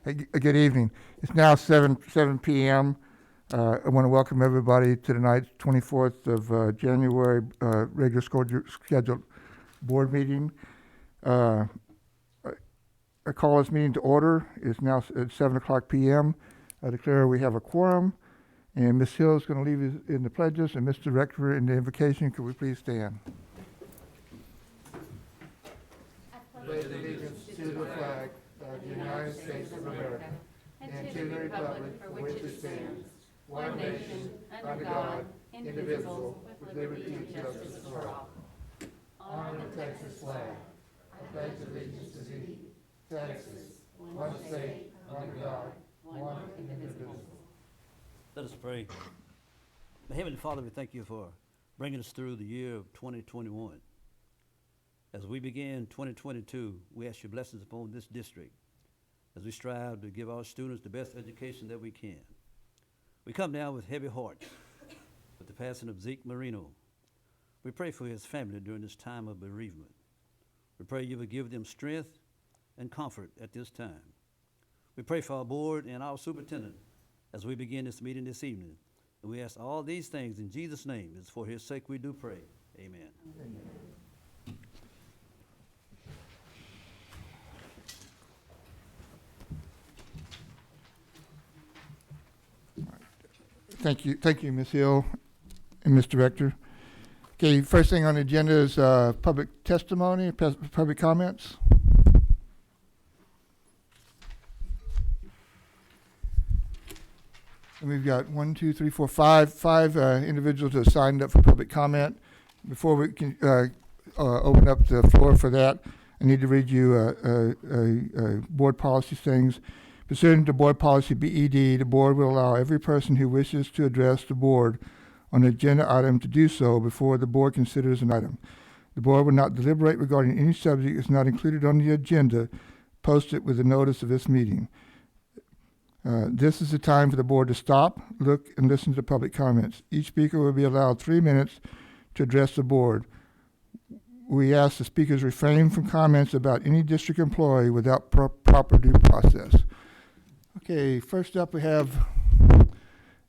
Good evening. It's now 7 p.m. I want to welcome everybody to tonight's 24th of January regular scheduled board meeting. I call this meeting to order. It's now at 7 o'clock p.m. I declare we have a quorum, and Ms. Hill is going to lead us in the pledges, and Mr. Director in the invocation. Could we please stand? I pledge allegiance to the flag of the United States of America and to the republic for which it stands, one nation, under God, indivisible, with liberty and justice for all. Honor the Texas flag. I pledge allegiance to thee, Texas, one state, under God, one and indivisible. Let us pray. Heavenly Father, we thank you for bringing us through the year of 2021. As we begin 2022, we ask your blessings upon this district as we strive to give our students the best education that we can. We come now with heavy hearts with the passing of Zeke Marino. We pray for his family during this time of bereavement. We pray you will give them strength and comfort at this time. We pray for our board and our superintendent as we begin this meeting this evening. And we ask all these things in Jesus' name. It's for his sake we do pray. Amen. Amen. Thank you, Ms. Hill and Mr. Director. Okay, first thing on the agenda is public testimony, public comments. And we've got 5 individuals that have signed up for public comment. Before we can open up the floor for that, I need to read you board policy things. Pursuant to Board Policy BED, the board will allow every person who wishes to address the board on an agenda item to do so before the board considers an item. The board will not deliberate regarding any subject that is not included on the agenda posted with the notice of this meeting. This is the time for the board to stop, look, and listen to public comments. Each speaker will be allowed 3 minutes to address the board. We ask the speakers refrain from comments about any district employee without proper due process. Okay, first up we have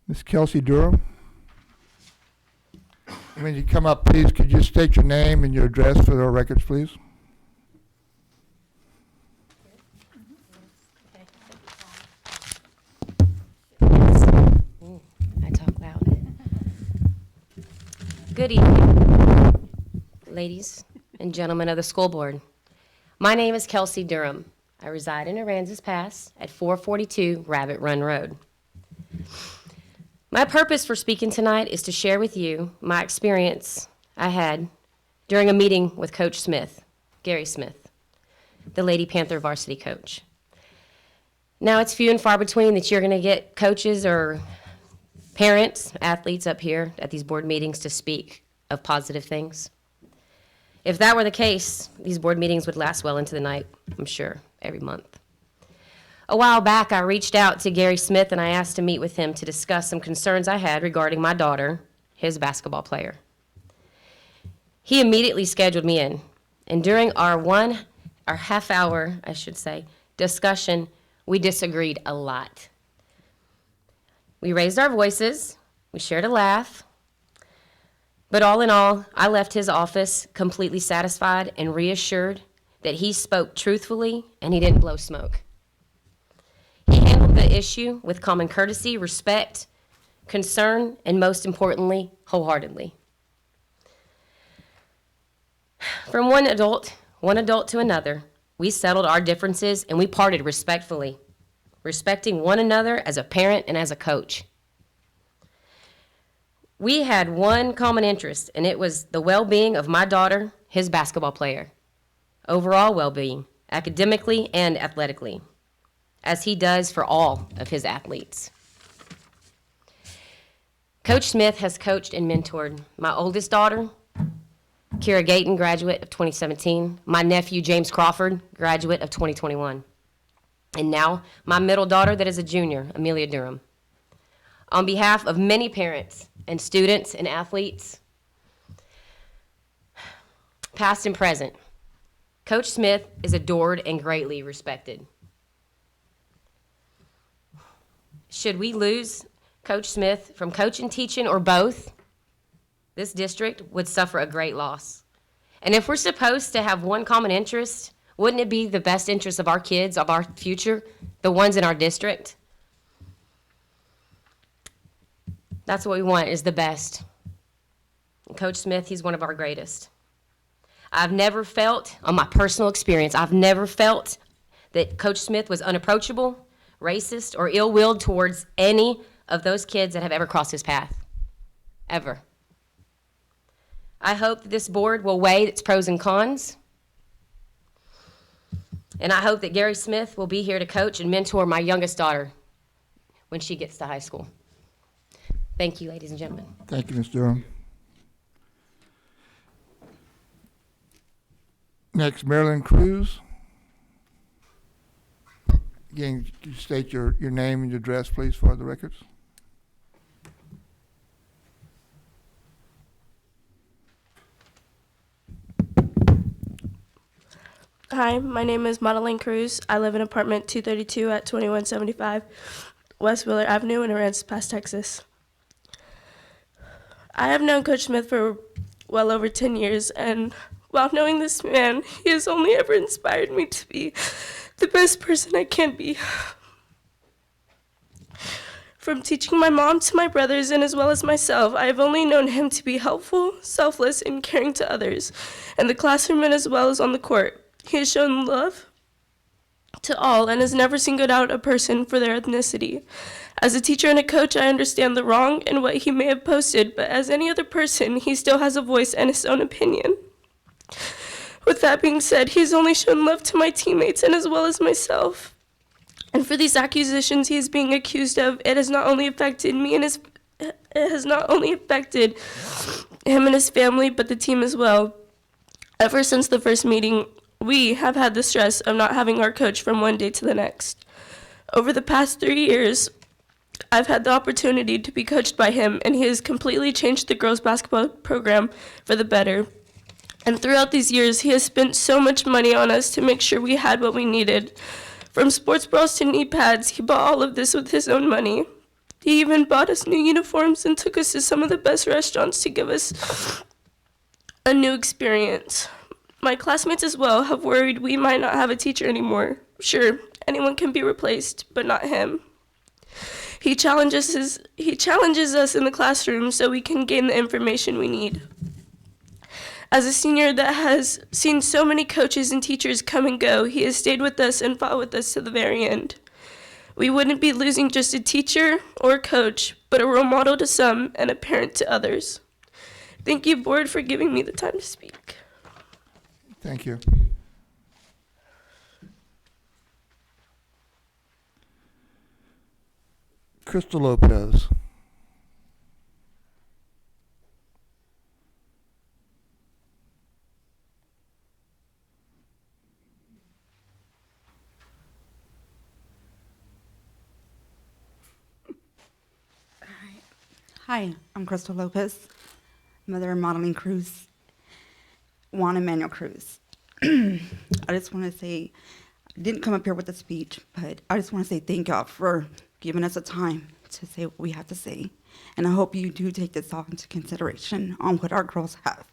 Ms. Kelsey Durham. When you come up, please, could you state your name and your address for our records, please? I talk loud. Good evening, ladies and gentlemen of the school board. My name is Kelsey Durham. I reside in Aransas Pass at 442 Rabbit Run Road. My purpose for speaking tonight is to share with you my experience I had during a meeting with Coach Smith, Gary Smith, the Lady Panther varsity coach. Now, it's few and far between that you're going to get coaches or parents, athletes up here at these board meetings to speak of positive things. If that were the case, these board meetings would last well into the night, I'm sure, every month. A while back, I reached out to Gary Smith and I asked to meet with him to discuss some concerns I had regarding my daughter, his basketball player. He immediately scheduled me in, and during our half hour, discussion, we disagreed a lot. We raised our voices, we shared a laugh, but all in all, I left his office completely satisfied and reassured that he spoke truthfully and he didn't blow smoke. He handled the issue with common courtesy, respect, concern, and most importantly, wholeheartedly. From one adult to another, we settled our differences and we parted respectfully, respecting one another as a parent and as a coach. We had one common interest, and it was the well-being of my daughter, his basketball player. Overall well-being, academically and athletically, as he does for all of his athletes. Coach Smith has coached and mentored my oldest daughter, Kira Gayton, graduate of 2017, my nephew, James Crawford, graduate of 2021, and now my middle daughter that is a junior, Amelia Durham. On behalf of many parents and students and athletes, past and present, Coach Smith is adored and greatly respected. should we lose Coach Smith from coaching, teaching, or both, this district would suffer a great loss. And if we're supposed to have one common interest, wouldn't it be the best interest of our kids, of our future, the ones in our district? That's what we want, is the best. And Coach Smith, he's one of our greatest. I've never felt, on my personal experience, I've never felt that Coach Smith was unapproachable, racist, or ill-willed towards any of those kids that have ever crossed his path, ever. I hope that this board will weigh its pros and cons, and I hope that Gary Smith will be here to coach and mentor my youngest daughter when she gets to high school. Thank you, ladies and gentlemen. Thank you, Ms. Durham. Next, Marilyn Cruz. Again, could you state your name and your address, please, for the records? Hi, my name is Madeline Cruz. I live in apartment 232 at 2175 West Wheeler Avenue in Aransas Pass, Texas. I have known Coach Smith for well over 10 years, and while knowing this man, he has only ever inspired me to be the best person I can be. From teaching my mom to my brothers and as well as myself, I have only known him to be helpful, selfless, and caring to others, in the classroom and as well as on the court. He has shown love to all and has never singled out a person for their ethnicity. As a teacher and a coach, I understand the wrong in what he may have posted, but as any other person, he still has a voice and his own opinion. With that being said, he's only shown love to my teammates and as well as myself. And for these accusations he is being accused of, it has not only affected me and it has not only affected him and his family, but the team as well. Ever since the first meeting, we have had the stress of not having our coach from one day to the next. Over the past 3 years, I've had the opportunity to be coached by him, and he has completely changed the girls' basketball program for the better. And throughout these years, he has spent so much money on us to make sure we had what we needed. From sports bras to knee pads, he bought all of this with his own money. He even bought us new uniforms and took us to some of the best restaurants to give us a new experience. My classmates as well have worried we might not have a teacher anymore. Sure, anyone can be replaced, but not him. He challenges us in the classroom so we can gain the information we need. As a senior that has seen so many coaches and teachers come and go, he has stayed with us and fought with us to the very end. We wouldn't be losing just a teacher or a coach, but a role model to some and a parent to others. Thank you, board, for giving me the time to speak. Thank you. Crystal Lopez. Hi, I'm Crystal Lopez, mother of Madeline Cruz, Juan Emmanuel Cruz. I just want to say, I didn't come up here with a speech, but I just want to say thank y'all for giving us a time to say what we have to say. And I hope you do take this all into consideration on what our girls have,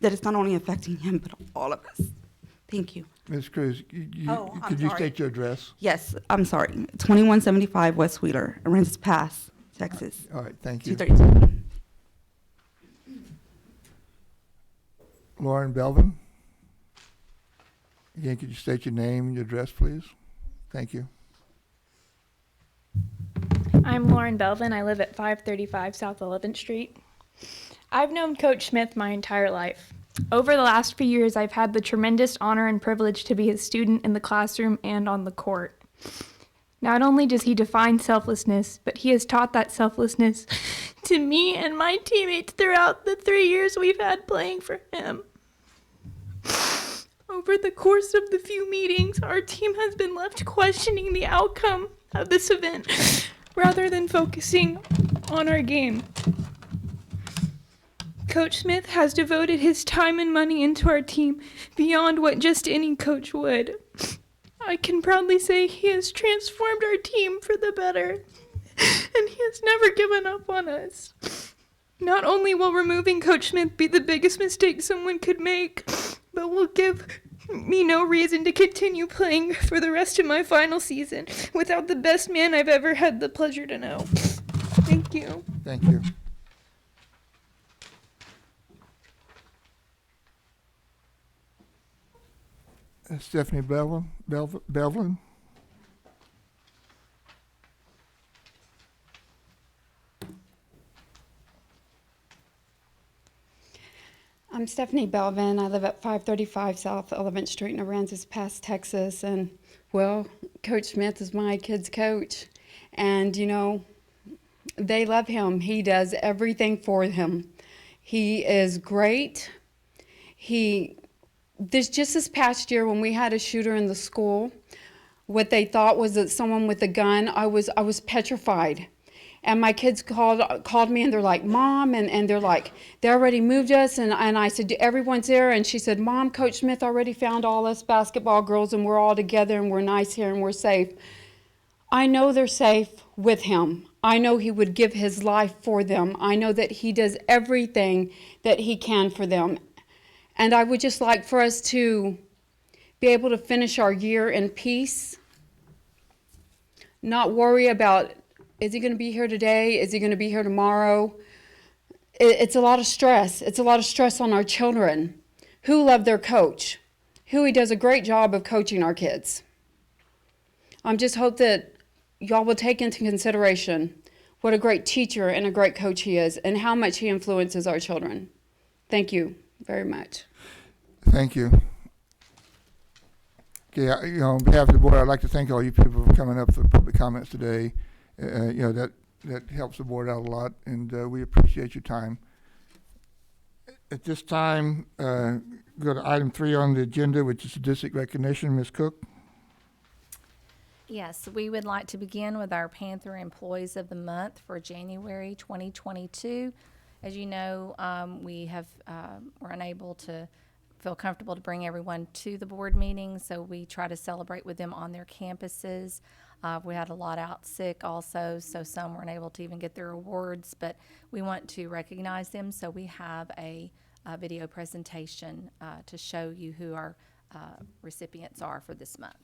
that it's not only affecting him, but all of us. Thank you. Ms. Cruz, I'm could you sorry. state your address? Yes, I'm sorry. 2175 West Wheeler, Aransas Pass, Texas. All right, thank you. 232. Lauren Belvin. Again, could you state your name and your address, please? Thank you. I'm Lauren Belvin. I live at 535 South 11th Street. I've known Coach Smith my entire life. Over the last few years, I've had the tremendous honor and privilege to be his student in the classroom and on the court. Not only does he define selflessness, but he has taught that selflessness to me and my teammates throughout the 3 years we've had playing for him. Over the course of the few meetings, our team has been left questioning the outcome of this event rather than focusing on our game. Coach Smith has devoted his time and money into our team beyond what just any coach would. I can proudly say he has transformed our team for the better. and he has never given up on us. Not only will removing Coach Smith be the biggest mistake someone could make, but will give me no reason to continue playing for the rest of my final season without the best man I've ever had the pleasure to know. Thank you. Thank you. Stephanie Belvin. I'm Stephanie Belvin. I live at 535 South 11th Street in Aransas Pass, Texas. And, well, Coach Smith is my kid's coach. And, you know, they love him. He does everything for them. He is great. This past year when we had a shooter in the school, what they thought was that someone with a gun, I was petrified. And my kids called me and they're like, Mom, and they're like, they already moved us. And I said, everyone's there. And she said, Mom, Coach Smith already found all us basketball girls and we're all together and we're nice here and we're safe. I know they're safe with him. I know he would give his life for them. I know that he does everything that he can for them. And I would just like for us to be able to finish our year in peace, not worry about, is he going to be here today? Is he going to be here tomorrow? It's a lot of stress. It's a lot of stress on our children who love their coach, who he does a great job of coaching our kids. I just hope that y'all will take into consideration what a great teacher and a great coach he is and how much he influences our children. Thank you very much. Thank you. Okay, on behalf of the board, I'd like to thank all you people for coming up for public comments today. That helps the board out a lot, and we appreciate your time. At this time, go to item 3 on the agenda, which is district recognition. Ms. Cook. Yes, we would like to begin with our Panther Employees of the Month for January 2022. As you know, we're unable to feel comfortable to bring everyone to the board meeting, so we try to celebrate with them on their campuses. We had a lot out sick also, so some weren't able to even get their awards, but we want to recognize them, so we have a video presentation to show you who our recipients are for this month.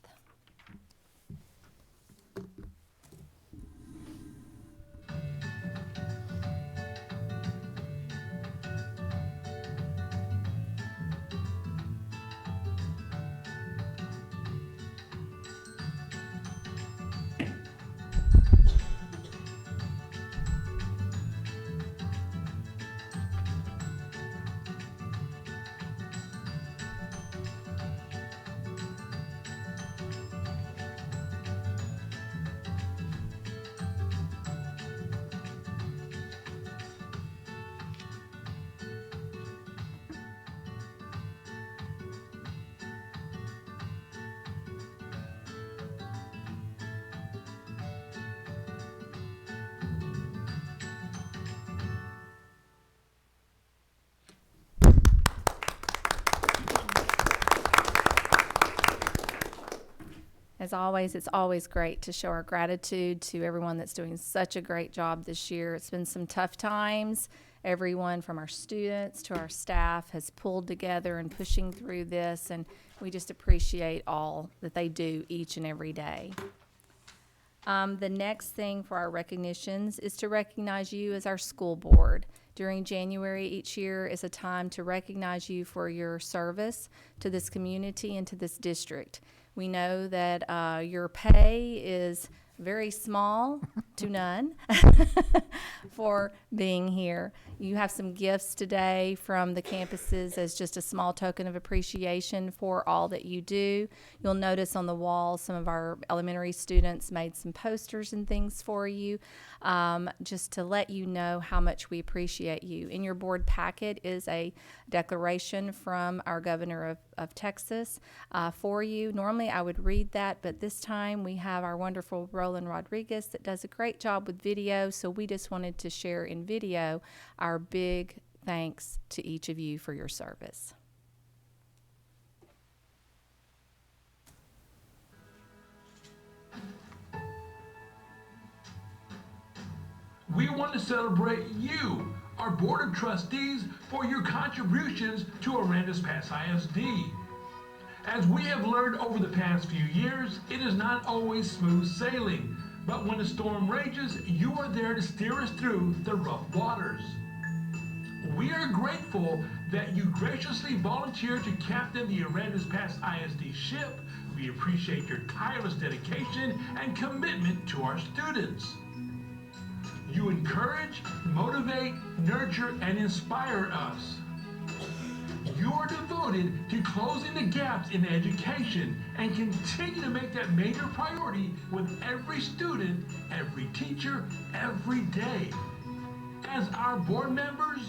As always, it's always great to show our gratitude to everyone that's doing such a great job this year. It's been some tough times. Everyone from our students to our staff has pulled together and pushing through this, and we just appreciate all that they do each and every day. The next thing for our recognitions is to recognize you as our school board. During January each year is a time to recognize you for your service to this community and to this district. We know that your pay is very small to none for being here. You have some gifts today from the campuses as just a small token of appreciation for all that you do. You'll notice on the wall some of our elementary students made some posters and things for you, just to let you know how much we appreciate you. In your board packet is a declaration from our governor of Texas for you. Normally I would read that, but this time we have our wonderful Roland Rodriguez that does a great job with video, so we just wanted to share in video our big thanks to each of you for your service. we want to celebrate you, our Board of Trustees, for your contributions to Aranda's Pass ISD. As we have learned over the past few years, it is not always smooth sailing, but when the storm rages, you are there to steer us through the rough waters. We are grateful that you graciously volunteered to captain the Aranda's Pass ISD ship. We appreciate your tireless dedication and commitment to our students. You encourage, motivate, nurture, and inspire us. You are devoted to closing the gaps in education and continue to make that major priority with every student, every teacher, every day. As our board members,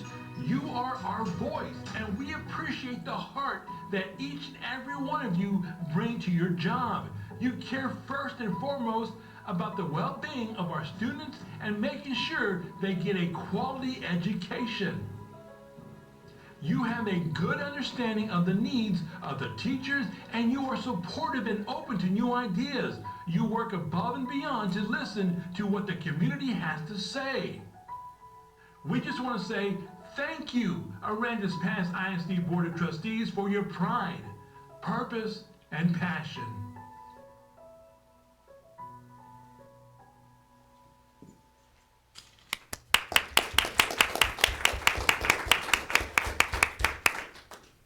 you are our voice, and we appreciate the heart that each and every one of you bring to your job. You care first and foremost about the well-being of our students and making sure they get a quality education. You have a good understanding of the needs of the teachers, and you are supportive and open to new ideas. You work above and beyond to listen to what the community has to say. We just want to say thank you, Aranda's Pass ISD Board of Trustees, for your pride, purpose, and passion.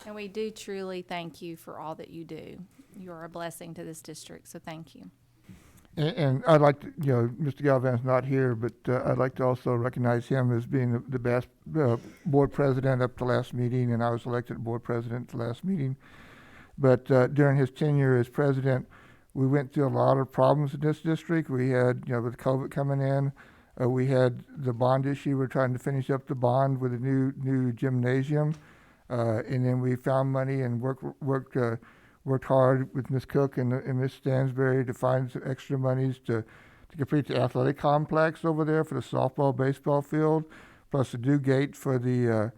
And we do truly thank you for all that you do. You are a blessing to this district, so thank you. And I'd like to, Mr. Galvan's not here, but I'd like to also recognize him as being the best board president up to last meeting, and I was elected board president at the last meeting. But during his tenure as president, we went through a lot of problems in this district. We had, with COVID coming in, we had the bond issue. We're trying to finish up the bond with a new gymnasium. And then we found money and worked hard with Ms. Cook and Ms. Stansberry to find some extra monies to complete the athletic complex over there for the softball, baseball field, plus the new gate for the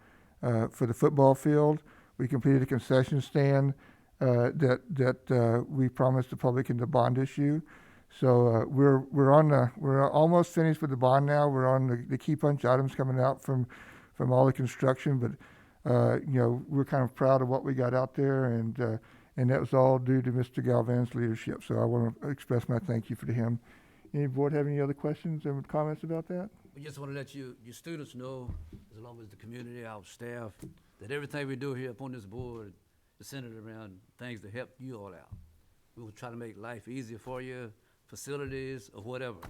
football field. We completed a concession stand that we promised the public in the bond issue. So we're almost finished with the bond now. We're on the key punch items coming out from all the construction, but we're kind of proud of what we got out there, and that was all due to Mr. Galvan's leadership. So I want to express my thank you to him. Any board have any other questions or comments about that? We just want to let your students know, as long as the community, our staff, that everything we do here up on this board is centered around things to help you all out. We will try to make life easier for you, facilities or whatever.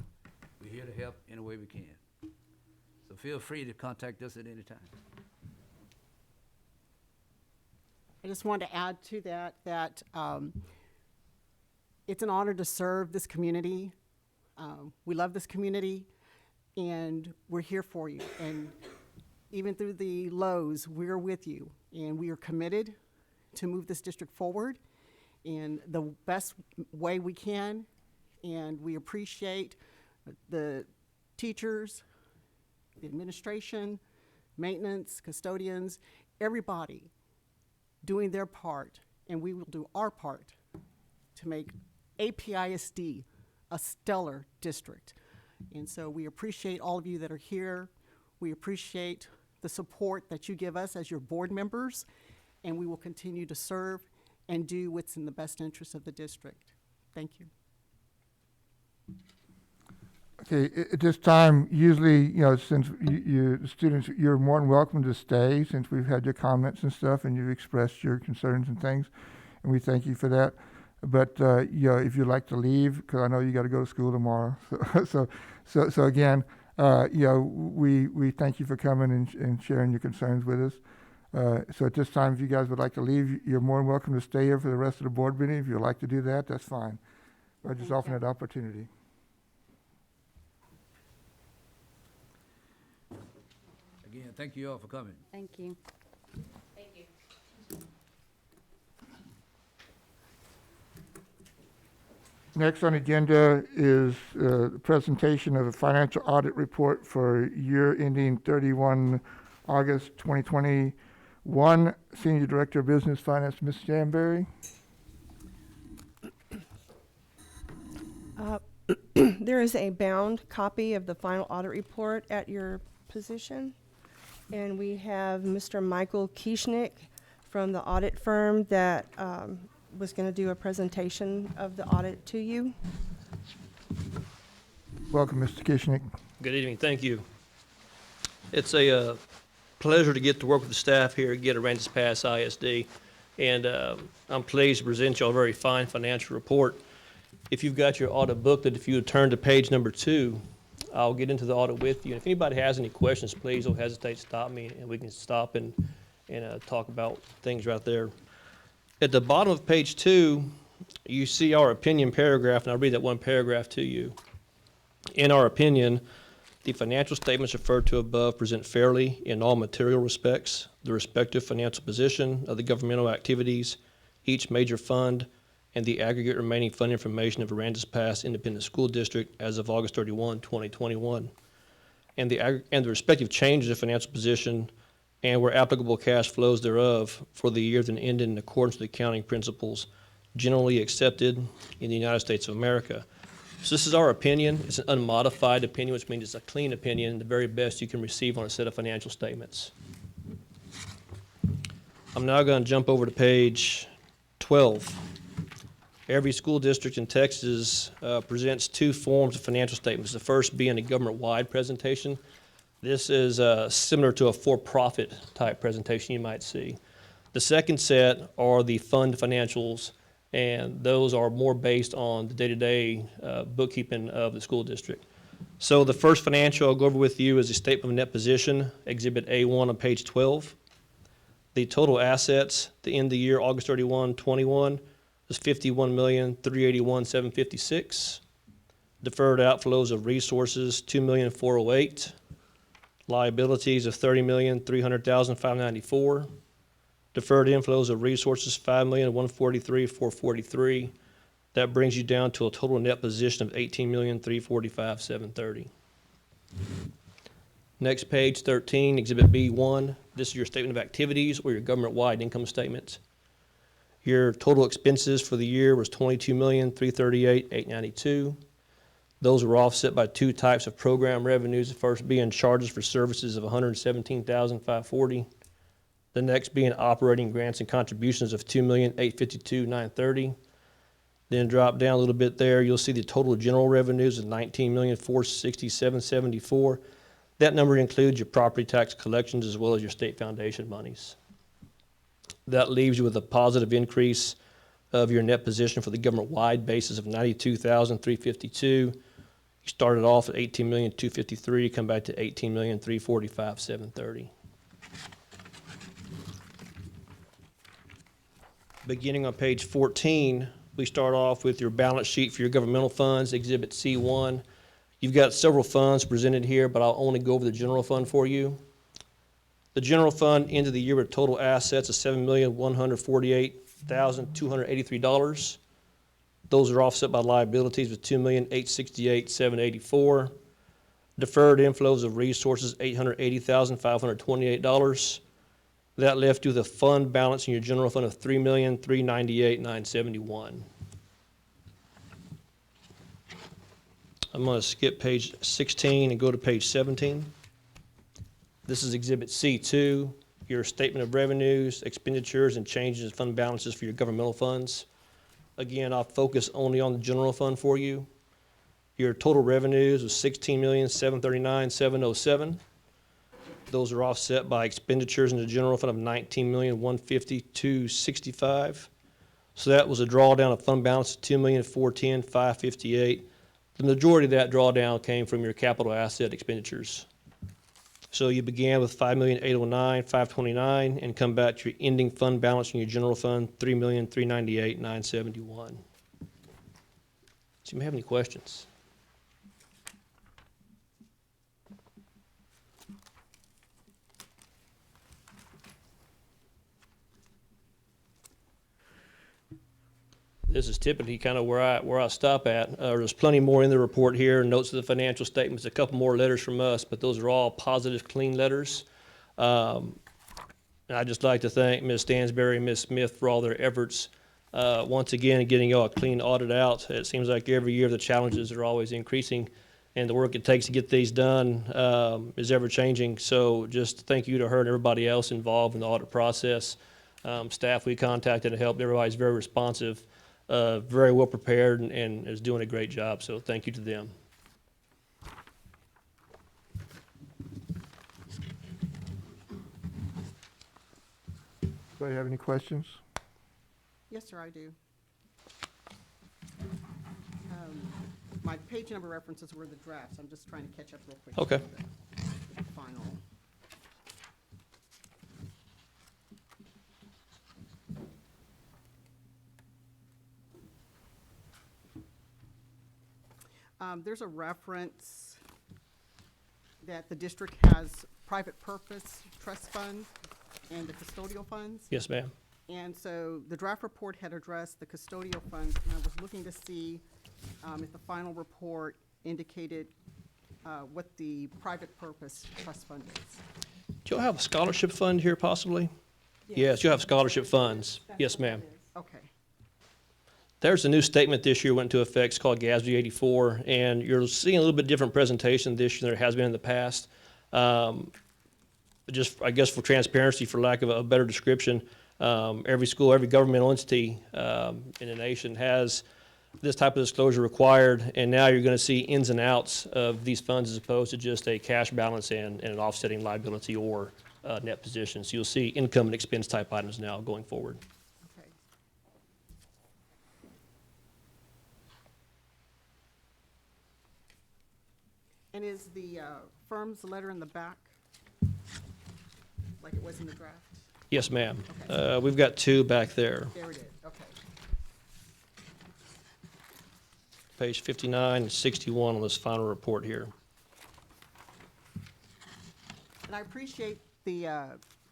We're here to help any way we can. So feel free to contact us at any time. I just wanted to add to that it's an honor to serve this community. We love this community, and we're here for you. And even through the lows, we're with you, and we are committed to move this district forward in the best way we can. And we appreciate the teachers, the administration, maintenance, custodians, everybody doing their part, and we will do our part to make APISD a stellar district. And so we appreciate all of you that are here. We appreciate the support that you give us as your board members, and we will continue to serve and do what's in the best interest of the district. Thank you. Okay, at this time, usually, since you students, you're more than welcome to stay since we've had your comments and stuff and you've expressed your concerns and things, and we thank you for that. But, if you'd like to leave, because I know you got to go to school tomorrow. So again, we thank you for coming and sharing your concerns with us. So at this time, if you guys would like to leave, you're more than welcome to stay here for the rest of the board meeting. If you'd like to do that, that's fine. I just offer that opportunity. Again, thank you all for coming. Thank you. Thank you. Next on the agenda is the presentation of a financial audit report for year ending 31 August 2021. Senior Director of Business Finance, Ms. Jamberry. There is a bound copy of the final audit report at your position. And we have Mr. Michael Kieschnick from the audit firm that was going to do a presentation of the audit to you. Welcome, Mr. Kishnick. Good evening, thank you. It's a pleasure to get to work with the staff here at Aransas Pass ISD, and I'm pleased to present you all a very fine financial report. If you've got your audit booklet, if you would turn to page number 2, I'll get into the audit with you. And if anybody has any questions, please don't hesitate to stop me, and we can stop and talk about things right there. At the bottom of page 2, you see our opinion paragraph, and I'll read that one paragraph to you. In our opinion, the financial statements referred to above present fairly in all material respects the respective financial position of the governmental activities, each major fund, and the aggregate remaining fund information of Aransas Pass Independent School District as of August 31, 2021, and the respective changes of financial position and where applicable cash flows thereof for the year that ended in accordance with accounting principles generally accepted in the United States of America. So this is our opinion. It's an unmodified opinion, which means it's a clean opinion, the very best you can receive on a set of financial statements. I'm now going to jump over to page 12. Every school district in Texas presents 2 forms of financial statements, the first being a government-wide presentation. This is similar to a for-profit type presentation you might see. The second set are the fund financials, and those are more based on the day-to-day bookkeeping of the school district. So the first financial I'll go over with you is the statement of net position, Exhibit A1 on page 12. The total assets at the end of the year, August 31, 21, was $51,381,756. Deferred outflows of resources, $2,408,000. Liabilities of $30,300,594. Deferred inflows of resources, $5,143,443. That brings you down to a total net position of $18,345,730. Next, page 13, Exhibit B1. This is your statement of activities or your government-wide income statement. Your total expenses for the year was $22,338,892. Those were offset by 2 types of program revenues, the first being charges for services of $117,540. The next being operating grants and contributions of $2,852,930. Then drop down a little bit there, you'll see the total general revenues of $19,467,774. That number includes your property tax collections as well as your state foundation monies. That leaves you with a positive increase of your net position for the government-wide basis of $92,352. You started off at $18,253,000, come back to $18,345,730. Beginning on page 14, we start off with your balance sheet for your governmental funds, Exhibit C1. You've got several funds presented here, but I'll only go over the general fund for you. The general fund ended the year with total assets of $7,148,283. Those are offset by liabilities with $2,868,784. Deferred inflows of resources, $880,528. That left you with a fund balance in your general fund of $3,398,971. I'm going to skip page 16 and go to page 17. This is Exhibit C2, your statement of revenues, expenditures, and changes in fund balances for your governmental funds. Again, I'll focus only on the general fund for you. Your total revenues was $16,739,707. Those are offset by expenditures in the general fund of $19,152,265. So that was a drawdown of fund balance of $2,410,558. The majority of that drawdown came from your capital asset expenditures. So you began with $5,809,529 and come back to your ending fund balance in your general fund, $3,398,971. Do you have any questions? This is typically kind of where I stop at. There's plenty more in the report here, notes of the financial statements, a couple more letters from us, but those are all positive, clean letters. And I'd just like to thank Ms. Stansberry and Ms. Smith for all their efforts once again, getting y'all a clean audit out. It seems like every year the challenges are always increasing, and the work it takes to get these done is ever changing. So just thank you to her and everybody else involved in the audit process. Staff we contacted and helped, everybody's very responsive, very well prepared, and is doing a great job. So thank you to them. Anybody have any questions? Yes, sir, I do. My page number references were the drafts. I'm just trying to catch up real quick. Okay. to the final. There's a reference that the district has private purpose trust fund and the custodial funds. Yes, ma'am. And so the draft report had addressed the custodial funds, and I was looking to see if the final report indicated what the private purpose trust fund is. Do you have a scholarship fund here possibly? Yes, you have scholarship funds. Yes, ma'am. Okay. There's a new statement this year went into effect. It's called GASB 84, and you're seeing a little bit different presentation this year than there has been in the past. Just, I guess, for transparency, for lack of a better description, every school, every governmental entity in the nation has this type of disclosure required, and now you're going to see ins and outs of these funds as opposed to just a cash balance and an offsetting liability or net position. So you'll see income and expense type items now going forward. Okay. And is the firm's letter in the back like it was in the draft? Yes, ma'am. Okay. We've got two back there. There it is, okay. Page 59 and 61 on this final report here. And I appreciate the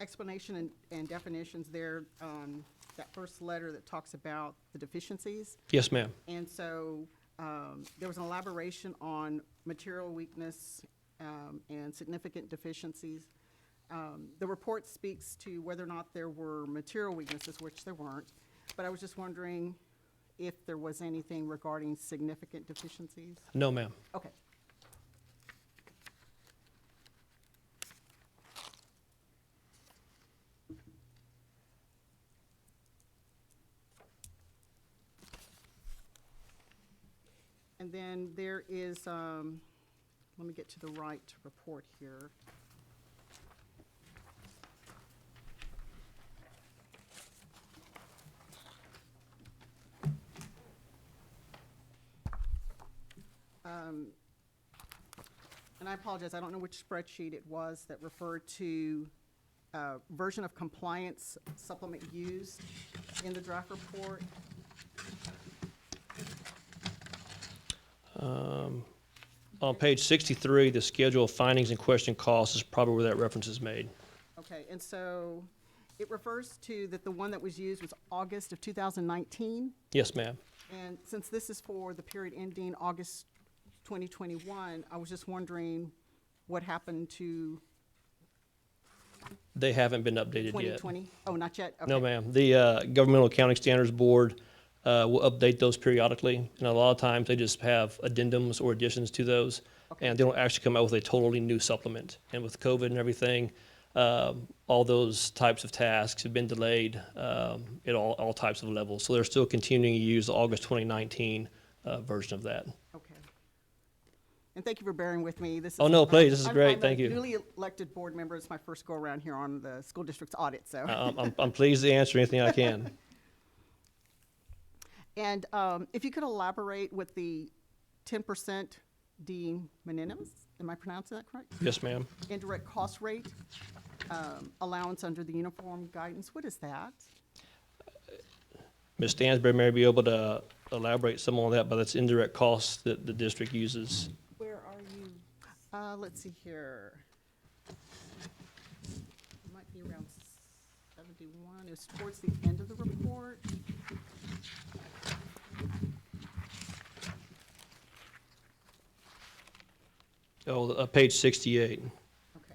explanation and definitions there on that first letter that talks about the deficiencies. Yes, ma'am. And so there was an elaboration on material weakness and significant deficiencies. The report speaks to whether or not there were material weaknesses, which there weren't, but I was just wondering if there was anything regarding significant deficiencies. No, ma'am. Okay. And then there is, let me get to the right report here. And I apologize, I don't know which spreadsheet it was that referred to version of compliance supplement used in the draft report. On page 63, the schedule of findings and question costs is probably where that reference is made. Okay, and so it refers to that the one that was used was August of 2019. Yes, ma'am. And since this is for the period ending August 2021, I was just wondering what happened to They haven't been updated yet. 2020? Oh, not yet? Okay. No, ma'am. The Governmental Accounting Standards Board will update those periodically, and a lot of times they just have addendums or additions to those, Okay. and they don't actually come out with a totally new supplement. And with COVID and everything, all those types of tasks have been delayed at all types of levels. So they're still continuing to use the August 2019 version of that. Okay. And thank you for bearing with me. This is Oh, no, please. This is great. Thank you. I'm a newly elected board member. It's my first go around here on the school district's audit, so. I'm pleased to answer anything I can. And if you could elaborate with the 10% de minimis, am I pronouncing that correct? Yes, ma'am. Indirect cost rate, allowance under the uniform guidance, what is that? Ms. Stansberry may be able to elaborate some on that, but that's indirect costs that the district uses. Where are you? Let's see here. It might be around 71. It was towards the end of the report. Oh, page 68. Okay.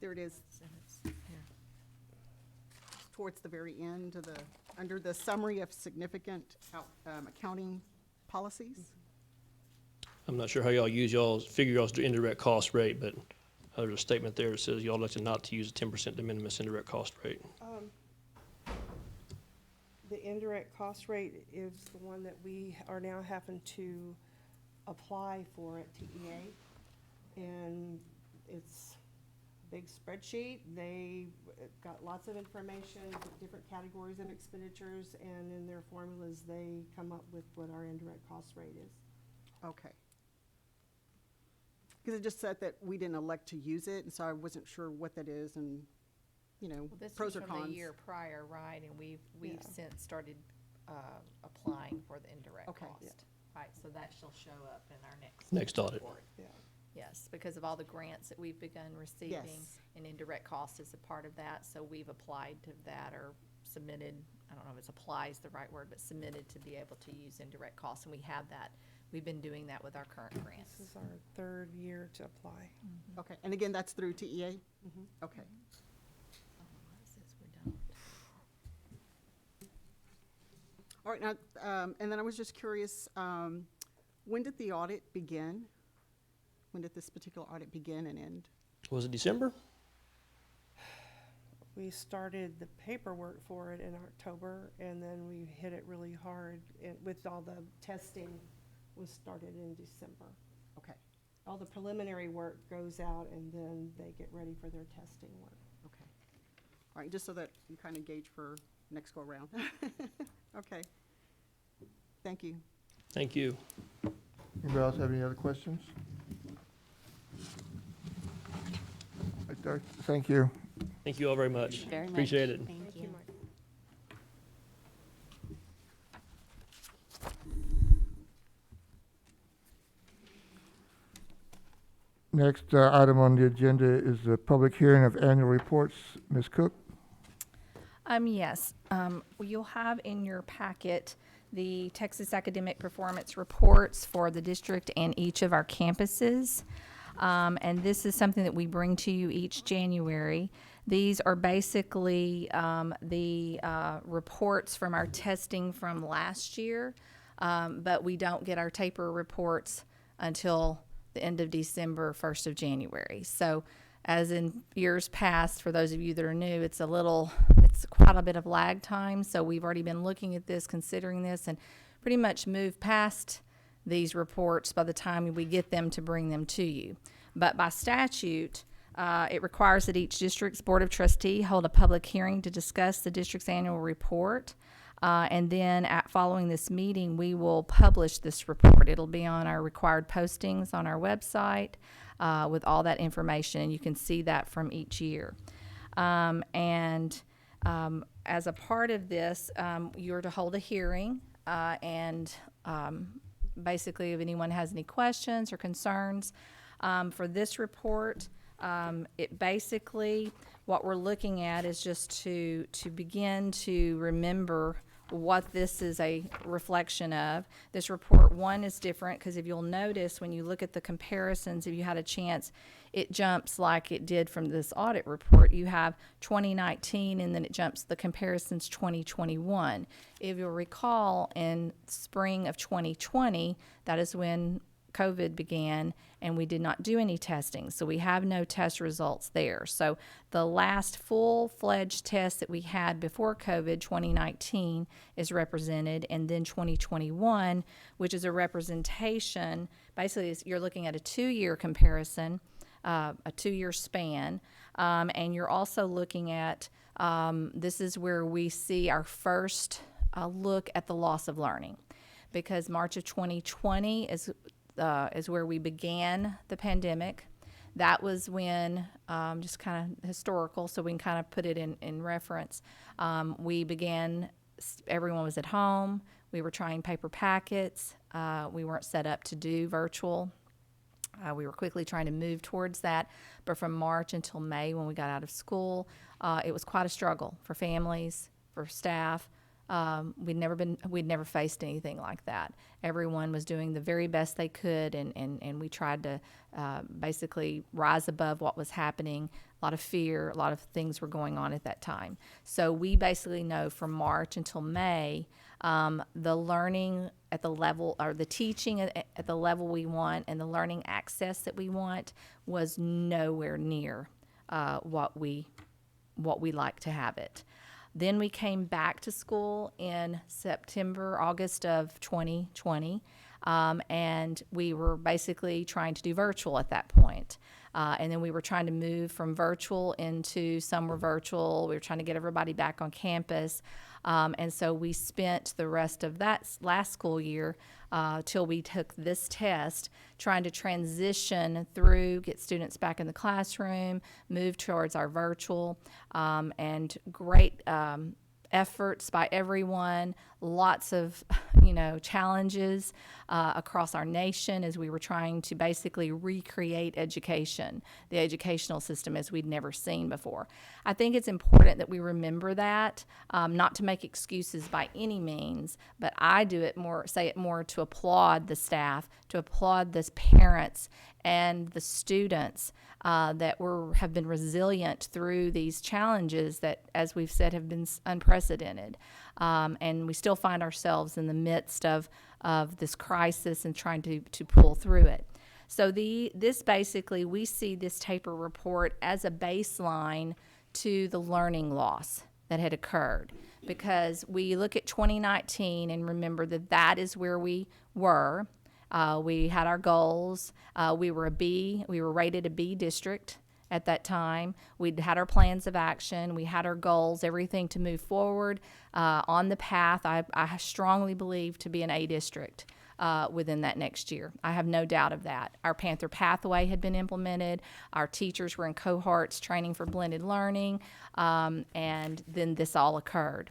There it is. Towards the very end of under the summary of significant accounting policies. I'm not sure how y'all figure y'all's indirect cost rate, but there's a statement there that says y'all elected not to use a 10% de minimis indirect cost rate. The indirect cost rate is the one that we are now having to apply for at TEA. And it's a big spreadsheet. They got lots of information, different categories of expenditures, and in their formulas, they come up with what our indirect cost rate is. Okay. Because it just said that we didn't elect to use it, and so I wasn't sure what that is and, Well, this pros was or from cons. the year prior, right, and we've Yeah. since started, applying for the indirect Okay. cost. Yeah. Right, so that shall show up in our Next audit. report. Yeah. Yes, because of all the grants that we've begun receiving, Yes. and indirect cost is a part of that, so we've applied to that or submitted, I don't know if it's apply is the right word, but submitted to be able to use indirect costs, and we have that. We've been doing that with our current grants. This is our third year to apply. Okay, and again, that's through TEA? Mhm. Okay. It says we don't. All right, now, and then I was just curious, when did the audit begin? When did this particular audit begin and end? Was it December? We started the paperwork for it in October, and then we hit it really hard with all the testing was started in December. Okay, All the preliminary work goes out, and then they get ready for their testing work. okay. All right, just so that you kind of gauge for next go-around. Okay. Thank you. Thank you. Anybody else have any other questions? Right there. Thank you. Thank you all very much. Very much. Appreciate it. Thank you, Mike. Next item on the agenda is the public hearing of annual reports. Ms. Cook? Yes. You'll have in your packet the Texas Academic Performance Reports for the district and each of our campuses. And this is something that we bring to you each January. These are basically the reports from our testing from last year, but we don't get our taper reports until the end of December, 1st of January. So as in years past, for those of you that are new, it's quite a bit of lag time. So we've already been looking at this, considering this, and pretty much moved past these reports by the time we get them to bring them to you. But by statute, it requires that each district's Board of Trustee hold a public hearing to discuss the district's annual report. And then following this meeting, we will publish this report. It'll be on our required postings on our website with all that information, and you can see that from each year. As a part of this, you're to hold a hearing, and basically if anyone has any questions or concerns for this report, it basically, what we're looking at is just to begin to remember what this is a reflection of. This report, one, is different because if you'll notice when you look at the comparisons, if you had a chance, it jumps like it did from this audit report. You have 2019 and then it jumps the comparisons 2021. If you'll recall, in spring of 2020, that is when COVID began and we did not do any testing. So we have no test results there. So the last full-fledged test that we had before COVID, 2019, is represented, and then 2021, which is a representation, basically you're looking at a 2-year comparison, a 2-year span, and you're also looking at, this is where we see our first look at the loss of learning, because March of 2020 is where we began the pandemic. That was when, just kind of historical, so we can kind of put it in reference. We began, everyone was at home. We were trying paper packets. We weren't set up to do virtual. We were quickly trying to move towards that. But from March until May, when we got out of school, it was quite a struggle for families, for staff, We'd never faced anything like that. Everyone was doing the very best they could, and we tried to basically rise above what was happening. A lot of fear, a lot of things were going on at that time. So we basically know from March until May, the learning at the level, or the teaching at the level we want, and the learning access that we want was nowhere near what we like to have it. Then we came back to school in August of 2020, and we were basically trying to do virtual at that point. And then we were trying to move from virtual into summer virtual. We were trying to get everybody back on campus. And so we spent the rest of that last school year till we took this test, trying to transition through, get students back in the classroom, move towards our virtual, and great efforts by everyone, lots of challenges across our nation as we were trying to basically recreate education, the educational system as we'd never seen before. I think it's important that we remember that, not to make excuses by any means, but I say it more to applaud the staff, to applaud the parents and the students that have been resilient through these challenges that, as we've said, have been unprecedented. And we still find ourselves in the midst of this crisis and trying to pull through it. So this basically, we see this taper report as a baseline to the learning loss that had occurred, because we look at 2019 and remember that is where we were. We had our goals. We were rated a B district at that time. We'd had our plans of action. We had our goals, everything to move forward on the path, I strongly believe, to be an A district within that next year. I have no doubt of that. Our Panther pathway had been implemented. Our teachers were in cohorts training for blended learning, and then this all occurred.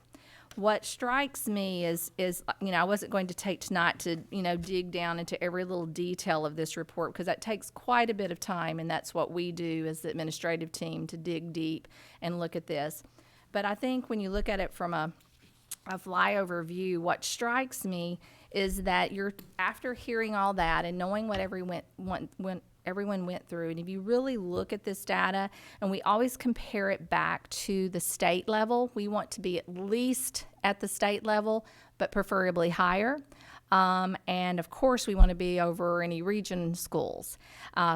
What strikes me is I wasn't going to take tonight to dig down into every little detail of this report, because that takes quite a bit of time, and that's what we do as the administrative team, to dig deep and look at this. But I think when you look at it from a flyover view, what strikes me is that after hearing all that and knowing what everyone went through, and if you really look at this data, and we always compare it back to the state level, we want to be at least at the state level, but preferably higher. And of course, we want to be over any region schools.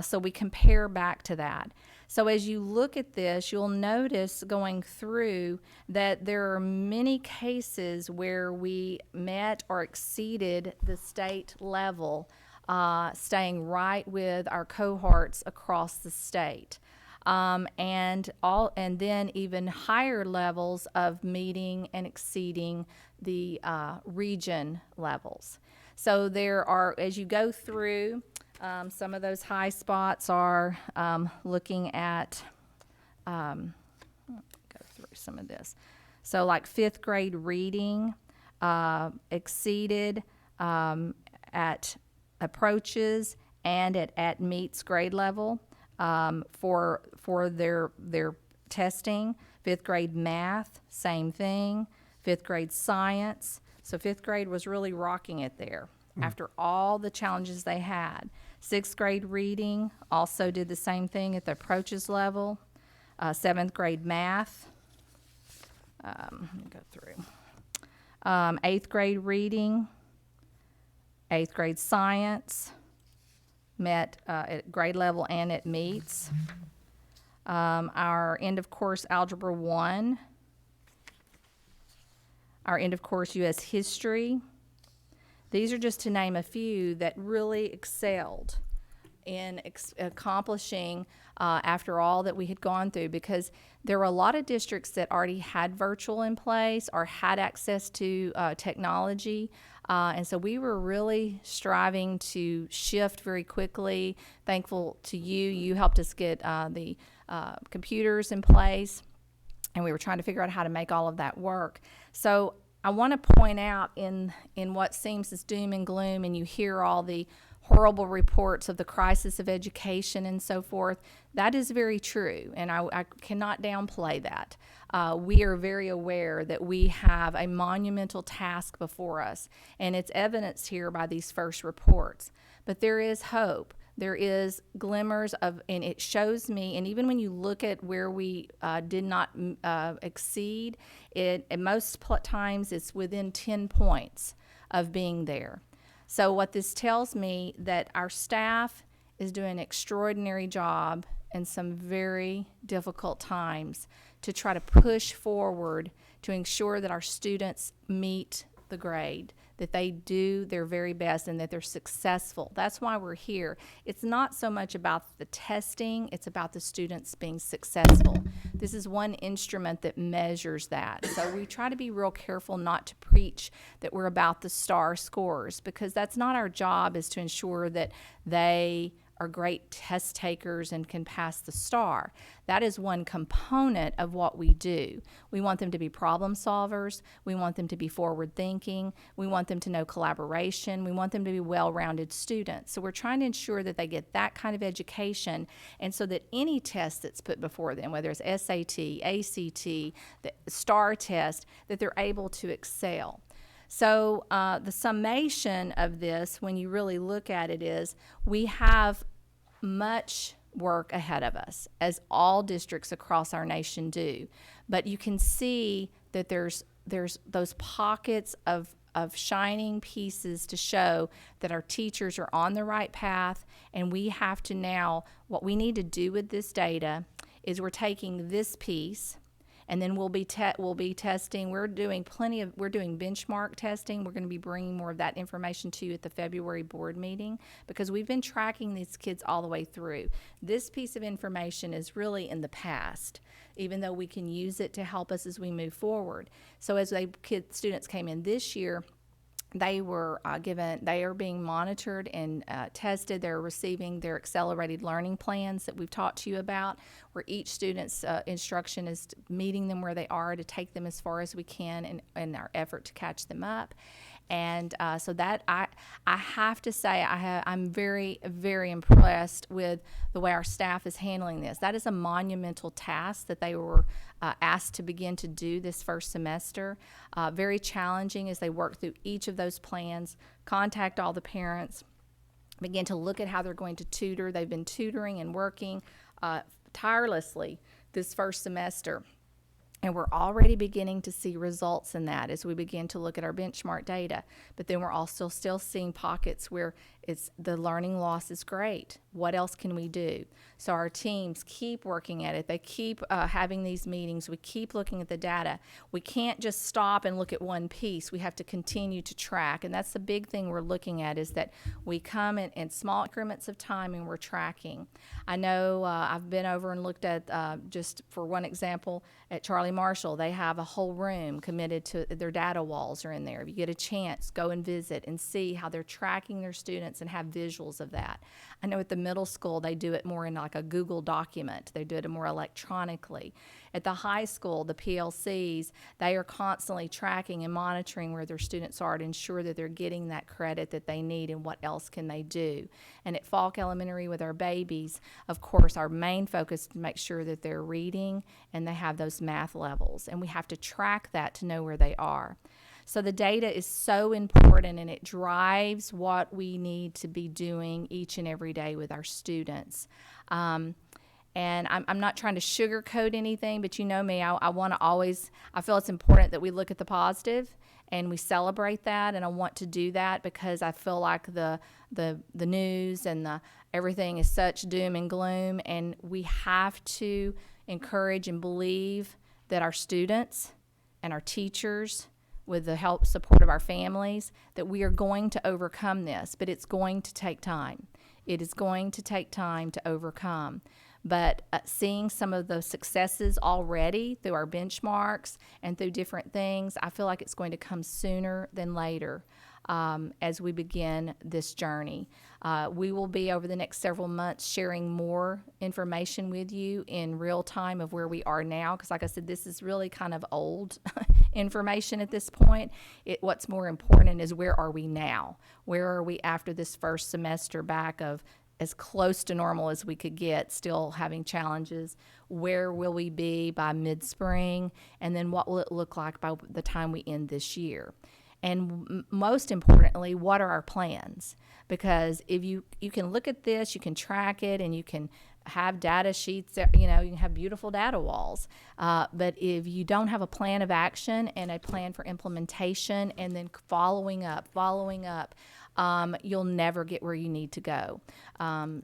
So we compare back to that. So as you look at this, you'll notice going through that there are many cases where we met or exceeded the state level, staying right with our cohorts across the state. And then even higher levels of meeting and exceeding the region levels. So there are, as you go through, some of those high spots are looking at, go through some of this. So like 5th grade reading exceeded at approaches and at meets grade level for their testing. 5th grade math, same thing. 5th grade science. So 5th grade was really rocking it there after all the challenges they had. 6th grade reading also did the same thing at the approaches level. 7th grade math. Let me go through. 8th grade reading. 8th grade science met at grade level and at meets. Our end of course Algebra 1. Our end of course U.S. History. These are just to name a few that really excelled in accomplishing after all that we had gone through, because there were a lot of districts that already had virtual in place or had access to technology. And so we were really striving to shift very quickly. Thankful to you. You helped us get the computers in place, and we were trying to figure out how to make all of that work. So I want to point out in what seems as doom and gloom, and you hear all the horrible reports of the crisis of education and so forth. That is very true, and I cannot downplay that. We are very aware that we have a monumental task before us, and it's evidenced here by these first reports. But there is hope. There is glimmers of, and it shows me, and even when you look at where we did not exceed, at most times it's within 10 points of being there. So what this tells me that our staff is doing an extraordinary job in some very difficult times to try to push forward to ensure that our students meet the grade, that they do their very best and that they're successful. That's why we're here. It's not so much about the testing, it's about the students being successful. This is one instrument that measures that. So we try to be real careful not to preach that we're about the star scores, because that's not our job, is to ensure that they are great test takers and can pass the star. That is one component of what we do. We want them to be problem solvers. We want them to be forward thinking. We want them to know collaboration. We want them to be well-rounded students. So we're trying to ensure that they get that kind of education, and so that any test that's put before them, whether it's SAT, ACT, the STAR test, that they're able to excel. So the summation of this, when you really look at it, is we have much work ahead of us, as all districts across our nation do. But you can see that there's those pockets of shining pieces to show that our teachers are on the right path, and we have to now, what we need to do with this data is we're taking this piece, and then we'll be testing. We're doing benchmark testing. We're going to be bringing more of that information to you at the February board meeting, because we've been tracking these kids all the way through. This piece of information is really in the past, even though we can use it to help us as we move forward. So as students came in this year, they are being monitored and tested. They're receiving their accelerated learning plans that we've talked to you about, where each student's instruction is meeting them where they are to take them as far as we can in our effort to catch them up. And so that I have to say I'm very, very impressed with the way our staff is handling this. That is a monumental task that they were asked to begin to do this first semester. Very challenging as they work through each of those plans, contact all the parents, begin to look at how they're going to tutor. They've been tutoring and working tirelessly this first semester. And we're already beginning to see results in that as we begin to look at our benchmark data. But then we're also still seeing pockets where the learning loss is great. What else can we do? So our teams keep working at it. They keep having these meetings. We keep looking at the data. We can't just stop and look at one piece. We have to continue to track. And that's the big thing we're looking at, is that we come in small increments of time and we're tracking. I know I've been over and looked at, just for one example, at Charlie Marshall. They have a whole room committed to their data walls are in there. If you get a chance, go and visit and see how they're tracking their students and have visuals of that. I know at the middle school they do it more in like a Google document. They do it more electronically. At the high school, the PLCs, they are constantly tracking and monitoring where their students are to ensure that they're getting that credit that they need and what else can they do. And at Falk Elementary with our babies, of course, our main focus is to make sure that they're reading and they have those math levels. And we have to track that to know where they are. So the data is so important, and it drives what we need to be doing each and every day with our students. And I'm not trying to sugarcoat anything, but you know me, I want to always, I feel it's important that we look at the positive and we celebrate that, and I want to do that because I feel like the news and everything is such doom and gloom, and we have to encourage and believe that our students and our teachers, with the support of our families, that we are going to overcome this, but it's going to take time. It is going to take time to overcome. But seeing some of the successes already through our benchmarks and through different things, I feel like it's going to come sooner than later. as we begin this journey. We will be, over the next several months, sharing more information with you in real time of where we are now, because like I said, this is really kind of old information at this point. What's more important is, where are we now? Where are we after this first semester back of as close to normal as we could get, still having challenges? Where will we be by mid-spring? And then what will it look like by the time we end this year? And most importantly, what are our plans? Because if you can look at this, you can track it, and you can have data sheets that, you can have beautiful data walls. But if you don't have a plan of action and a plan for implementation, and then following up, you'll never get where you need to go. I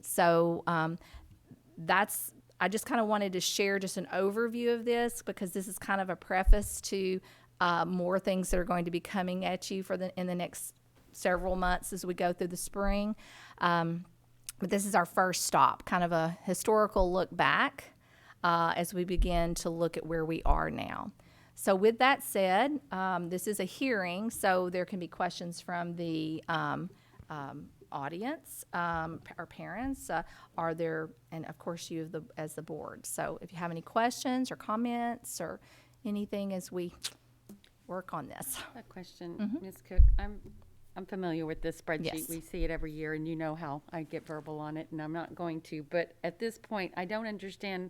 just kind of wanted to share just an overview of this, because this is kind of a preface to more things that are going to be coming at you in the next several months as we go through the spring. But this is our first stop, kind of a historical look back as we begin to look at where we are now. So with that said, this is a hearing, so there can be questions from the audience, our parents, and of course you as the board. So if you have any questions or comments or anything as we work on this. A question, Mm-hmm. Ms. Cook. I'm familiar with this spreadsheet. Yes. We see it every year, and you know how I get verbal on it, and I'm not going to. But at this point, I don't understand.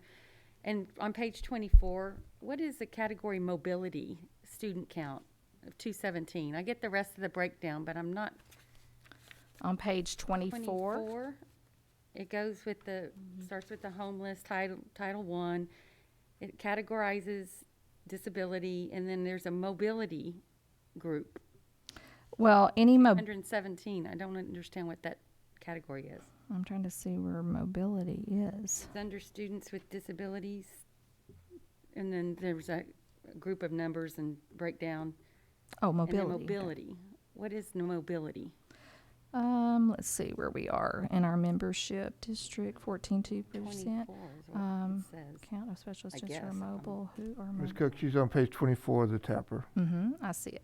And on page 24, what is the category mobility student count of 217? I get the rest of the breakdown, but I'm not. On page 24. It goes with starts with the homeless, Title 1. It categorizes disability, and then there's a mobility group. Well, 117. I don't understand what that category is. I'm trying to see where mobility is. It's under students with disabilities, and then there's a group of numbers and breakdown. Oh, mobility. And then mobility. What is mobility? Let's see where we are in our membership district. 14.2%. 24 is what it says. Count of special I students who are guess. mobile. Who are Ms. mobile? Cook, she's on page 24 of the Tapper. I see it.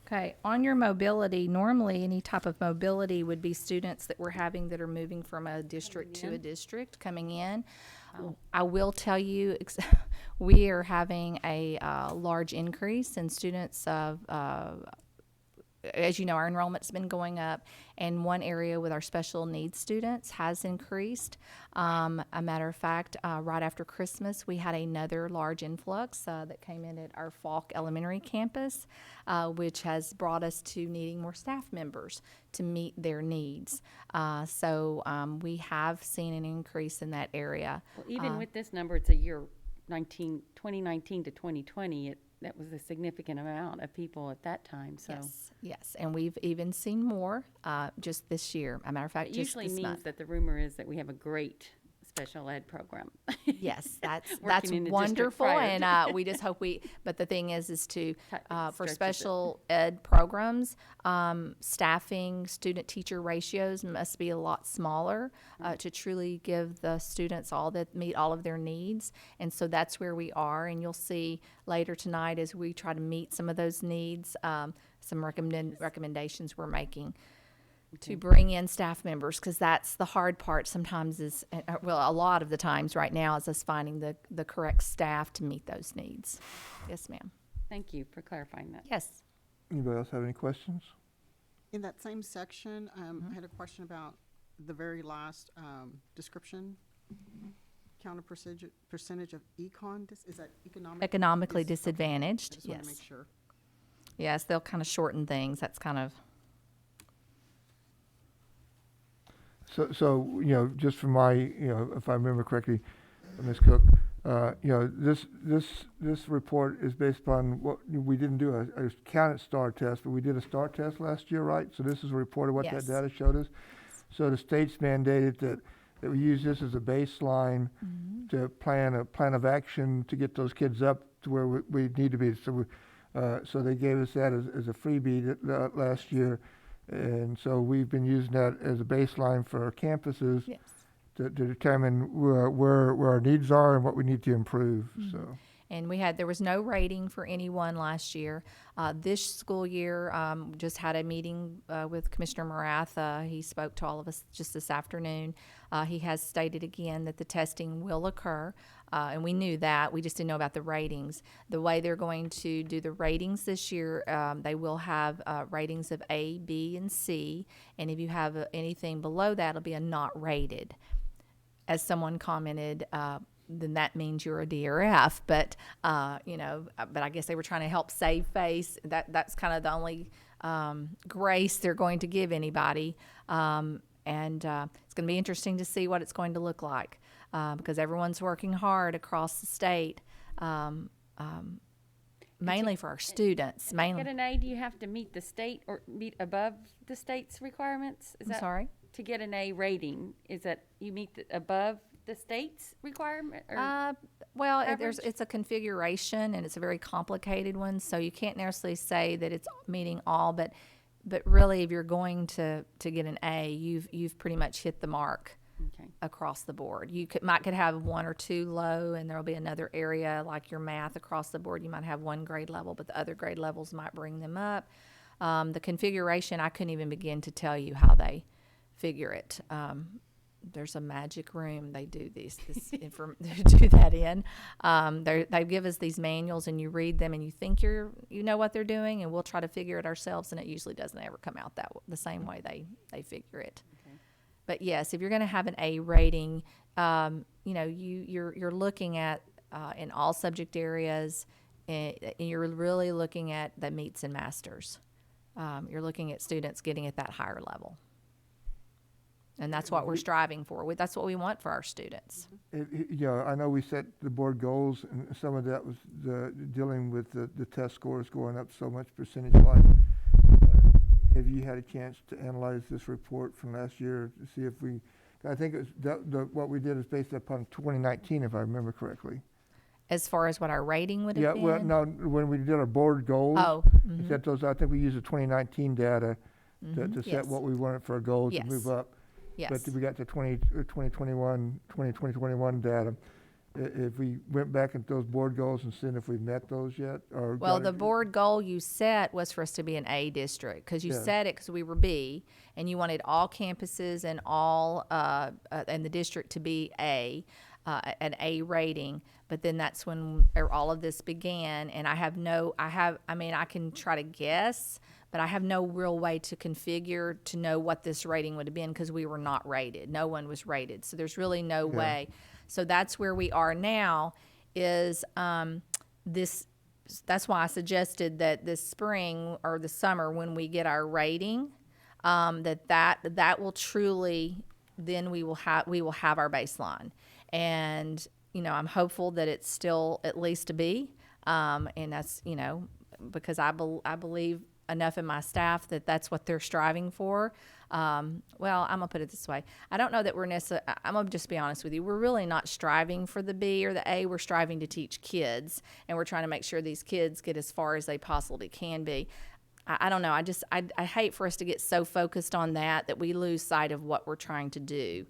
Okay, on your mobility, normally any type of mobility would be students that we're having that are moving from a district to a district, coming in. I will tell you, we are having a large increase in students of, as you know, our enrollment's been going up, and one area with our special needs students has increased. A matter of fact, right after Christmas, we had another large influx that came in at our Falk Elementary campus, which has brought us to needing more staff members to meet their needs. So we have seen an increase in that area. Well, even with this number, it's a year 2019 to 2020. That was a significant amount of people at that time. So Yes, and we've even seen more just this year. A matter of fact, it just usually this means month. that the rumor is that we have a great special ed program. Yes, that's Working in the district wonderful, prior to- and we just hope but the thing is to for stretches it. special ed programs, staffing student teacher ratios must be a lot smaller to truly give the students meet all of their needs, and so that's where we are. And you'll see later tonight as we try to meet some of those needs, some recommendations we're making to bring in staff members, because that's the hard part sometimes is, a lot of the times right now is us finding the correct staff to meet those needs. Yes, ma'am. Thank you for clarifying that. Yes. Anybody else have any questions? In that same section, I had a question about the very last description. Count a percentage of is that Economically disadvantaged. I just want Yes. to make sure. Yes, they'll kind of shorten things. That's kind of. So just from my, if I remember correctly, Ms. Cook, this report is based upon what we didn't do a counted STAR test, but we did a STAR test last year, right? So this is a report of what Yes. that data showed us. So the state's mandated that we use this as a baseline to plan a plan of action to get those kids up to where we need to be. So they gave us that as a freebie last year. And so we've been using that as a baseline for our campuses to determine where our needs are and what we need to improve. So, And there was no rating for anyone last year. This school year, just had a meeting with Commissioner Morath. He spoke to all of us just this afternoon. He has stated again that the testing will occur, and we knew that. We just didn't know about the ratings. The way they're going to do the ratings this year, they will have ratings of A, B, and C, and if you have anything below that, it'll be a not rated. As someone commented, then that means you're a D or F. But but I guess they were trying to help save face. That's kind of the only grace they're going to give anybody. And it's going to be interesting to see what it's going to look like because everyone's working hard across the state, mainly for our students. To get an A, do you have to meet the state or meet above the state's requirements? Sorry? To get an A rating, is that you meet above the state's requirement? Or It's a configuration, and it's a very complicated one, so you can't necessarily say that it's meeting all, but really, if you're going to get an A, you've pretty much hit the mark across the board. You might have one or two low, and there'll be another area like your math across the board. You might have one grade level, but the other grade levels might bring them up. The configuration, I couldn't even begin to tell you how they figure it. There's a magic room they do they do that in. They give us these manuals, and you read them, and you think you know what they're doing, and we'll try to figure it ourselves, and it usually doesn't ever come out the same way they figure it. Okay. But yes, if you're going to have an A rating, you're looking at in all subject areas, and you're really looking at the meets and masters. You're looking at students getting at that higher level. And that's what we're striving for. That's what we want for our students. I know we set the board goals, and some of that was dealing with the test scores going up so much percentage-wise. Have you had a chance to analyze this report from last year to see if I think it was what we did is based upon 2019, if I remember correctly. As far as what our rating would have been? Yeah, well, no, when we did our board goals, set those, I think we used the 2019 data to set what we wanted for our goals to move up. Yes. But we got to 2021 data. If we went back at those board goals and seen if we met those yet, the board goal you set was for us to be an A district because you set it because we were B, and you wanted all campuses and all and the district to be an A rating. But then that's when all of this began, and I can try to guess. But I have no real way to configure to know what this rating would have been because we were not rated. No one was rated. So there's really no way. So that's where we are now is that's why I suggested that this spring or the summer when we get our rating, that will truly, then we will have our baseline. And, I'm hopeful that it's still at least a B. And that's, because I believe enough in my staff that that's what they're striving for. I'm going to put it this way. I don't know that we're necessarily, I'm going to just be honest with you. We're really not striving for the B or the A. We're striving to teach kids, and we're trying to make sure these kids get as far as they possibly can be. I don't know. I hate for us to get so focused on that we lose sight of what we're trying to do,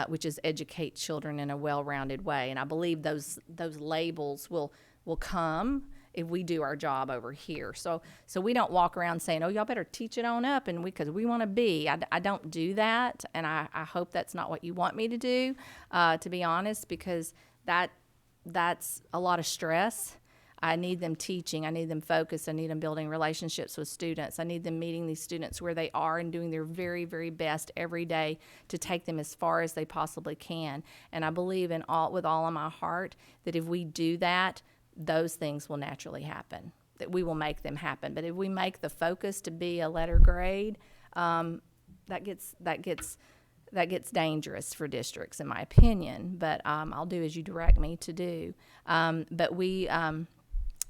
which is educate children in a well-rounded way. And I believe those labels will come if we do our job over here. So we don't walk around saying, oh, y'all better teach it on up because we want to be. I don't do that, and I hope that's not what you want me to do, to be honest, because that's a lot of stress. I need them teaching. I need them focused. I need them building relationships with students. I need them meeting these students where they are and doing their very, very best every day to take them as far as they possibly can. And I believe with all of my heart that if we do that, those things will naturally happen, that we will make them happen. But if we make the focus to be a letter grade, that gets dangerous for districts, in my opinion. But I'll do as you direct me to do.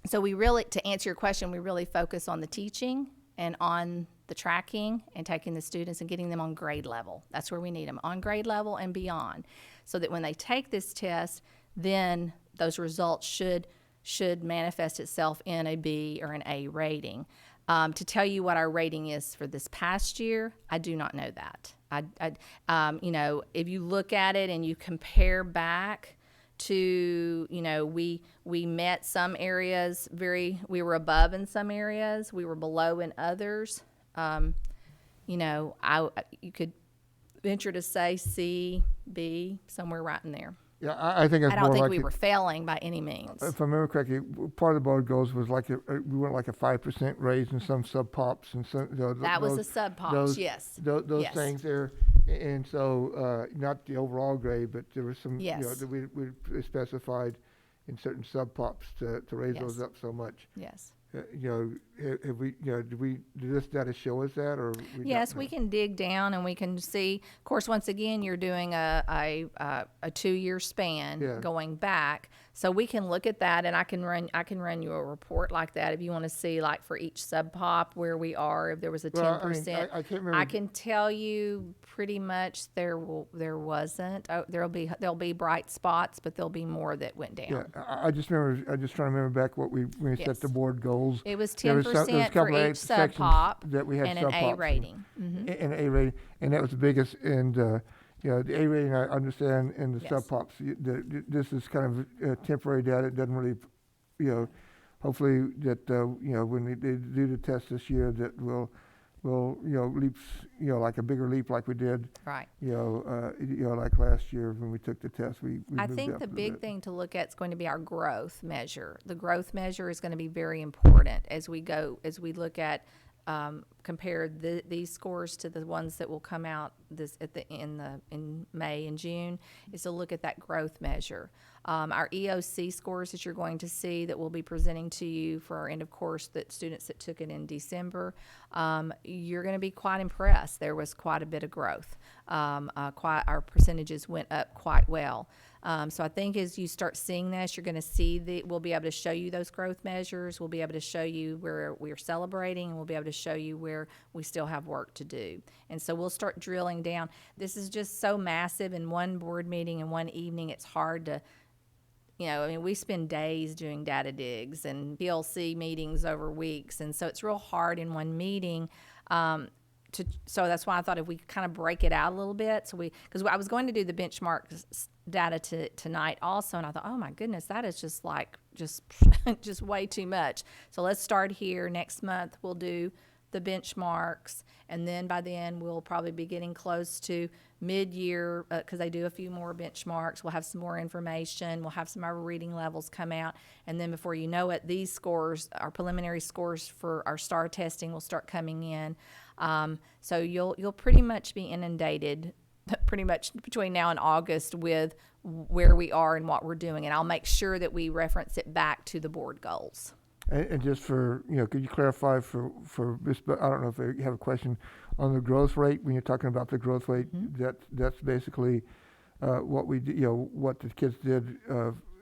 So we really, to answer your question, we really focus on the teaching and on the tracking and taking the students and getting them on grade level. That's where we need them, on grade level and beyond, so that when they take this test, then those results should manifest itself in a B or an A rating. To tell you what our rating is for this past year, I do not know that. If you look at it and you compare back to, you know, we met some areas we were above in some areas, we were below in others. You know, you could venture to say C, B, somewhere right in there. Yeah, I think it's I more don't think like we were failing by any means. if I remember correctly, part of the board goals was like we went like a 5% raise in some sub pops and some. That was the sub pops, yes. Those Yes. things there, and so not the overall grade, but there was some. Yes. You know, that we specified in certain sub pops to raise Yes. those up so much. Yes. You know, have we? You know, did this data show us that, or Yes, we can dig down and we can see. Of course, once again, you're doing a 2-year span Yeah. going back, so we can look at that, and I can run you a report like that if you want to see, like for each sub pop where we are. If there was a 10%, Well, I mean, I can't remember. I can tell you pretty much there wasn't. Oh, there'll be bright spots, but there'll be more that went down. Yeah, I just remember. I just trying to remember back what when we set Yes. the board goals. It was There was 10% couple for of each sub sections pop that we had and an sub A pops rating. Mhm. And an A rating, and that was the biggest. And you know, the A rating I understand, and the Yes. sub pops. This is kind of temporary data. It doesn't really, you know. Hopefully that you know when they do the test this year, that will you know leaps, you know, like a bigger leap like we did. Right. You know, like last year when we took the test, we I moved think up the a little big bit. thing to look at is going to be our growth measure. The growth measure is going to be very important as we look at compare these scores to the ones that will come out in May and June, is to look at that growth measure. Our EOC scores that you're going to see that we'll be presenting to you for our end of course that students that took it in December, you're going to be quite impressed. There was quite a bit of growth. Our percentages went up quite well. So I think as you start seeing this, you're going to see we'll be able to show you those growth measures. We'll be able to show you where we're celebrating, and we'll be able to show you where we still have work to do. And so we'll start drilling down. This is just so massive in one board meeting in one evening. It's hard to, you know, I mean, we spend days doing data digs and PLC meetings over weeks. And so it's real hard in one meeting. So that's why I thought if we kind of break it out a little bit, because I was going to do the benchmark data tonight also, and I thought, oh my goodness, that is just just way too much. So let's start here. Next month we'll do the benchmarks, and then by then we'll probably be getting close to mid-year because they do a few more benchmarks. We'll have some more information. We'll have some of our reading levels come out, and then before you know it, these scores, our preliminary scores for our STAR testing, will start coming in. So you'll pretty much be inundated pretty much between now and August with where we are and what we're doing, and I'll make sure that we reference it back to the board goals. And just for, you know, could you clarify for this, but I don't know if you have a question on the growth rate, when you're talking about the growth rate, that's basically what we, you know, what the kids did,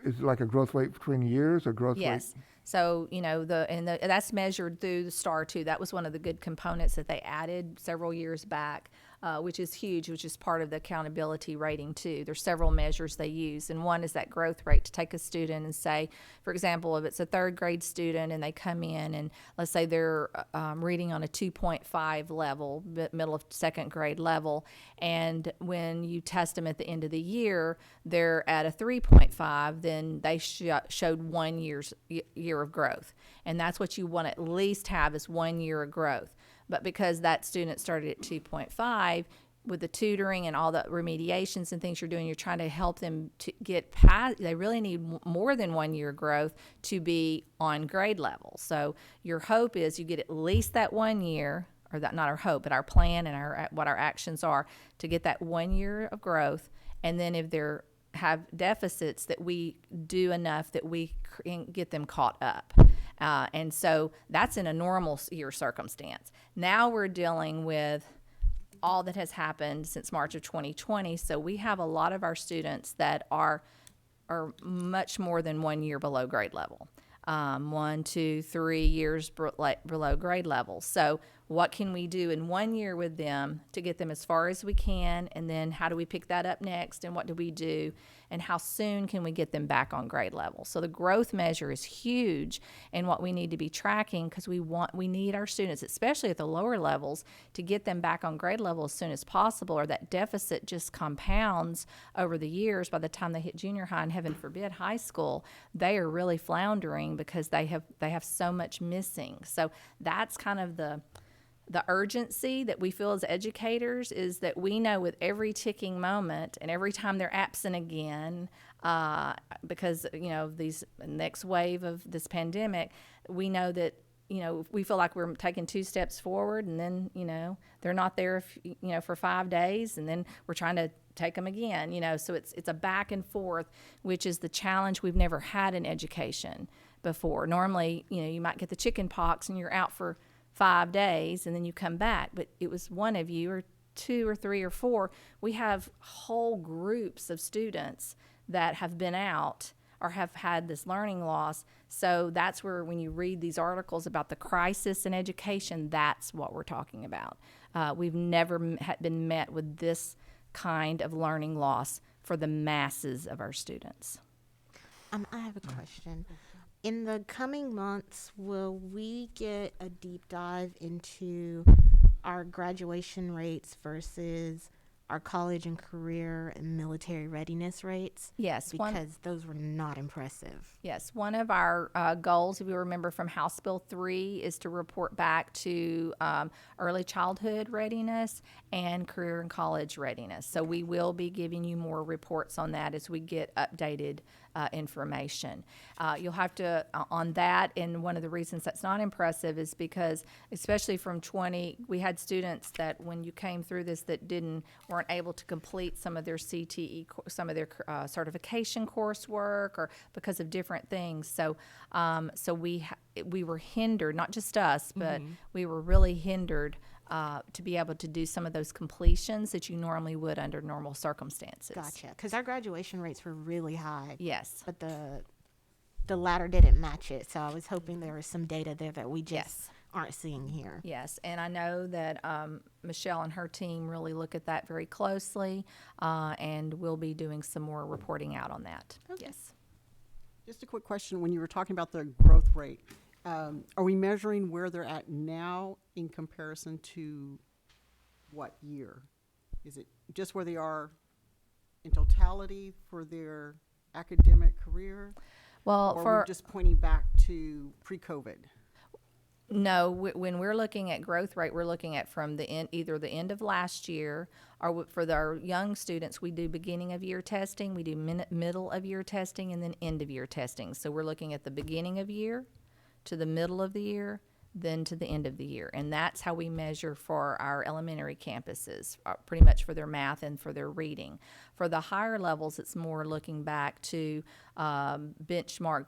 is it like a growth rate between years or growth rate? Yes. So, you know, that's measured through the STAR 2. That was one of the good components that they added several years back, which is huge, which is part of the accountability rating too. There's several measures they use, and one is that growth rate, to take a student and say, for example, if it's a third grade student and they come in and let's say they're reading on a 2.5 level, middle of second grade level, and when you test them at the end of the year, they're at a 3.5, then they showed 1 year of growth. And that's what you want to at least have, is 1 year of growth. But because that student started at 2.5, with the tutoring and all the remediations and things you're doing, you're trying to help them to get past, they really need more than 1 year growth to be on grade level. So your hope is you get at least that 1 year, or that, not our hope, but our plan and what our actions are to get that 1 year of growth. And then if they're have deficits, that we do enough that we can get them caught up. And so that's in a normal year circumstance. Now we're dealing with all that has happened since March of 2020. So we have a lot of our students that are much more than 1 year below grade level. 1, 2, 3 years below grade level. So what can we do in 1 year with them to get them as far as we can, and then how do we pick that up next, and what do we do, and how soon can we get them back on grade level. So the growth measure is huge and what we need to be tracking, because we need our students, especially at the lower levels, to get them back on grade level as soon as possible, or that deficit just compounds over the years. By the time they hit junior high, and heaven forbid high school, they are really floundering because they have so much missing. So that's kind of the urgency that we feel as educators, is that we know with every ticking moment and every time they're absent again, because, these next wave of this pandemic, we know that, we feel like we're taking 2 steps forward, and then, they're not there, for 5 days, and then we're trying to take them again, so it's a back and forth, which is the challenge we've never had in education before. Normally, you might get the chicken pox and you're out for 5 days and then you come back, but it was one of you or 2 or 3 or 4. We have whole groups of students that have been out or have had this learning loss. So that's where, when you read these articles about the crisis in education, that's what we're talking about. We've never been met with this kind of learning loss for the masses of our students. I have a question. In the coming months, will we get a deep dive into our graduation rates versus our college and career and military readiness rates? Yes. Because those were not impressive. Yes. One of our goals, if you remember from House Bill 3, is to report back to early childhood readiness and career and college readiness. So we will be giving you more reports on that as we get updated information. You'll have to, on that, and one of the reasons that's not impressive is because, especially from 20, we had students that when you came through this that weren't able to complete some of their CTE, some of their certification coursework, or because of different things. So we were hindered, not just us, but we were really hindered to be able to do some of those completions that you normally would under normal circumstances. Gotcha. Because our graduation rates were really high. Yes. But the latter didn't match it. So I was hoping there was some data there that we just aren't seeing here. Yes. And I know that Michelle and her team really look at that very closely, and we'll be doing some more reporting out on that. Okay. Yes. Just a quick question. When you were talking about the growth rate, are we measuring where they're at now in comparison to what year? Is it just where they are in totality for their academic career? Well, or for we're just pointing back to pre-COVID? No, when we're looking at growth rate, we're looking at from either the end of last year, or for our young students, we do beginning of year testing, we do middle of year testing, and then end of year testing. So we're looking at the beginning of year to the middle of the year, then to the end of the year. And that's how we measure for our elementary campuses, pretty much for their math and for their reading. For the higher levels, it's more looking back to benchmark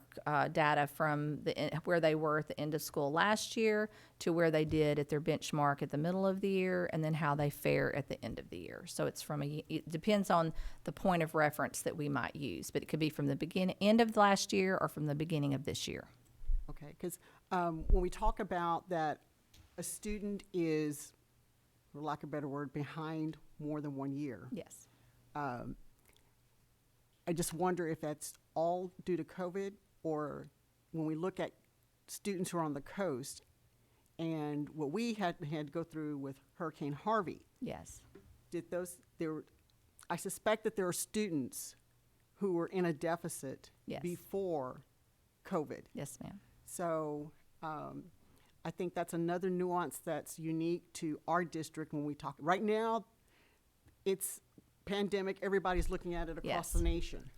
data from where they were at the end of school last year to where they did at their benchmark at the middle of the year, and then how they fare at the end of the year. So it's it depends on the point of reference that we might use, but it could be from the end of last year or from the beginning of this year. Okay, because when we talk about that a student is, for lack of a better word, behind more than 1 year. Yes. I just wonder if that's all due to COVID, or when we look at students who are on the coast and what we had to go through with Hurricane Harvey. Yes. I suspect that there are students who were in a deficit before COVID. Yes, ma'am. So I think that's another nuance that's unique to our district when we talk. Right now, it's pandemic. Everybody's looking at it across the nation.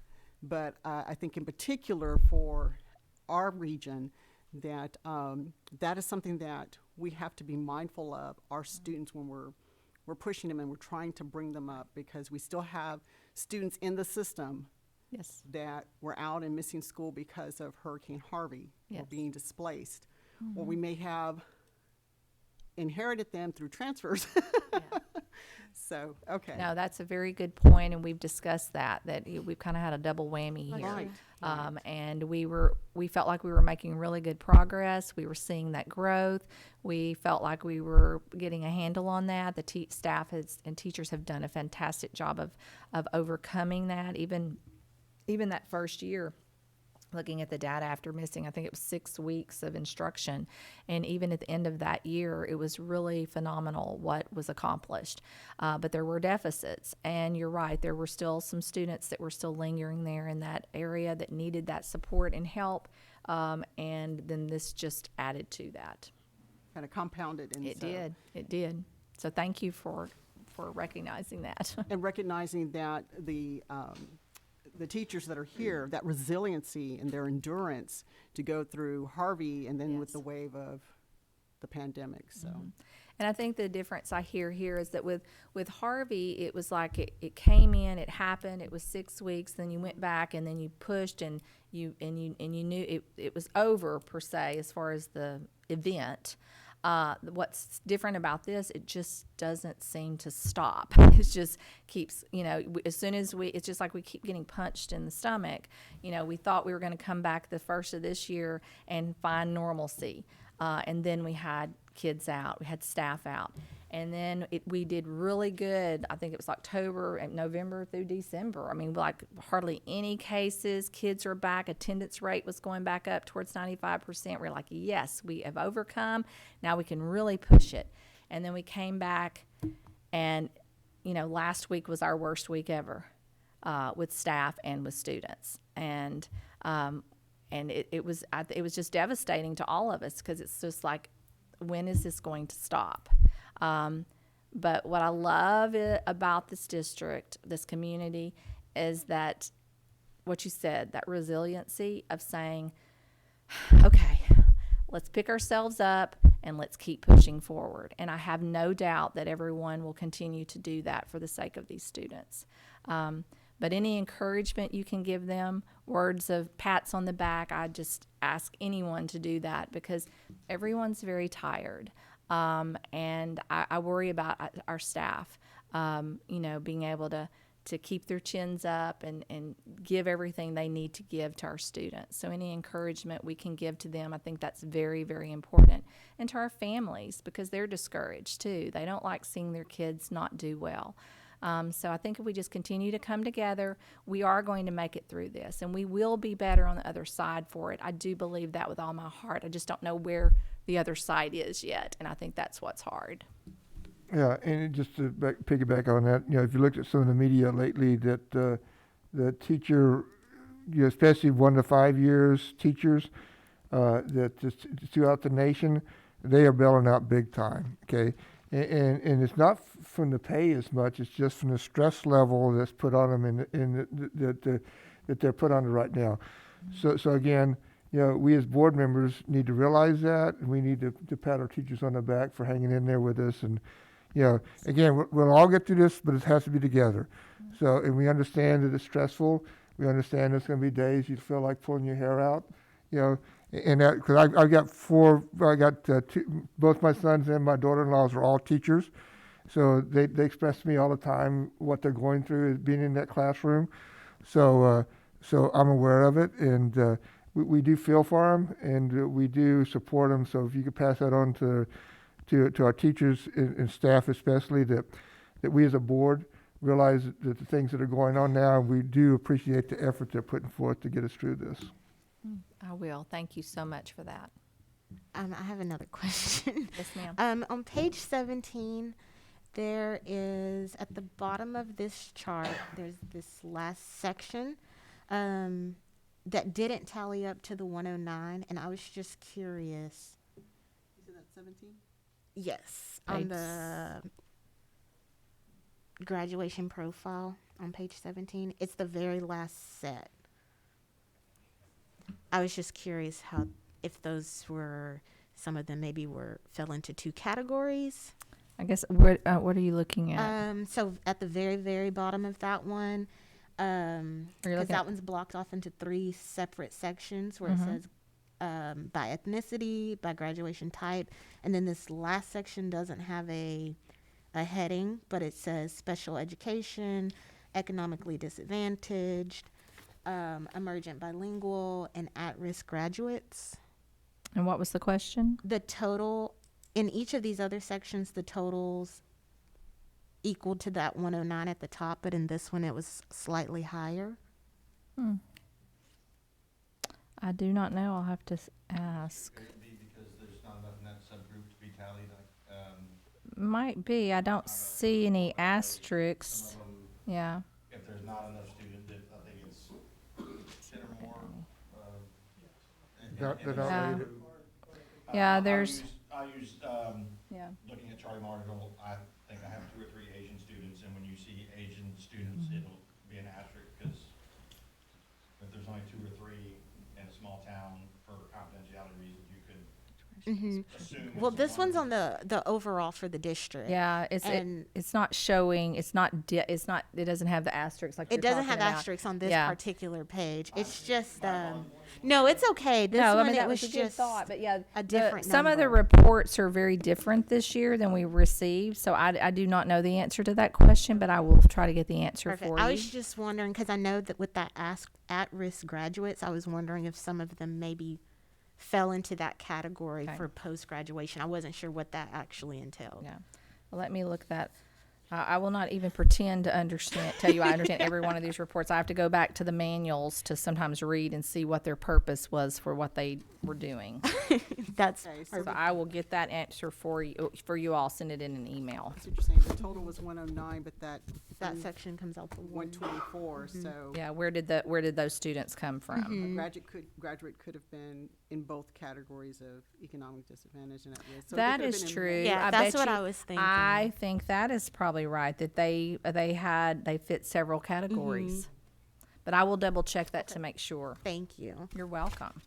But I think in particular for our region, that that is something that we have to be mindful of, our students, when we're pushing them and we're trying to bring them up, because we still have students in the system that were out and missing school because of Hurricane Harvey or being displaced. Or we may have inherited them through transfers So, okay. No, that's a very good point, and we've discussed that we've kind of had a double whammy here. Right. And we felt like we were making really good progress. We were seeing that growth. We felt like we were getting a handle on that. The staff and teachers have done a fantastic job of overcoming that. Even that first year, looking at the data after missing, I think it was 6 weeks of instruction. And even at the end of that year, it was really phenomenal what was accomplished. But there were deficits. And you're right, there were still some students that were still lingering there in that area that needed that support and help. And then this just added to that. Kind of compounded. And It did. So thank you for recognizing that. And recognizing that the teachers that are here, that resiliency and their endurance to go through Harvey and then with the wave of the pandemic. So, And I think the difference I hear here is that with Harvey, it was like it came in, it happened, it was 6 weeks, then you went back and then you pushed and you knew it was over per se as far as the event. What's different about this, it just doesn't seem to stop. It just keeps, as soon as it's just like we keep getting punched in the stomach. We thought we were going to come back the first of this year and find normalcy. And then we had kids out, we had staff out. And then we did really good. I think it was October and November through December. I mean, like hardly any cases. Kids are back. Attendance rate was going back up towards 95%. We're like, yes, we have overcome. Now we can really push it. And then we came back, and last week was our worst week ever with staff and with students. And it was just devastating to all of us because it's just like, when is this going to stop? But what I love about this district, this community, is that what you said, that resiliency of saying, okay, let's pick ourselves up and let's keep pushing forward. And I have no doubt that everyone will continue to do that for the sake of these students. But any encouragement you can give them, words of pats on the back, I just ask anyone to do that because everyone's very tired. And I worry about our staff, being able to keep their chins up and give everything they need to give to our students. So any encouragement we can give to them, I think that's very, very important. And to our families, because they're discouraged too. They don't like seeing their kids not do well. So I think if we just continue to come together, we are going to make it through this, and we will be better on the other side for it. I do believe that with all my heart. I just don't know where the other side is yet, and I think that's what's hard. Yeah, and just to piggyback on that, if you looked at some of the media lately, that the teacher, especially 1 to 5 years teachers, that just throughout the nation, they are bailing out big time. Okay. And it's not from the pay as much; it's just from the stress level that's put on them that they're put under right now. So again, we as board members need to realize that, and we need to pat our teachers on the back for hanging in there with us. And again, we'll all get through this, but it has to be together. So, and we understand that it's stressful. We understand there's going to be days you feel like pulling your hair out. And that, because I got two, both my sons and my daughter-in-laws are all teachers, so they express to me all the time what they're going through being in that classroom. So I'm aware of it, and we do feel for them, and we do support them. So if you could pass that on to our teachers and staff, especially that we as a board realize that the things that are going on now, we do appreciate the effort they're putting forth to get us through this. I will. Thank you so much for that. I have another question. Yes, ma'am. On page 17, there is, at the bottom of this chart, there's this last section that didn't tally up to the 109, and I was just curious. You said that's 17? Yes, on the graduation profile on page 17. It's the very last set. I was just curious if those were, some of them maybe fell into 2 categories. I guess, what are you looking at? So at the very, very bottom of that one, because that one's blocked off into 3 separate sections where it says by ethnicity, by graduation type, and then this last section doesn't have a a heading, but it says special education, economically disadvantaged, emergent bilingual, and at-risk graduates. And what was the question? The total, in each of these other sections, the totals equal to that 109 at the top, but in this one it was slightly higher. I do not know. I'll have to ask. Could it be because there's not enough in that subgroup to be tallied? Might be. I don't see any Some asterisks. of them, Yeah. if there's not enough students, I think it's 10 or more. They're not Yeah. rated. Yeah, there's. I use Yeah. looking at Charlie Marshall, I think I have 2 or 3 Asian students, and when you see Asian students, it'll be an asterisk, because if there's only 2 or 3 in a small town, for confidentiality reasons, you could assume. Well, it's this one one's on the overall for the district. Yeah, And it's not showing. It's not. It doesn't have the asterisks like it you're doesn't talking have about. asterisks on this Yeah. particular page. It's just no, it's okay. This No, one I mean it that was was a good just thought, but yeah, a different some of the number. reports are very different this year than we received. So I do not know the answer to that question, but I will try to get the answer Perfect. for I you. was just wondering because I know that with that at-risk graduates, I was wondering if some of them maybe fell into that category Okay. for post-graduation. I wasn't sure what that actually entailed. Yeah. Well, let me look that. I will not even pretend to tell you I understand every one of these reports. I have to go back to the manuals to sometimes read and see what their purpose was for what they were doing. That's Okay, So I will get that answer for you all. Send it in an email. That's what you're saying. The total was 109, but that section comes out to 124. So Yeah, where did those students come from? a graduate could have been in both categories of economic disadvantage and at risk. So they That could have is been in true. Yeah, I that's bet what you- I was thinking. I think that is probably right, that they fit several categories. But I will double check that to make sure. Thank you. You're welcome.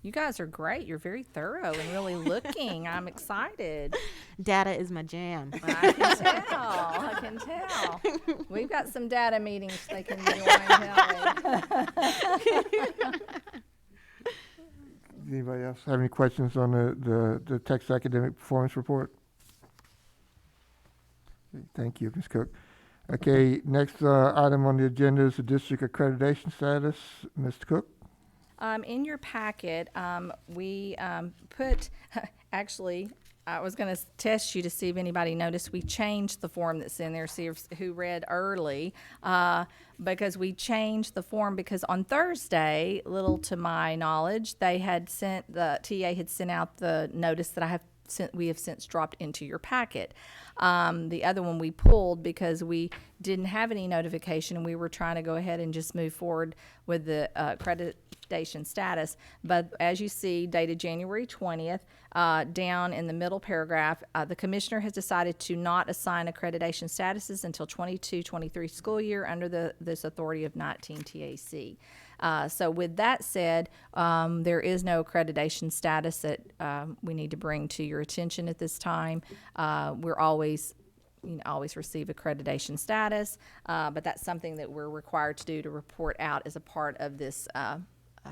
You guys are great. You're very thorough and really looking. I'm excited. Data is my jam. I can tell. We've got some data meetings they can join, Kelly. Anybody else have any questions on the Texas Academic Performance Report? Okay, thank you, Ms. Cook. Okay, next item on the agenda is the district accreditation status. Mr. Cook? In your packet, we put, actually, I was going to test you to see if anybody noticed. We changed the form that's in there, see who read early, because we changed the form because on Thursday, little to my knowledge, the TA had sent out the notice that we have since dropped into your packet. The other one we pulled because we didn't have any notification and we were trying to go ahead and just move forward with the accreditation status. But as you see, dated January 20th, down in the middle paragraph, the commissioner has decided to not assign accreditation statuses until 22-23 school year under this authority of 19 TAC. So with that said, there is no accreditation status that we need to bring to your attention at this time. We're always receive accreditation status, but that's something that we're required to do to report out as a part of this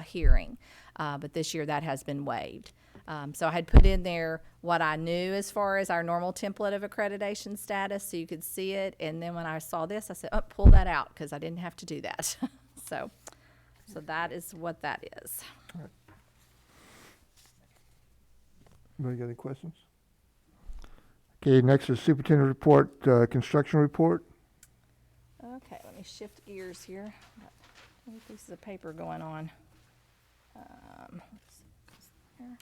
hearing. But this year that has been waived. So I had put in there what I knew as far as our normal template of accreditation status so you could see it. And then when I saw this, I said, oh, pull that out because I didn't have to do that. So that is what that is. All right. Anybody got any questions? Okay, next is superintendent report, construction report. Okay, let me shift gears here. Got 3 pieces of paper going on. Let's see here.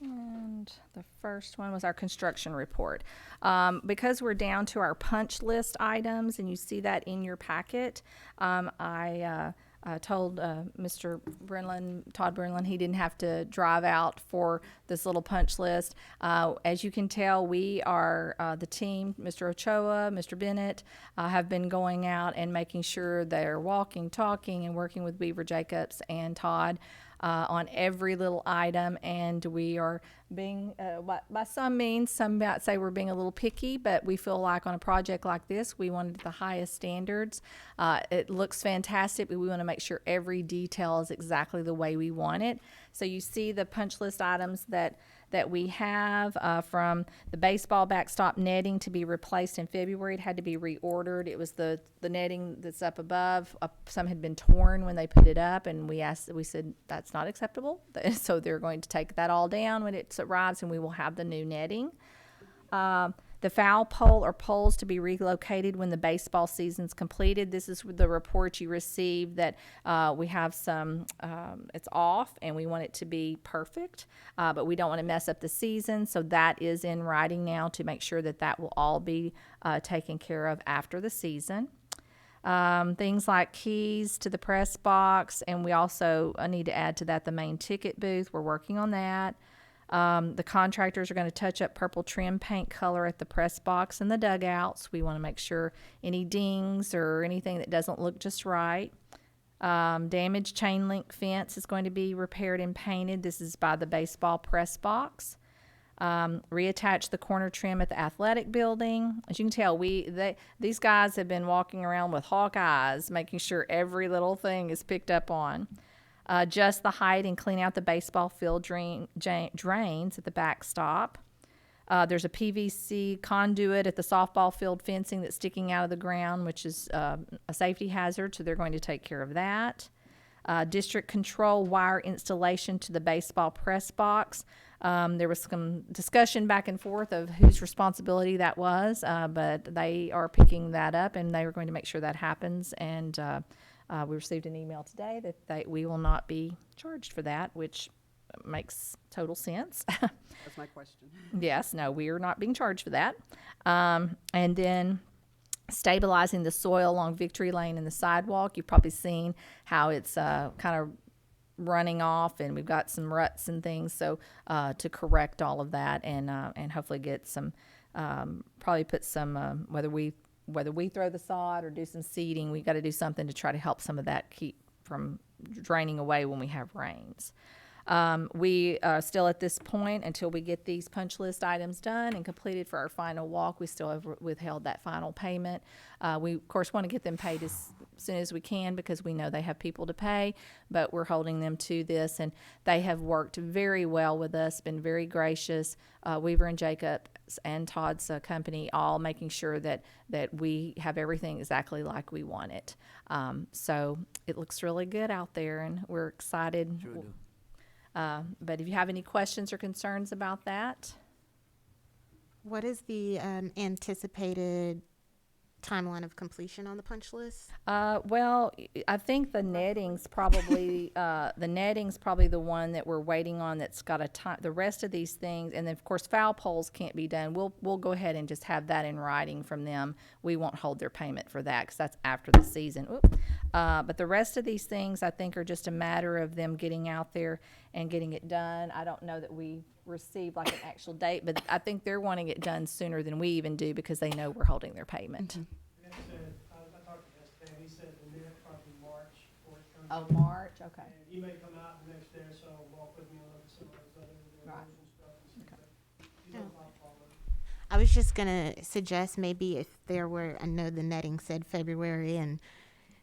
And the first one was our construction report. Because we're down to our punch list items, and you see that in your packet, I told Mr. Brenlin, Todd Brenlin, he didn't have to drive out for this little punch list. As you can tell, we are, the team, Mr. Ochoa, Mr. Bennett, have been going out and making sure they're walking, talking, and working with Beaver Jacobs and Todd on every little item, and we are being, by some means, some might say we're being a little picky, but we feel like on a project like this, we wanted the highest standards. It looks fantastic, but we want to make sure every detail is exactly the way we want it. So you see the punch list items that that we have from the baseball backstop netting to be replaced in February. It had to be reordered. It was the netting that's up above. Some had been torn when they put it up, and we said that's not acceptable. So they're going to take that all down when it arrives, and we will have the new netting. The foul pole or poles to be relocated when the baseball season's completed. This is the report you received that we have some, it's off and we want it to be perfect, but we don't want to mess up the season. So that is in writing now to make sure that that will all be taken care of after the season. Things like keys to the press box, and we also need to add to that the main ticket booth. We're working on that. The contractors are going to touch up purple trim paint color at the press box and the dugouts. We want to make sure any dings or anything that doesn't look just right. Damaged chain link fence is going to be repaired and painted. This is by the baseball press box. Reattach the corner trim at the athletic building. As you can tell, these guys have been walking around with hawk eyes, making sure every little thing is picked up on. Adjust the height and clean out the baseball field drains at the backstop. There's a PVC conduit at the softball field fencing that's sticking out of the ground, which is a safety hazard, so they're going to take care of that. District control wire installation to the baseball press box. There was some discussion back and forth of whose responsibility that was, but they are picking that up, and they are going to make sure that happens. And we received an email today that we will not be charged for that, which makes total sense. That's my question. Yes, no, we are not being charged for that. And then stabilizing the soil along Victory Lane and the sidewalk. You've probably seen how it's kind of running off, and we've got some ruts and things. So to correct all of that and hopefully get some, probably put some, whether we throw the sod or do some seeding, we got to do something to try to help some of that keep from draining away when we have rains. We are still at this point, until we get these punch list items done and completed for our final walk, we still have withheld that final payment. We, of course, want to get them paid as soon as we can because we know they have people to pay, but we're holding them to this, and they have worked very well with us, been very gracious. Weaver and Jacobs and Todd's company, all making sure that we have everything exactly like we want it. So it looks really good out there, and we're excited. Sure do. But if you have any questions or concerns about that. What is the anticipated timeline of completion on the punch list? Well, I think the netting's probably the one that we're waiting on that's got a time. The rest of these things, and then of course foul poles can't be done. We'll go ahead and just have that in writing from them. We won't hold their payment for that because that's after the season. But the rest of these things, I think, are just a matter of them getting out there and getting it done. I don't know that we received like an actual date, but I think they're wanting it done sooner than we even do because they know we're holding their payment. I talked to Stan, he said the next probably March before it comes. Oh, March, okay. And he may come out the next day or so, walk with me and look at some of those other Right. and stuff. And see Okay. if he's on top of all of it. I was just gonna suggest maybe if there were, I know the netting said February, and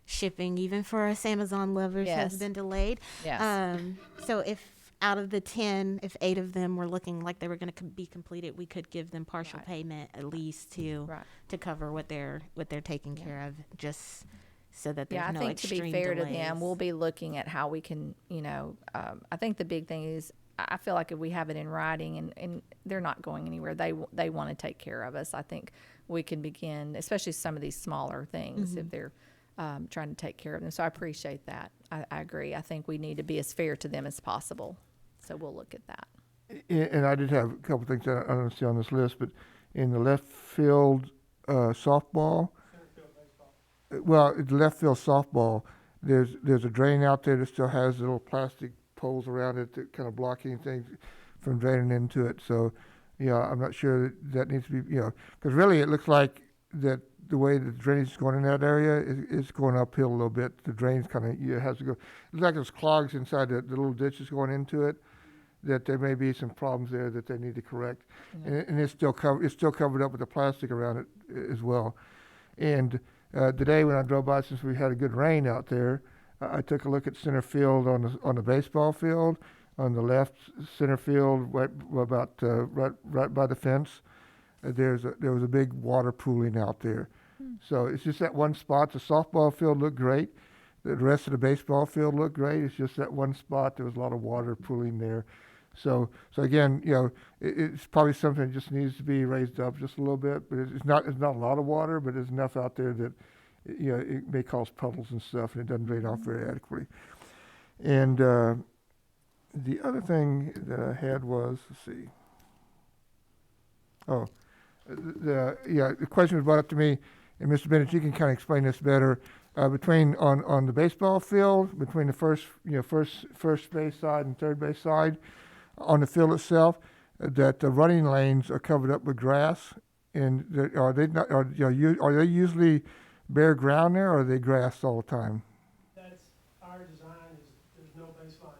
shipping even for us Amazon lovers Yes. has been delayed. Yes. So if out of the 10, if 8 of them were looking like they were going to be completed, we could give them partial Right. payment at least to Right. cover what they're taking care of, just so that there's Yeah, I no think to extreme be fair delays. to them, we'll be looking at how we can, I think the big thing is I feel like if we have it in writing and they're not going anywhere, they want to take care of us. I think we can begin, especially some of these smaller things, if they're trying to take care of them. So I appreciate that. I agree. I think we need to be as fair to them as possible. So we'll look at that. And I did have a couple things that I don't see on this list, but in the left field softball, the left field softball, there's a drain out there that still has little plastic poles around it that kind of block anything from draining into it. So, I'm not sure that needs to be, because really it looks like that the way the drainage is going in that area is going uphill a little bit. The drain's kind of, has to go. It's like there's clogs inside the little ditches going into it, that there may be some problems there that they need to correct. And it's still covered up with the plastic around it as well. And today when I drove by, since we had a good rain out there, I took a look at center field on the baseball field. on the left center field, right right by the fence. There was a big water pooling out there. So it's just that one spot. The softball field looked great. The rest of the baseball field looked great. It's just that one spot. There was a lot of water pooling there. So again, it's probably something that just needs to be raised up just a little bit. But it's not a lot of water, but there's enough out there that it may cause puddles and stuff, and it doesn't drain off very adequately. And the other thing that I had was, let's see. Oh, the question was brought up to me, and Mr. Bennett, you can kind of explain this better. Between on the baseball field, between the first base side and third base side, on the field itself, that the running lanes are covered up with grass, and are they usually bare ground there, or are they grass all the time? That's our design. There's no baseline.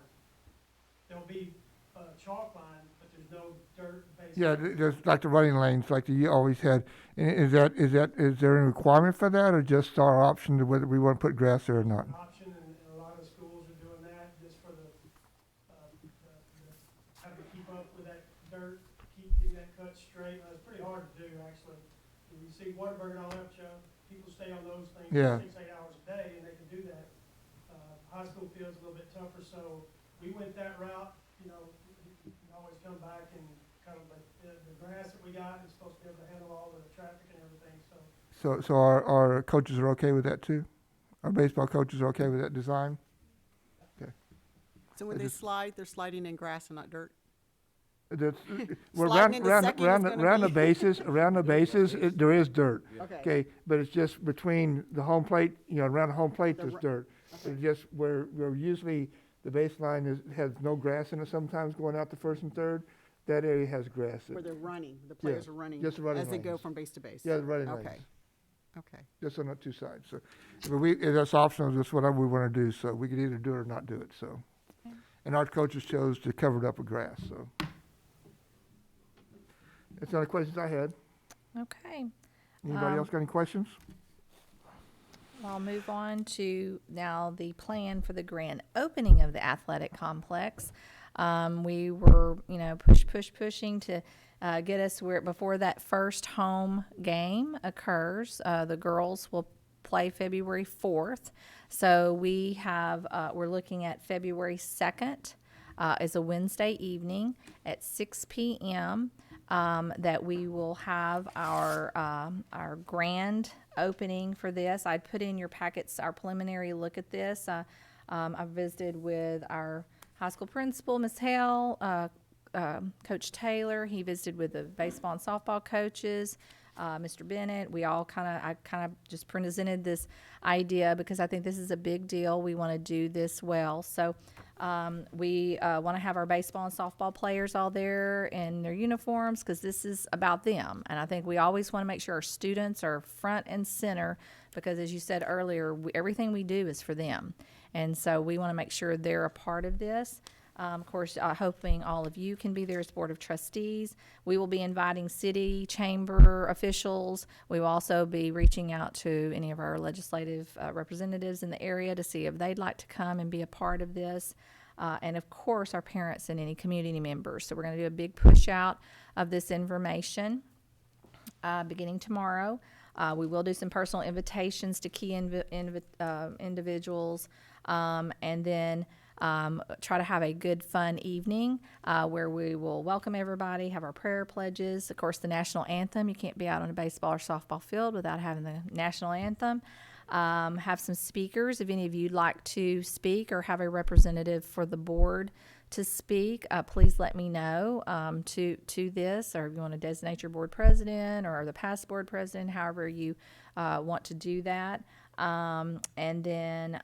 There'll be a chalk line, but there's no dirt baseline. Yeah, there's like the running lanes, like you always had. And is there any requirement for that, or just our option to whether we want to put grass there or not? Option, and a lot of schools are doing that just for the having to keep up with that dirt, keep getting that cut straight. It's pretty hard to do, actually. When you see Whataburger and all that show, people stay on those things Yeah. 6-8 hours a day, and they can do that. High school field's a little bit tougher, so we went that route. You can always come back and kind of, but the grass that we got is supposed to be able to handle all the traffic and everything, so. So our coaches are okay with that too? Our baseball coaches are okay with that design? Okay. So when they slide, they're sliding in grass and not dirt? That's, well, Sliding into second is gonna around the be- bases, there is dirt. Okay. But it's just between the home plate, around the home plate, there's ru- dirt. It's just where usually the baseline has no grass in it sometimes going out to first and third, that area has grass in Where it. they're running, the players are running just the running as they go lanes. from base to base? Yeah, the running Okay. lanes. Okay. Just on the two sides. So, but that's optional, just whatever we want to do. So we could either do it or not do it. So, and our coaches chose to cover it up with grass. So that's all the questions I had. Okay. Anybody else got any questions? I'll move on to now the plan for the grand opening of the athletic complex. We were, pushing to get us where before that first home game occurs. The girls will play February 4th. So we have, we're looking at February 2nd is a Wednesday evening at 6 p.m. That we will have our grand opening for this. I put in your packets our preliminary look at this. I visited with our high school principal, Ms. Hale, Coach Taylor. He visited with the baseball and softball coaches, Mr. Bennett. I kind of just presented this idea because I think this is a big deal. We want to do this well. So we want to have our baseball and softball players all there in their uniforms because this is about them. And I think we always want to make sure our students are front and center because, as you said earlier, everything we do is for them. And so we want to make sure they're a part of this. Of course, hoping all of you can be there as Board of Trustees. We will be inviting city chamber officials. We will also be reaching out to any of our legislative representatives in the area to see if they'd like to come and be a part of this. And of course, our parents and any community members. So we're going to do a big push out of this information beginning tomorrow. We will do some personal invitations to key individuals, and then try to have a good, fun evening where we will welcome everybody, have our prayer pledges. Of course, the national anthem. You can't be out on a baseball or softball field without having the national anthem. Have some speakers. If any of you'd like to speak or have a representative for the board to speak, please let me know to this, or if you want to designate your board president or the past board president, however you want to do that. And then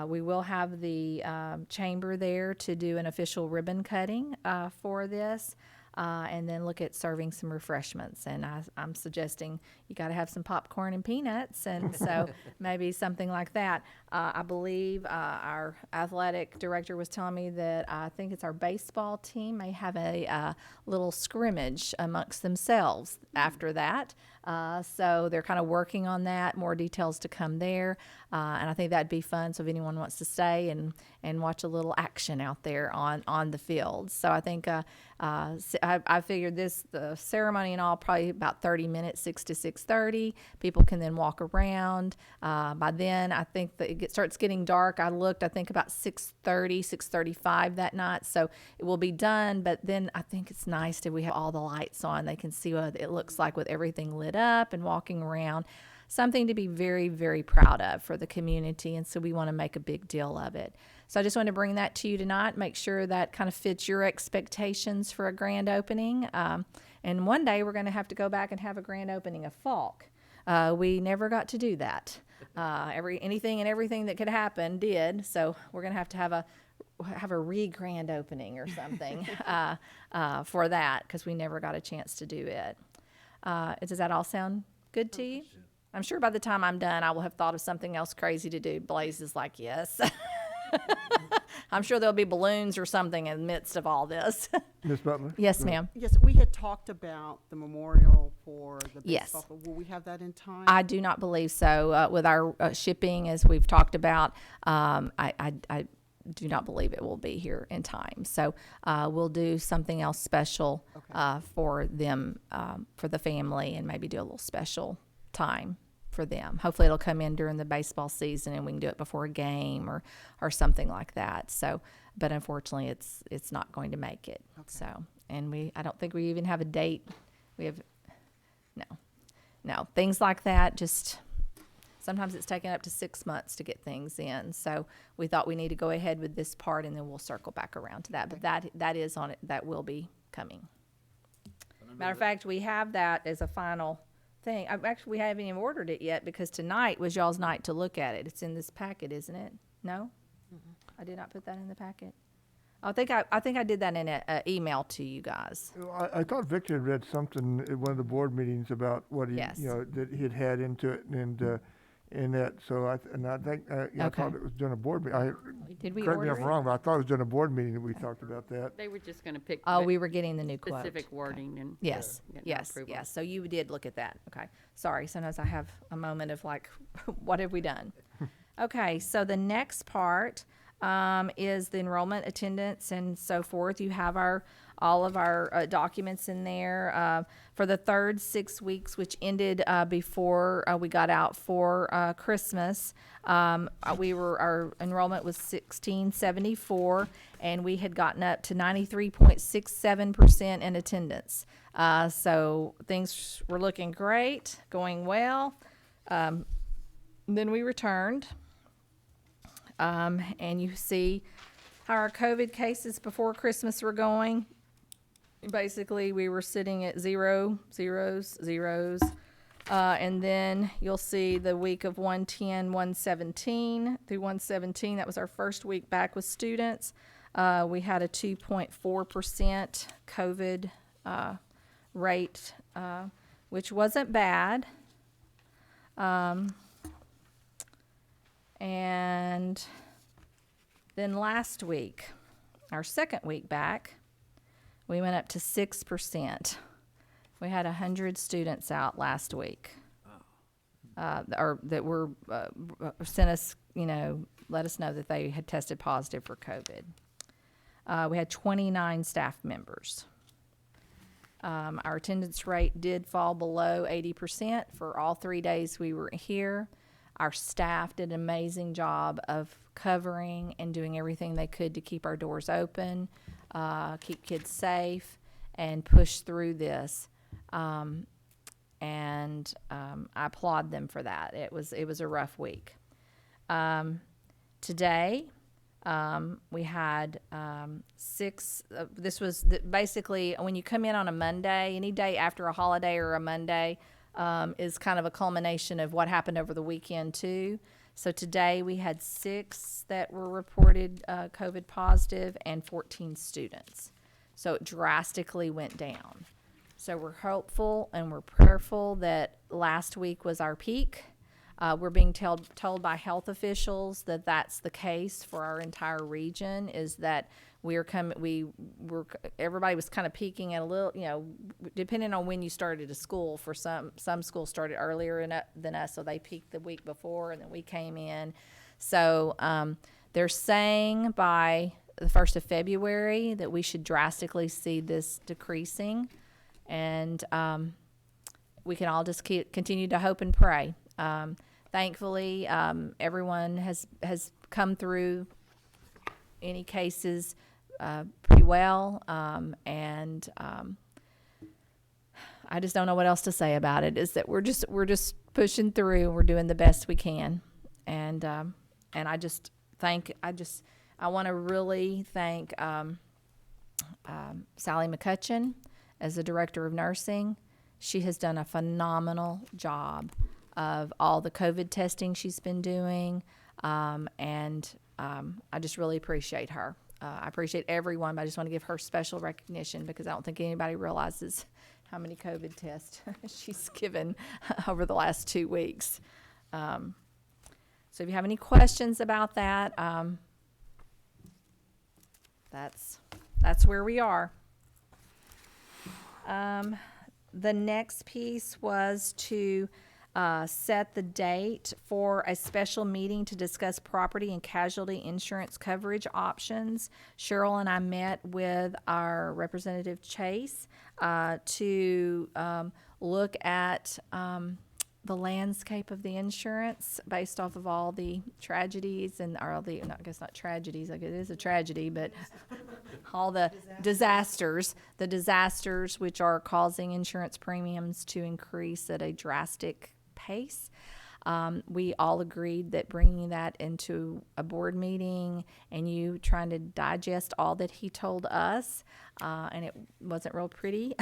we will have the chamber there to do an official ribbon cutting for this. And then look at serving some refreshments. And I'm suggesting you got to have some popcorn and peanuts, and so maybe something like that. I believe our athletic director was telling me that I think it's our baseball team may have a little scrimmage amongst themselves after that. So they're kind of working on that. More details to come there. And I think that'd be fun. So if anyone wants to stay and watch a little action out there on the field. So I think I figured the ceremony and all probably about 30 minutes, 6 to 6:30. People can then walk around. By then, I think that it starts getting dark. I think about 6:30, 6:35 that night. So it will be done. But then I think it's nice that we have all the lights on. They can see what it looks like with everything lit up and walking around. Something to be very, very proud of for the community, and so we want to make a big deal of it. So I just want to bring that to you tonight, make sure that kind of fits your expectations for a grand opening. And one day we're going to have to go back and have a grand opening of Falk. We never got to do that. Anything and everything that could happen did, so we're going to have a re-grand opening or something for that, because we never got a chance to do it. Does that all sound good to you? I'm sure by the time I'm done, I will have thought of something else crazy to do. Blaze is like, yes. I'm sure there'll be balloons or something in the midst of all this. Ms. Butler? Yes, ma'am. Yes, we had talked about the memorial for the Yes. baseball. Will we have that in time? I do not believe so. With our shipping, as we've talked about, I do not believe it will be here in time. So we'll do something else special for them, for the family, and maybe do a little special time for them. Hopefully it'll come in during the baseball season and we can do it before a game or something like that. So, but unfortunately it's not going to make it. Okay. So, and I don't think we even have a date. We have, no, things like that. Just sometimes it's taken up to 6 months to get things in. So we thought we need to go ahead with this part and then we'll circle back around to that. But that is on it. That will be coming. Matter of fact, we have that as a final thing. Actually, we haven't even ordered it yet because tonight was y'all's night to look at it. It's in this packet, isn't it? No? I did not put that in the packet. I think I did that in an email to you guys. I thought Victor had read something at one of the board meetings about what he, Yes. that he had into it and in that. So I think I thought it was during a board meeting. Did we correct me order if I'm it? wrong, but I thought it was during a board meeting that we talked about that. They were just going to pick. Oh, we were getting the new quote. Specific wording and. Yes, get yes, approval. yes. So you did look at that. Okay. Sorry. Sometimes I have a moment of like, what have we done? Okay. So the next part is the enrollment attendance and so forth. You have all of our documents in there for the third 6 weeks, which ended before we got out for Christmas. Our enrollment was 1674, and we had gotten up to 93.67% in attendance. So things were looking great, going well. Then we returned. And you see how our COVID cases before Christmas were going. Basically, we were sitting at 0, zeros, zeros. And then you'll see the week of 110, 117 through 117. That was our first week back with students. We had a 2.4% COVID rate, which wasn't bad. And then last week, our second week back, we went up to 6%. We had 100 students out last week, or that were sent us, let us know that they had tested positive for COVID. We had 29 staff members. Our attendance rate did fall below 80% for all 3 days we were here. Our staff did an amazing job of covering and doing everything they could to keep our doors open, keep kids safe, and push through this. I applaud them for that. It was a rough week. Today, we had 6. This was basically when you come in on a Monday, any day after a holiday or a Monday, is kind of a culmination of what happened over the weekend too. So today we had 6 that were reported COVID positive and 14 students. So it drastically went down. So we're hopeful and we're prayerful that last week was our peak. We're being told by health officials that that's the case for our entire region, is that everybody was kind of peaking at a little, depending on when you started a school. For some schools started earlier than us, so they peaked the week before, and then we came in. So they're saying by the 1st of February that we should drastically see this decreasing, and we can all just continue to hope and pray. Thankfully, everyone has come through any cases pretty well, and I just don't know what else to say about it. Is that we're just pushing through. We're doing the best we can, and I want to really thank Sally McCutcheon as the director of nursing. She has done a phenomenal job of all the COVID testing she's been doing, and I just really appreciate her. I appreciate everyone, but I just want to give her special recognition because I don't think anybody realizes how many COVID tests she's given over the last 2 weeks. So if you have any questions about that, that's where we are. The next piece was to set the date for a special meeting to discuss property and casualty insurance coverage options. Cheryl and I met with our representative Chase to look at the landscape of the insurance based off of all the tragedies and I guess not tragedies, like it is a tragedy, but all the disasters which are causing insurance premiums to increase at a drastic pace. We all agreed that bringing that into a board meeting and you trying to digest all that he told us, and it wasn't real pretty,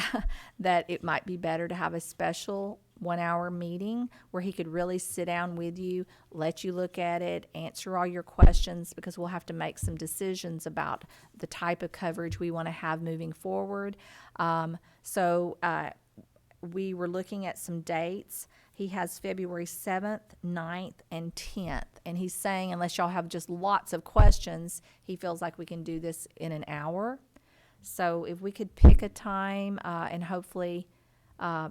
that it might be better to have a special 1-hour meeting where he could really sit down with you, let you look at it, answer all your questions, because we'll have to make some decisions about the type of coverage we want to have moving forward. So we were looking at some dates. He has February 7th, 9th, and 10th. And he's saying, unless y'all have just lots of questions, he feels like we can do this in an hour. So if we could pick a time and hopefully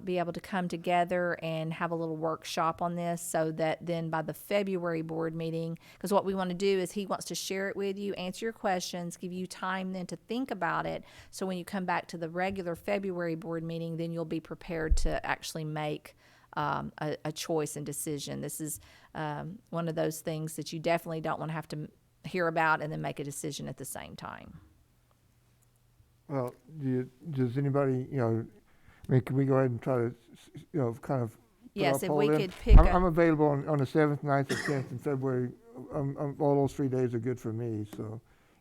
be able to come together and have a little workshop on this, so that then by the February board meeting, because what we want to do is he wants to share it with you, answer your questions, give you time then to think about it. So when you come back to the regular February board meeting, then you'll be prepared to actually make a choice and decision. This is one of those things that you definitely don't want to have to hear about and then make a decision at the same time. Well, does anybody, can we go ahead and try to, kind of put Yes, our if poll we in? could pick I'm available on the 7th, 9th, and 10th in February. All those 3 days are good for me, so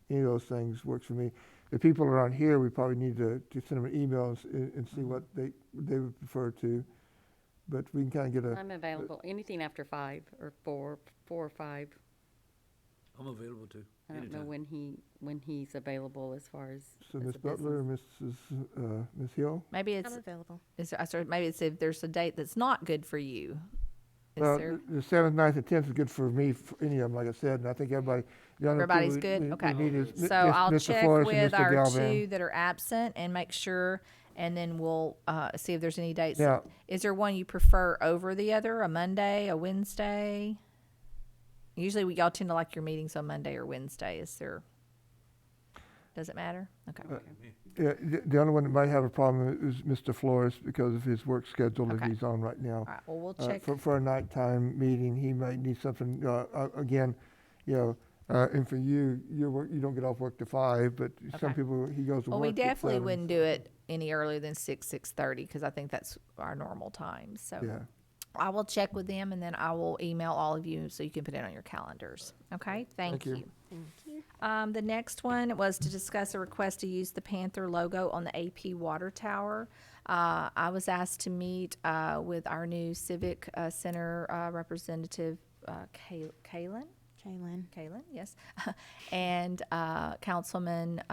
any of those things works for me. The people around here, we probably need to send them an email and see what they would prefer to. But we can kind of get a... I'm available. Anything after 5 or 4 or 5. I'm available too. I don't know when he's available as far as... So as Ms. a Butler or Ms. Hill? Maybe it's... I'm available. Maybe it's if there's a date that's not good for you. Well, the 7th, 9th, and 10th is good for me, for any of them, like I said, and I think everybody... Everybody's good? Okay. So I'll check with our 2 that are absent and make sure, and then we'll see if there's any dates. Now, is there one you prefer over the other, a Monday, a Wednesday? Usually y'all tend to like your meetings on Monday or Wednesday. Does it matter? Okay. Yeah, the only one that might have a problem is Mr. Flores because of his work schedule that Okay. he's on right now. All right, well, we'll check. For a nighttime meeting, he might need something, again, and for you, you don't get off work till 5, but some Okay. people, he goes to Well, work we at definitely 7. wouldn't do it any earlier than 6:30 because I think that's our normal time. So Yeah. I will check with them and then I will email all of you so you can put it on your calendars. Okay, thank you. Thank you. The next one was to discuss a request to use the Panther logo on the AP water tower. I was asked to meet with our new Civic Center representative, Kaylin, yes, and Councilman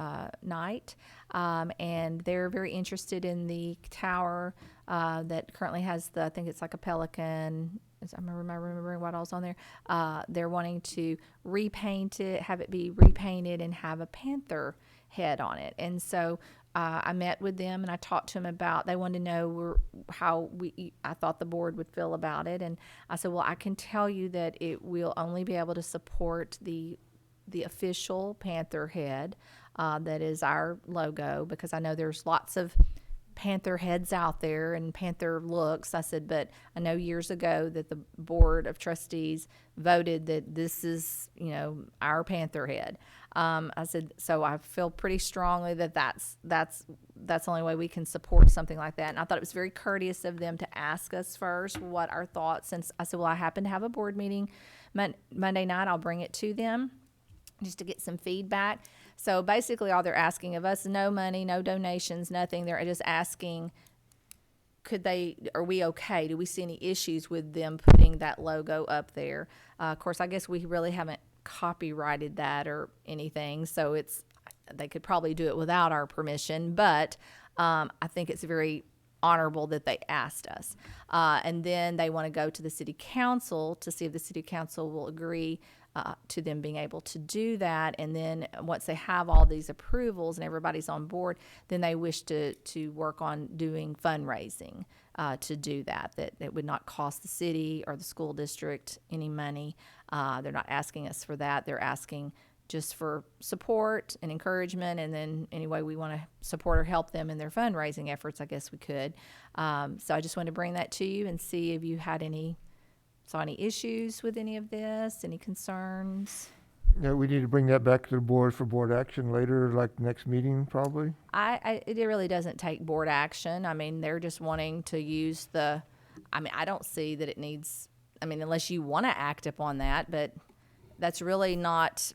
Knight, and they're very interested in the tower that currently has I think it's like a pelican I'm remembering what else on there. They're wanting to repaint it, have it be repainted, and have a panther head on it. And so I met with them and I talked to them about. They wanted to know how I thought the board would feel about it, and I said, well, I can tell you that it will only be able to support the official panther head that is our logo, because I know there's lots of panther heads out there and panther looks. I said, but I know years ago that the board of trustees voted that this is, our panther head. I said, so I feel pretty strongly that that's the only way we can support something like that. And I thought it was very courteous of them to ask us first what our thoughts. Since I said, well, I happen to have a board meeting Monday night, I'll bring it to them just to get some feedback. So basically all they're asking of us, no money, no donations, nothing. They're just asking, are we okay? Do we see any issues with them putting that logo up there? Of course, I guess we really haven't copyrighted that or anything, so they could probably do it without our permission, but I think it's very honorable that they asked us. And then they want to go to the city council to see if the city council will agree to them being able to do that. And then once they have all these approvals and everybody's on board, then they wish to work on doing fundraising to do that it would not cost the city or the school district any money. They're not asking us for that. They're asking just for support and encouragement, and then any way we want to support or help them in their fundraising efforts, I guess we could. So I just wanted to bring that to you and see if you had saw any issues with any of this, any concerns. Yeah, we need to bring that back to the board for board action later, like next meeting probably. It really doesn't take board action. I mean, they're just wanting to use I don't see that it needs, unless you want to act upon that, but that's really not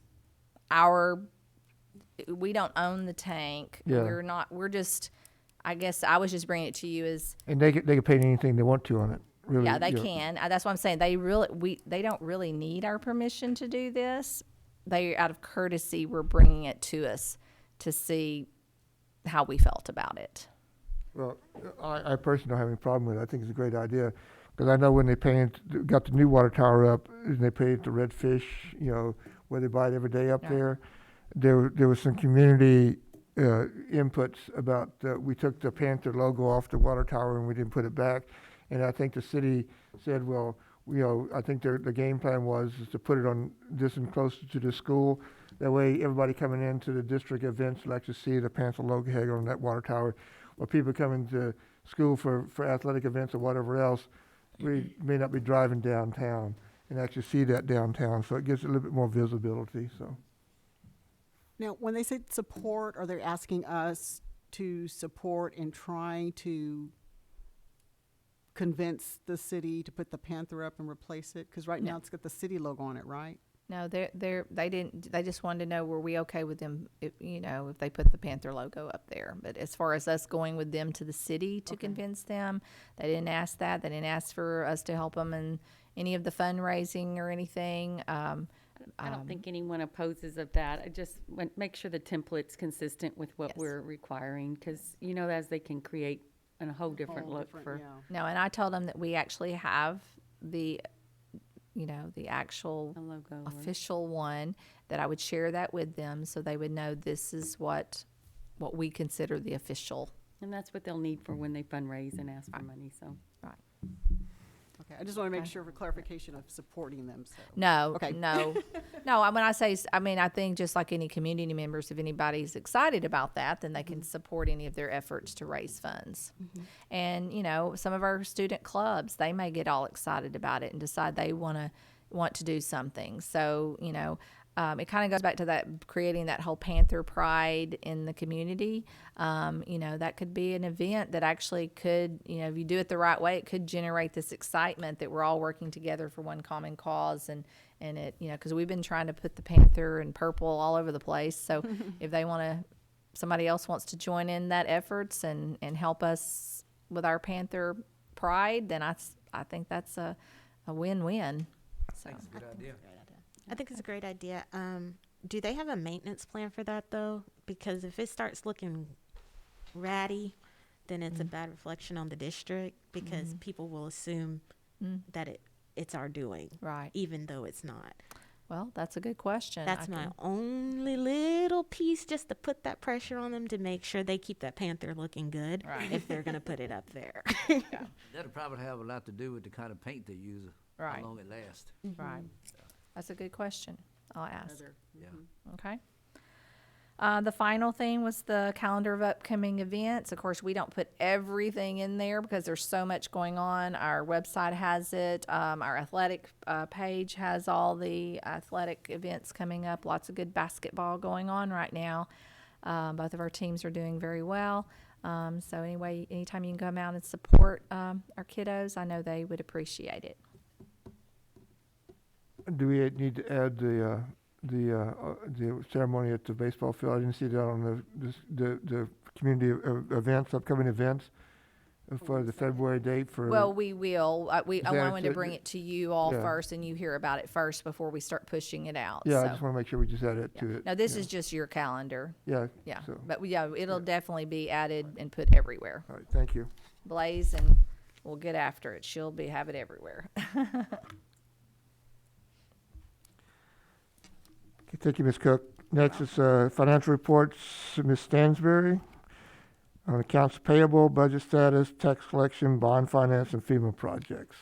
we don't own the tank. Yeah. We're just, I guess I was just bringing it to you as. And they can paint anything they want to on it. Really, Yeah, they can. That's what I'm saying. They don't really need our permission to do this. They, out of courtesy, were bringing it to us to see how we felt about it. Well, I personally don't have any problem with it. I think it's a great idea, because I know when they got the new water tower up, and they painted the red fish, where they buy it every day up there. There was some community inputs about we took the Panther logo off the water tower and we didn't put it back. And I think the city said, well, I think the game plan was to put it on this and closer to the school. That way, everybody coming into the district events will actually see the Panther logo head on that water tower. Or people coming to school for athletic events or whatever else, we may not be driving downtown and actually see that downtown. So it gives it a little bit more visibility. So. Now, when they say support, are they asking us to support in trying to convince the city to put the Panther up and replace it? Because right now it's got the city logo on it, right? No, they didn't. They just wanted to know, were we okay with them if they put the Panther logo up there. But as far as us going with them to the city to convince them, they didn't ask that. They didn't ask for us to help them in any of the fundraising or anything. I don't think anyone opposes of that. I just want make sure the template's consistent with what we're requiring, because as they can create a whole different look for. Yeah. No, and I told them that we actually have the actual logo official one, that I would share that with them so they would know this is what we consider the official. And that's what they'll need for when they fundraise and ask for money. So. Right. Okay, I just want to make sure for clarification of supporting them. So. No, okay. no. When I say, I think just like any community members, if anybody's excited about that, then they can support any of their efforts to raise funds. Mm-hmm. And, some of our student clubs, they may get all excited about it and decide they want to do something. So, it kind of goes back to that, creating that whole Panther pride in the community. That could be an event that actually could, if you do it the right way, it could generate this excitement that we're all working together for one common cause. And it, because we've been trying to put the Panther and purple all over the place. So if somebody else wants to join in that efforts and help us with our Panther pride, then I think that's a win-win. So. That's a good idea. I think it's a great idea. Do they have a maintenance plan for that, though? Because if it starts looking ratty, then it's a bad reflection on the district, because people will assume that it's our doing. Right. Even though it's not. Well, that's a good question. That's my only little piece, just to put that pressure on them to make sure they keep that Panther looking good. Right. If they're going to put it up there. That'll probably have a lot to do with the kind of paint they use, Right. how long it lasts. Right. That's a good question. I'll ask. Yeah. Okay. The final thing was the calendar of upcoming events. Of course, we don't put everything in there because there's so much going on. Our website has it. Our athletic page has all the athletic events coming up. Lots of good basketball going on right now. Both of our teams are doing very well. So anyway, anytime you can come out and support our kiddos, I know they would appreciate it. Do we need to add the ceremony at the baseball field? I didn't see that on the community events, upcoming events for the February date for. Well, we will. I wanted to it- bring it to you all yeah. first, and you hear about it first before we start pushing it out. Yeah, I so. just want to make sure we just add it to it. Now, this yeah. is just your calendar. Yeah. Yeah, So, but yeah, it'll definitely be added and put everywhere. all right, thank you. Blaze, and we'll get after it. She'll have it everywhere. Okay, thank you, Ms. Cook. Next is financial reports, Ms. Stansberry, on accounts payable, budget status, tax collection, bond finance, and FEMA projects.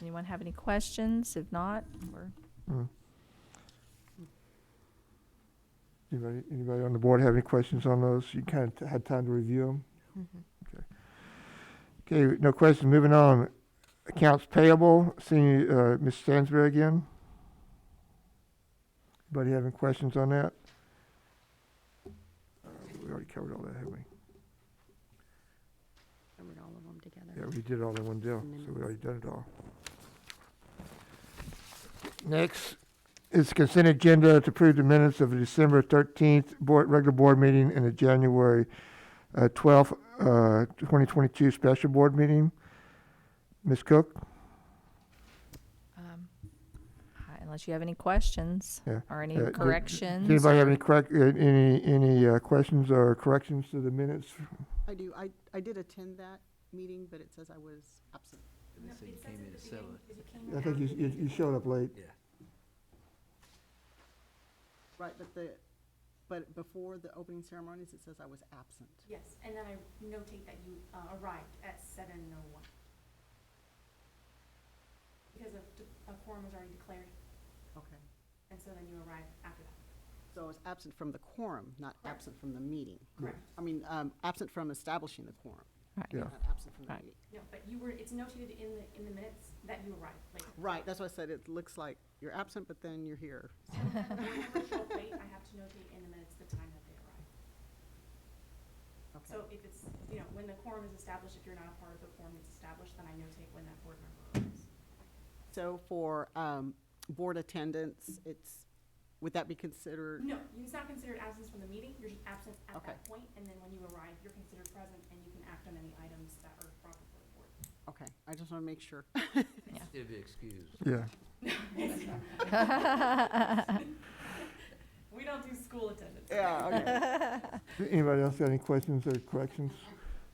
Anyone have any questions? If not, we're Anybody on the board have any questions on those? You kind of had time to review them? Okay, no questions. Moving on. Accounts payable, seeing Ms. Stansberry again. Anybody have any questions on that? We already covered all that, haven't we? Covered all of them together. Yeah, we did all in one deal, so we already done it all. Next is consent agenda to approve the minutes of the December 13th regular board meeting and the January 12th, 2022 special board meeting. Ms. Cook? unless you have any questions Yeah. or any Does corrections. anybody have or- any questions or corrections to the minutes? I do. I did attend that meeting, but it says I was absent. And they said you came in at 7. I think you showed up late. Yeah. Right, but before the opening ceremonies, it says I was absent. Yes, and then I notate that you arrived at 7:01. Because a quorum was already declared, Okay. and so then you arrived after that. So I was absent from the quorum, not Correct. absent from the meeting. Correct. I mean, absent from establishing the quorum. Right. Yeah. Not absent from the Right. meeting. No, but it's notated in the minutes that you arrived late. Right, that's what I said. It looks like you're absent, but then you're here. When board members show up late, I have to notate in the minutes the time that they arrived. Okay. So if it's, when the quorum is established, if you're not a part of the quorum that's established, then I notate when that board member arrives. So for board attendance, would that be considered? No, it's not considered absence from the meeting, you're just absent at Okay. that point, and then when you arrive, you're considered present, and you can act on any items that are proper for the board. Okay, I just want to make sure. Still be excused. Yeah. We don't do school attendance. Yeah, okay. Anybody else got any questions or corrections?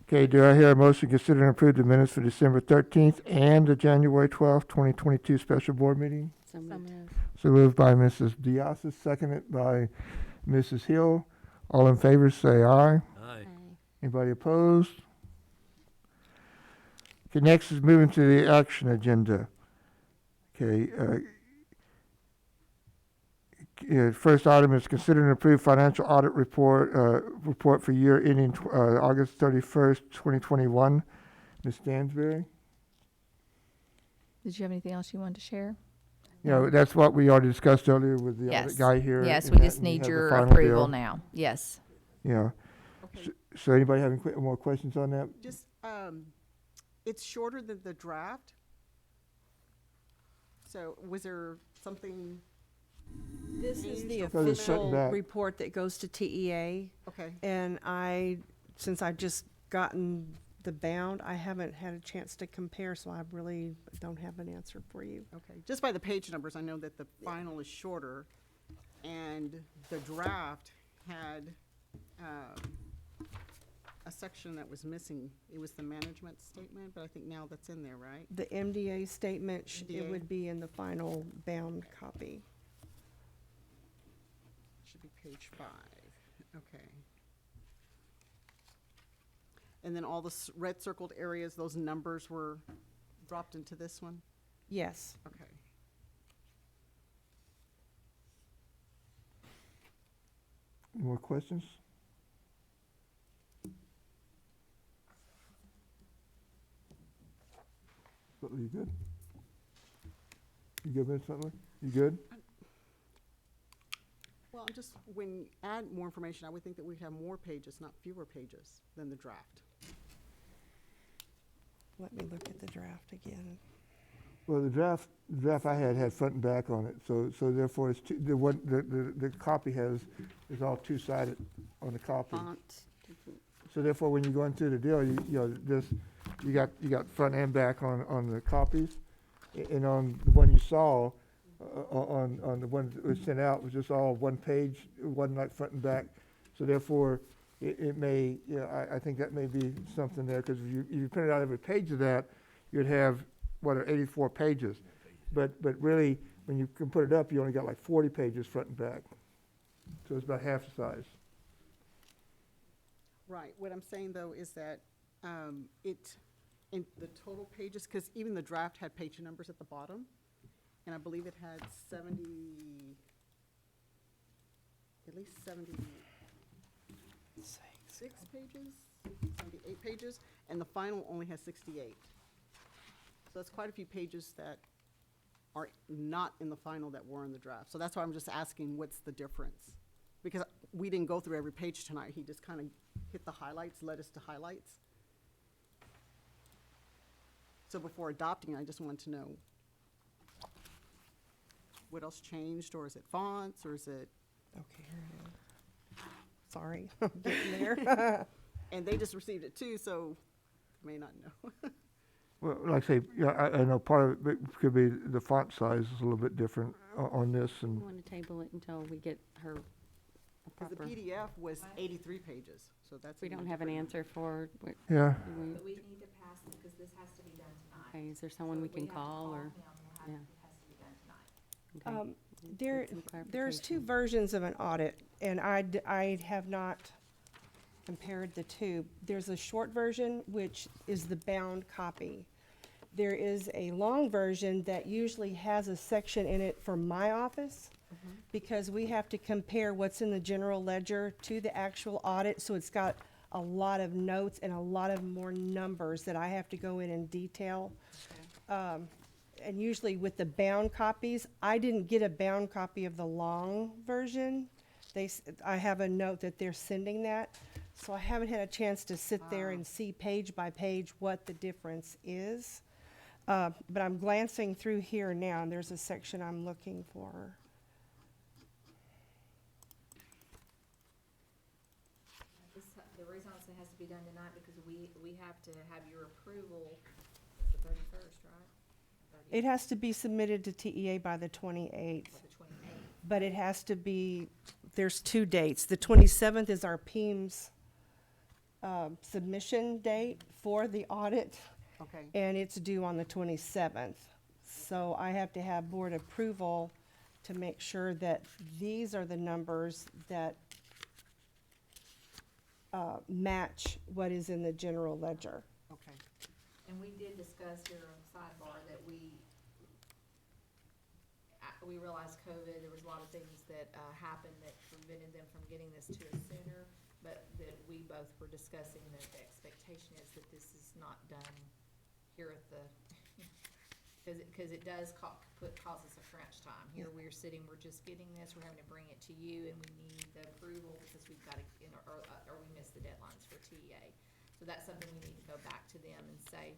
Okay, do I hear a motion consider and approve the minutes for December 13th and the January 12th, 2022 special board meeting? So moved. So moved by Mrs. Diaz, seconded by Mrs. Hill. All in favor, say aye. Aye. Anybody opposed? Okay, next is moving to the action agenda. Okay, first item is consider and approve financial audit report for year ending August 31st, 2021. Ms. Stansberry? Did you have anything else you wanted to share? That's what we already discussed earlier with the Yes. audit guy here. Yes, and we that, just and you need have the your final approval deal. now. Yes. Yeah. Okay. So anybody have any more questions on that? Just, it's shorter than the draft. So was there something? This is the So they're shutting official back. report that goes to TEA. Okay. And since I've just gotten the bound, I haven't had a chance to compare, so I really don't have an answer for you. Okay, just by the page numbers, I know that the final is shorter. And the draft had a section that was missing. It was the management statement, but I think now that's in there, right? The MDA statement, it MDA. would be in the final bound copy. Should be page 5. Okay. And then all the red circled areas, those numbers were dropped into this one? Yes. Okay. Any more questions? Butler, you good? You good, Ms. Butler? You good? Well, just when you add more information, I would think that we'd have more pages, not fewer pages than the draft. Let me look at the draft again. Well, the draft I had front and back on it, so therefore it's the copy is all two-sided on the copy. Font. So therefore, when you go into the deal, you got front and back on the copies, and on the one you saw, on the one that was sent out was just all one page. It wasn't like front and back. So therefore, it may, I think that may be something there, because if you printed out every page of that, you'd have 84 pages. But really, when you can put it up, you only got like 40 pages front and back. So it's about half the size. Right. What I'm saying, though, is that in the total pages, because even the draft had page numbers at the bottom, and I believe it had at least 76 pages, 78 pages, and the final only has 68. So that's quite a few pages that are not in the final that were in the draft. So that's why I'm just asking, what's the difference? Because we didn't go through every page tonight. He just kind of hit the highlights, led us to highlights. So before adopting, I just wanted to know what else changed, or is it fonts, or is it? Okay, here it is. Sorry, I'm getting there. And they just received it too, so may not know. Well, like I say, I know part of it could be the font size is a little bit different on this, I and want to table it until we get her a Because the proper. PDF was 83 pages, so that's. We even don't have an different. answer for. What, Yeah. do we- But we need to pass it because this has to be done tonight. Okay, is there someone So we can have to call, or? him. Yeah. It has to be done tonight. Okay. Get some There's two clarification. versions of an audit, and I have not compared the two. There's a short version, which is the bound copy. There is a long version that usually has a section in it for my office, because we have to compare what's in the general ledger to the actual audit, so it's got a lot of notes and a lot of more numbers that I have to go in and detail. And usually with the bound copies, I didn't get a bound copy of the long version. I have a note that they're sending that, so I haven't had a chance to sit there and see page by page what the difference is. But I'm glancing through here now, and there's a section I'm looking for. The reason I say it has to be done tonight because we have to have your approval the 31st, right? It has to be submitted to TEA by the 28th. Or the 28th. But it has to be, there's two dates. The 27th is our PEMS submission date for the audit, Okay. and it's due on the 27th. So I have to have board approval to make sure that these are the numbers that match what is in the general ledger. Okay. And we did discuss here on sidebar that we realized COVID, there was a lot of things that happened that prevented them from getting this to us sooner, but that we both were discussing that the expectation is that this is not done here at the, because it does cause us a crunch time. Here we're sitting, we're just getting this, we're having to bring it to you, and we need the approval because we've got to, or we missed the deadlines for TEA. So that's something we need to go back to them and say,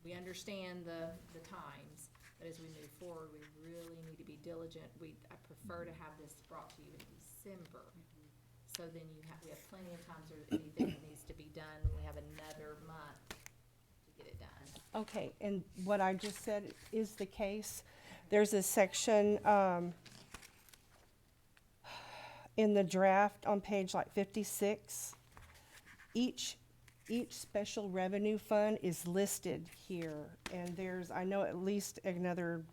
we understand the times, but as we move forward, we really need to be diligent. I prefer to have this brought to you in December. So then we have plenty of times or anything that needs to be done. We have another month to get it done. Okay, and what I just said is the case. There's a section, in the draft on page like 56. Each special revenue fund is listed here, and there's, I know at least another,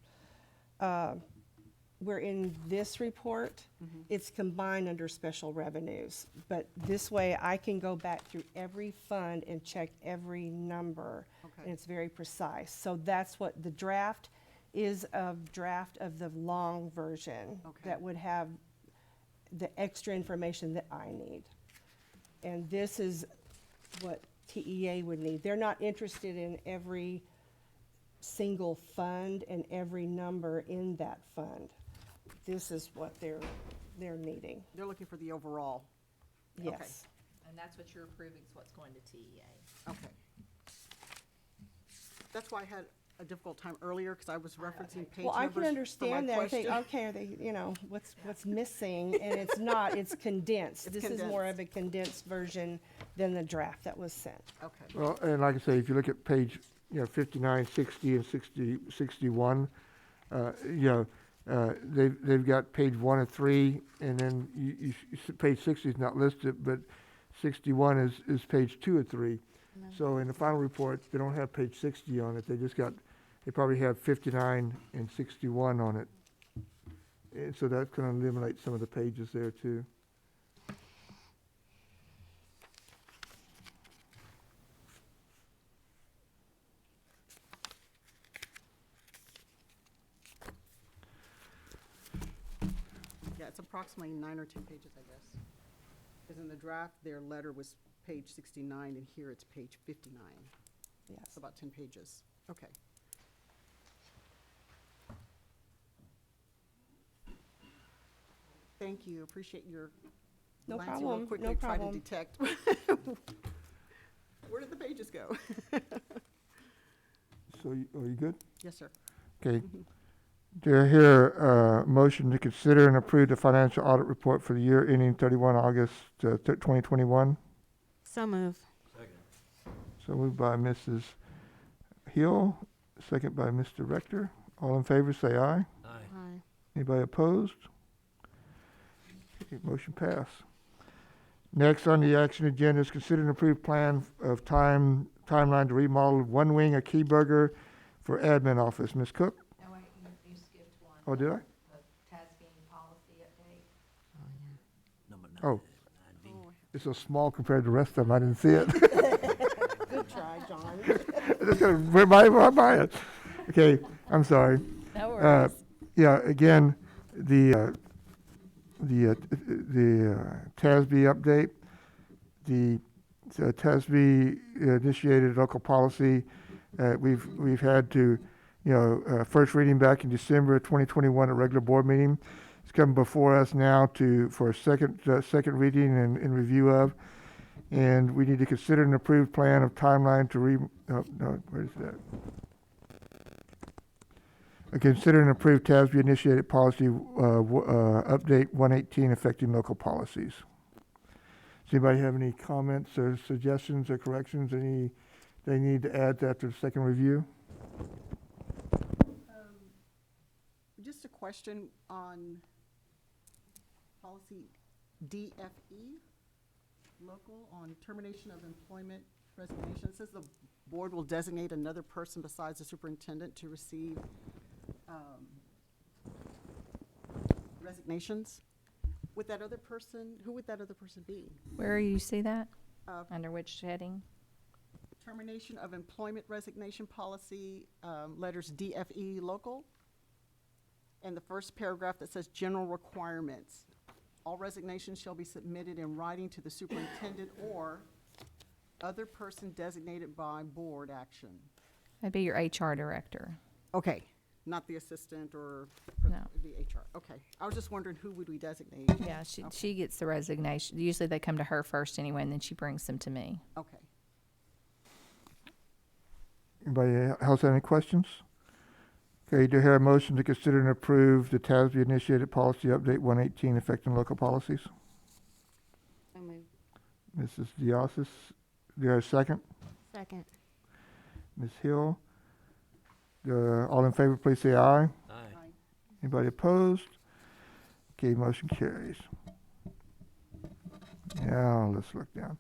where in this report, it's combined under special revenues. But this way, I can go back through every fund and check every number, and it's very precise. So that's what the draft is, a draft of the long version that would have the extra information that I need. And this is what TEA would need. They're not interested in every single fund and every number in that fund. This is what they're needing. They're looking for the overall. Yes. And that's what you're approving, is what's going to TEA. Okay. That's why I had a difficult time earlier, because I was referencing page numbers. Well, I can understand that. I think, question. okay, are they, what's missing? And it's not, it's condensed. It's This is more of a condensed version than the draft that was sent. Okay. Well, and like I say, if you look at page, 59, 60, and 61, they've got page 1 and 3, and then page 60 is not listed, but 61 is page 2 and 3. So in the final report, they don't have page 60 on it. They probably have 59 and 61 on it. And so that's going to eliminate some of the pages there too. Yeah, it's approximately 9 or 10 pages, I guess. Because in the draft, their letter was page 69, and here it's page 59. Yes. It's about 10 pages. Okay. Thank you. Appreciate your No glancing real problem, quickly, no try to problem. detect. Where did the pages go? So are you good? Yes, sir. Okay. Do I hear a motion to consider and approve the financial audit report for the year ending 31 August 2021? So move. So moved by Mrs. Hill, second by Mr. Rector. All in favor, say aye. Aye. Anybody opposed? Okay, motion pass. Next on the action agenda is consider an approved plan of timeline to remodel one wing of Key Burger for admin office. Ms. Cook? No, wait, you skipped one. Oh, did I? The TASB policy update. Number 9. Oh. 9B. It's so small compared to the rest of them, I didn't see it. Good try, John. I just gotta remind it. Okay, I'm sorry. No worries. Yeah, again, the TASB update, the TASB initiated local policy. We've had to, first reading back in December of 2021 at regular board meeting. It's come before us now for a second reading and review of. And we need to consider an approved plan of timeline to where's that? Consider an approved TASB initiated policy update 118 affecting local policies. Does anybody have any comments or suggestions or corrections? Any they need to add after the second review? Just a question on policy DFE, local, on termination of employment resignation. It says the board will designate another person besides the superintendent to receive resignations. Who would that other person be? Where you see that? Under which heading? Termination of employment resignation policy, letters DFE local. And the first paragraph that says general requirements. All resignations shall be submitted in writing to the superintendent or other person designated by board action. That'd be your HR director. Okay, not the assistant or No. the HR. Okay, I was just wondering who would we designate? Yeah, she gets the resignation. Usually they come to her first anyway, and then she brings them to me. Okay. Anybody else have any questions? Okay, do I hear a motion to consider and approve the TASB initiated policy update 118 affecting local policies? So move. Mrs. Diasis, do I hear a second? Second. Ms. Hill? All in favor, please say aye. Aye. Anybody opposed? Okay, motion carries. Now, let's look down.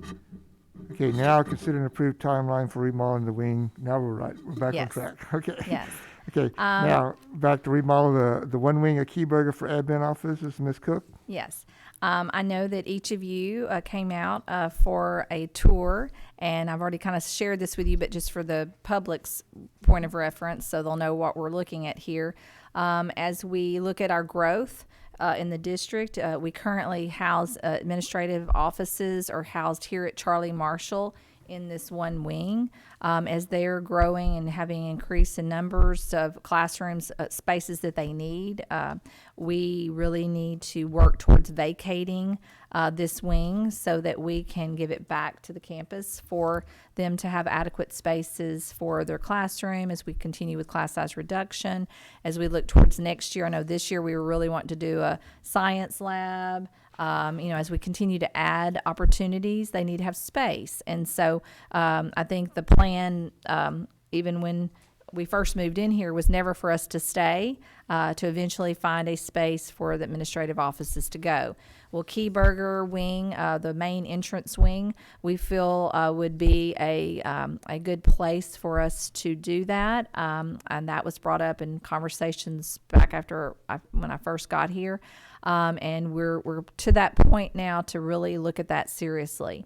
Okay, now consider an approved timeline for remodeling the wing. Now we're right. We're back on Yes. track. Okay. Yes. Okay, now back to remodel the one wing of Keyburger for admin offices, Ms. Cook. Yes. I know that each of you came out for a tour, and I've already kind of shared this with you, but just for the public's point of reference, so they'll know what we're looking at here. As we look at our growth in the district, we currently house administrative offices are housed here at Charlie Marshall in this one wing. As they're growing and having increase in numbers of classrooms, spaces that they need, we really need to work towards vacating this wing so that we can give it back to the campus for them to have adequate spaces for their classroom as we continue with class size reduction. As we look towards next year, I know this year we were really wanting to do a science lab. As we continue to add opportunities, they need to have space. And so I think the plan, even when we first moved in here, was never for us to stay, to eventually find a space for the administrative offices to go. Well, Keyburger wing, the main entrance wing, we feel would be a good place for us to do that. And that was brought up in conversations back when I first got here. And we're to that point now to really look at that seriously.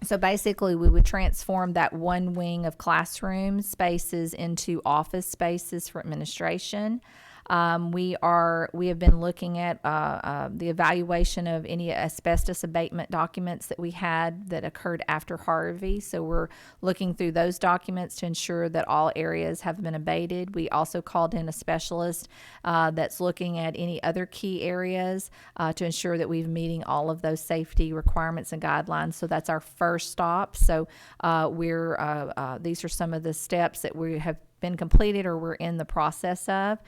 So basically, we would transform that one wing of classroom spaces into office spaces for administration. We have been looking at the evaluation of any asbestos abatement documents that we had that occurred after Harvey. So we're looking through those documents to ensure that all areas have been abated. We also called in a specialist that's looking at any other key areas to ensure that we're meeting all of those safety requirements and guidelines. So that's our first stop. So these are some of the steps that we have been completed or we're in the process of.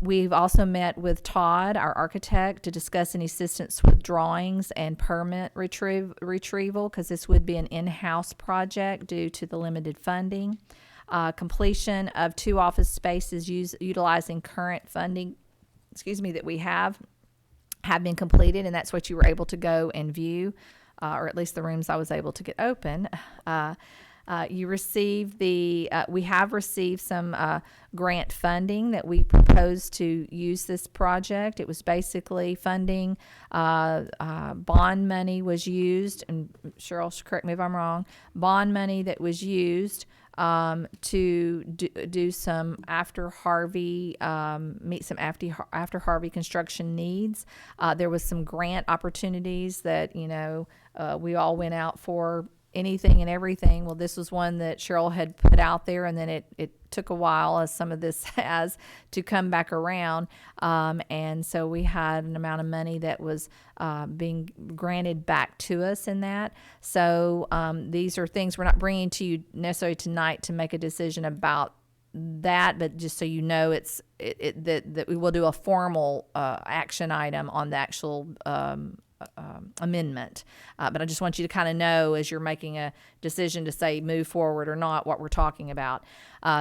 We've also met with Todd, our architect, to discuss any assistance with drawings and permit retrieval, because this would be an in-house project due to the limited funding. Completion of 2 office spaces utilizing current funding, that we have been completed, and that's what you were able to go and view, or at least the rooms I was able to get open. We have received some grant funding that we proposed to use this project. It was basically funding, bond money was used, and Cheryl, correct me if I'm wrong, bond money that was used to do some after Harvey, meet some after Harvey construction needs. There was some grant opportunities that, we all went out for anything and everything. Well, this was one that Cheryl had put out there, and then it took a while, as some of this has, to come back around. And so we had an amount of money that was being granted back to us in that. So these are things we're not bringing to you necessarily tonight to make a decision about that, but just so you know, that we will do a formal action item on the actual amendment. But I just want you to kind of know, as you're making a decision to say move forward or not, what we're talking about.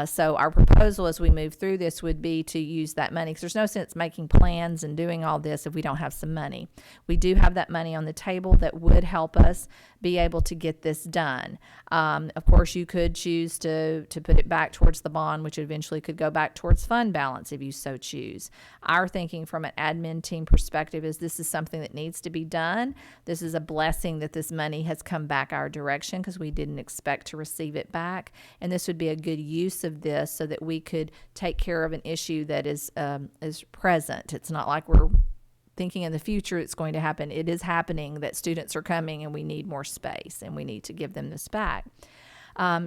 So our proposal as we move through this would be to use that money, because there's no sense making plans and doing all this if we don't have some money. We do have that money on the table that would help us be able to get this done. Of course, you could choose to put it back towards the bond, which eventually could go back towards fund balance if you so choose. Our thinking from an admin team perspective is this is something that needs to be done. This is a blessing that this money has come back our direction, because we didn't expect to receive it back. And this would be a good use of this so that we could take care of an issue that is present. It's not like we're thinking in the future it's going to happen. It is happening, that students are coming and we need more space and we need to give them this back.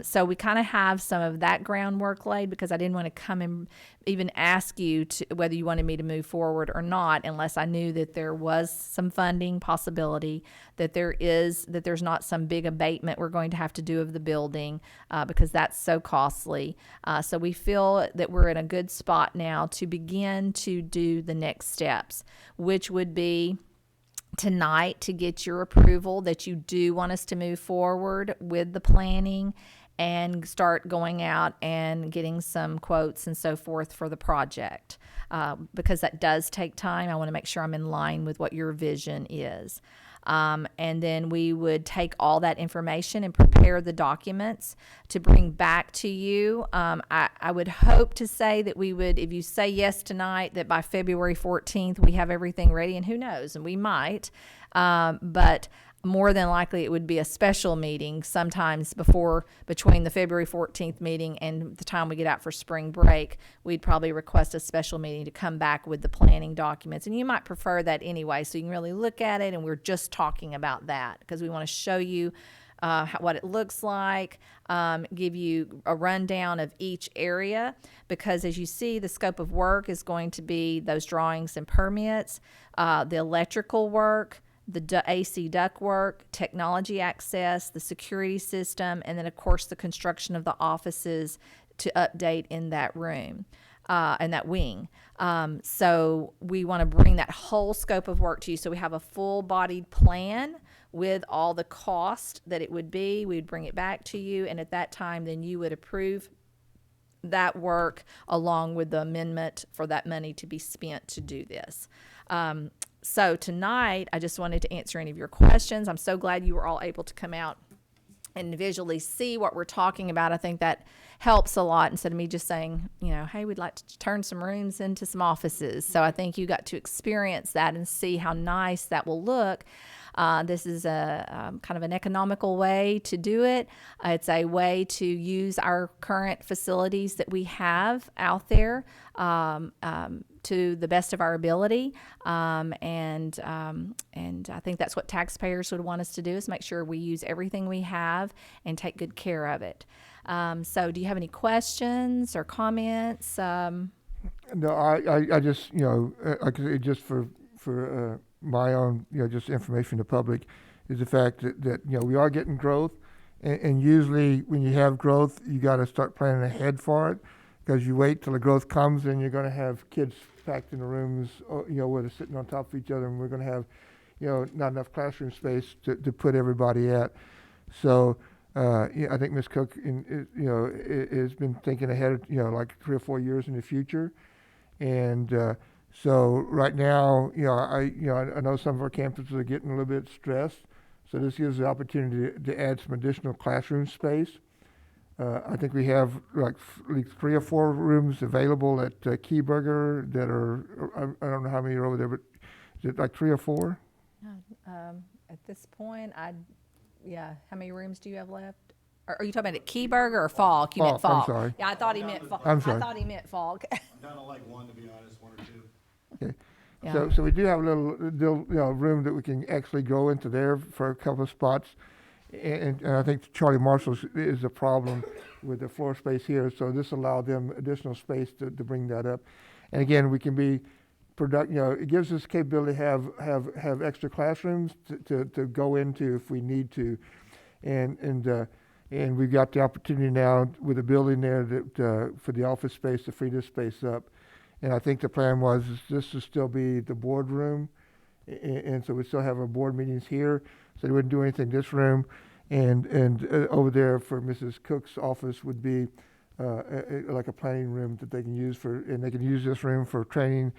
So we kind of have some of that groundwork laid, because I didn't want to come and even ask you whether you wanted me to move forward or not, unless I knew that there was some funding possibility, that there's not some big abatement we're going to have to do of the building, because that's so costly. So we feel that we're in a good spot now to begin to do the next steps, which would be tonight to get your approval that you do want us to move forward with the planning and start going out and getting some quotes and so forth for the project. Because that does take time. I want to make sure I'm in line with what your vision is. And then we would take all that information and prepare the documents to bring back to you. I would hope to say that we would, if you say yes tonight, that by February 14th we have everything ready, and who knows, and we might. But more than likely it would be a special meeting sometimes between the February 14th meeting and the time we get out for spring break. We'd probably request a special meeting to come back with the planning documents, and you might prefer that anyway, so you can really look at it, and we're just talking about that because we want to show you what it looks like, give you a rundown of each area, because as you see, the scope of work is going to be those drawings and permits, the electrical work, the AC duct work, technology access, the security system, and then of course the construction of the offices to update in that room, and that wing. So we want to bring that whole scope of work to you. So we have a full-bodied plan with all the cost that it would be. We'd bring it back to you, and at that time then you would approve that work along with the amendment for that money to be spent to do this. So tonight, I just wanted to answer any of your questions. I'm so glad you were all able to come out and visually see what we're talking about. I think that helps a lot instead of me just saying, hey, we'd like to turn some rooms into some offices. So I think you got to experience that and see how nice that will look. This is a kind of an economical way to do it. It's a way to use our current facilities that we have out there to the best of our ability, and I think that's what taxpayers would want us to do, is make sure we use everything we have and take good care of it. So do you have any questions or comments? No, I just, just for my own, just information to the public, is the fact that we are getting growth, and usually when you have growth, you got to start planning ahead for it, because you wait till the growth comes and you're going to have kids packed in the rooms, where they're sitting on top of each other, and we're going to have, not enough classroom space to put everybody at. So, I think Ms. Cook, has been thinking ahead, like 3 or 4 years in the future, and so right now, I know some of our campuses are getting a little bit stressed, so this gives the opportunity to add some additional classroom space. I think we have like 3 or 4 rooms available at Keyburger that are, I don't know how many are over there, but is it like 3 or 4? At this point, how many rooms do you have left? Are you talking about at Keyburger or Falk? You meant Falk. I'm sorry. Yeah, I thought he meant Falk. I'm sorry. I thought he meant Falk. I'm down to like 1, to be honest, 1 or 2. Okay. Yeah. So we do have a little room that we can actually go into there for a couple of spots, and I think Charlie Marshall's is a problem with the floor space here, so this allowed them additional space to bring that up, and again we can be it gives us capability to have extra classrooms to go into if we need to, and we've got the opportunity now with the building there that for the office space to free this space up. And I think the plan was this will still be the boardroom, and so we still have our board meetings here, so they wouldn't do anything in this room. And over there for Mrs. Cook's office would be like a planning room that they can use and they can use this room for training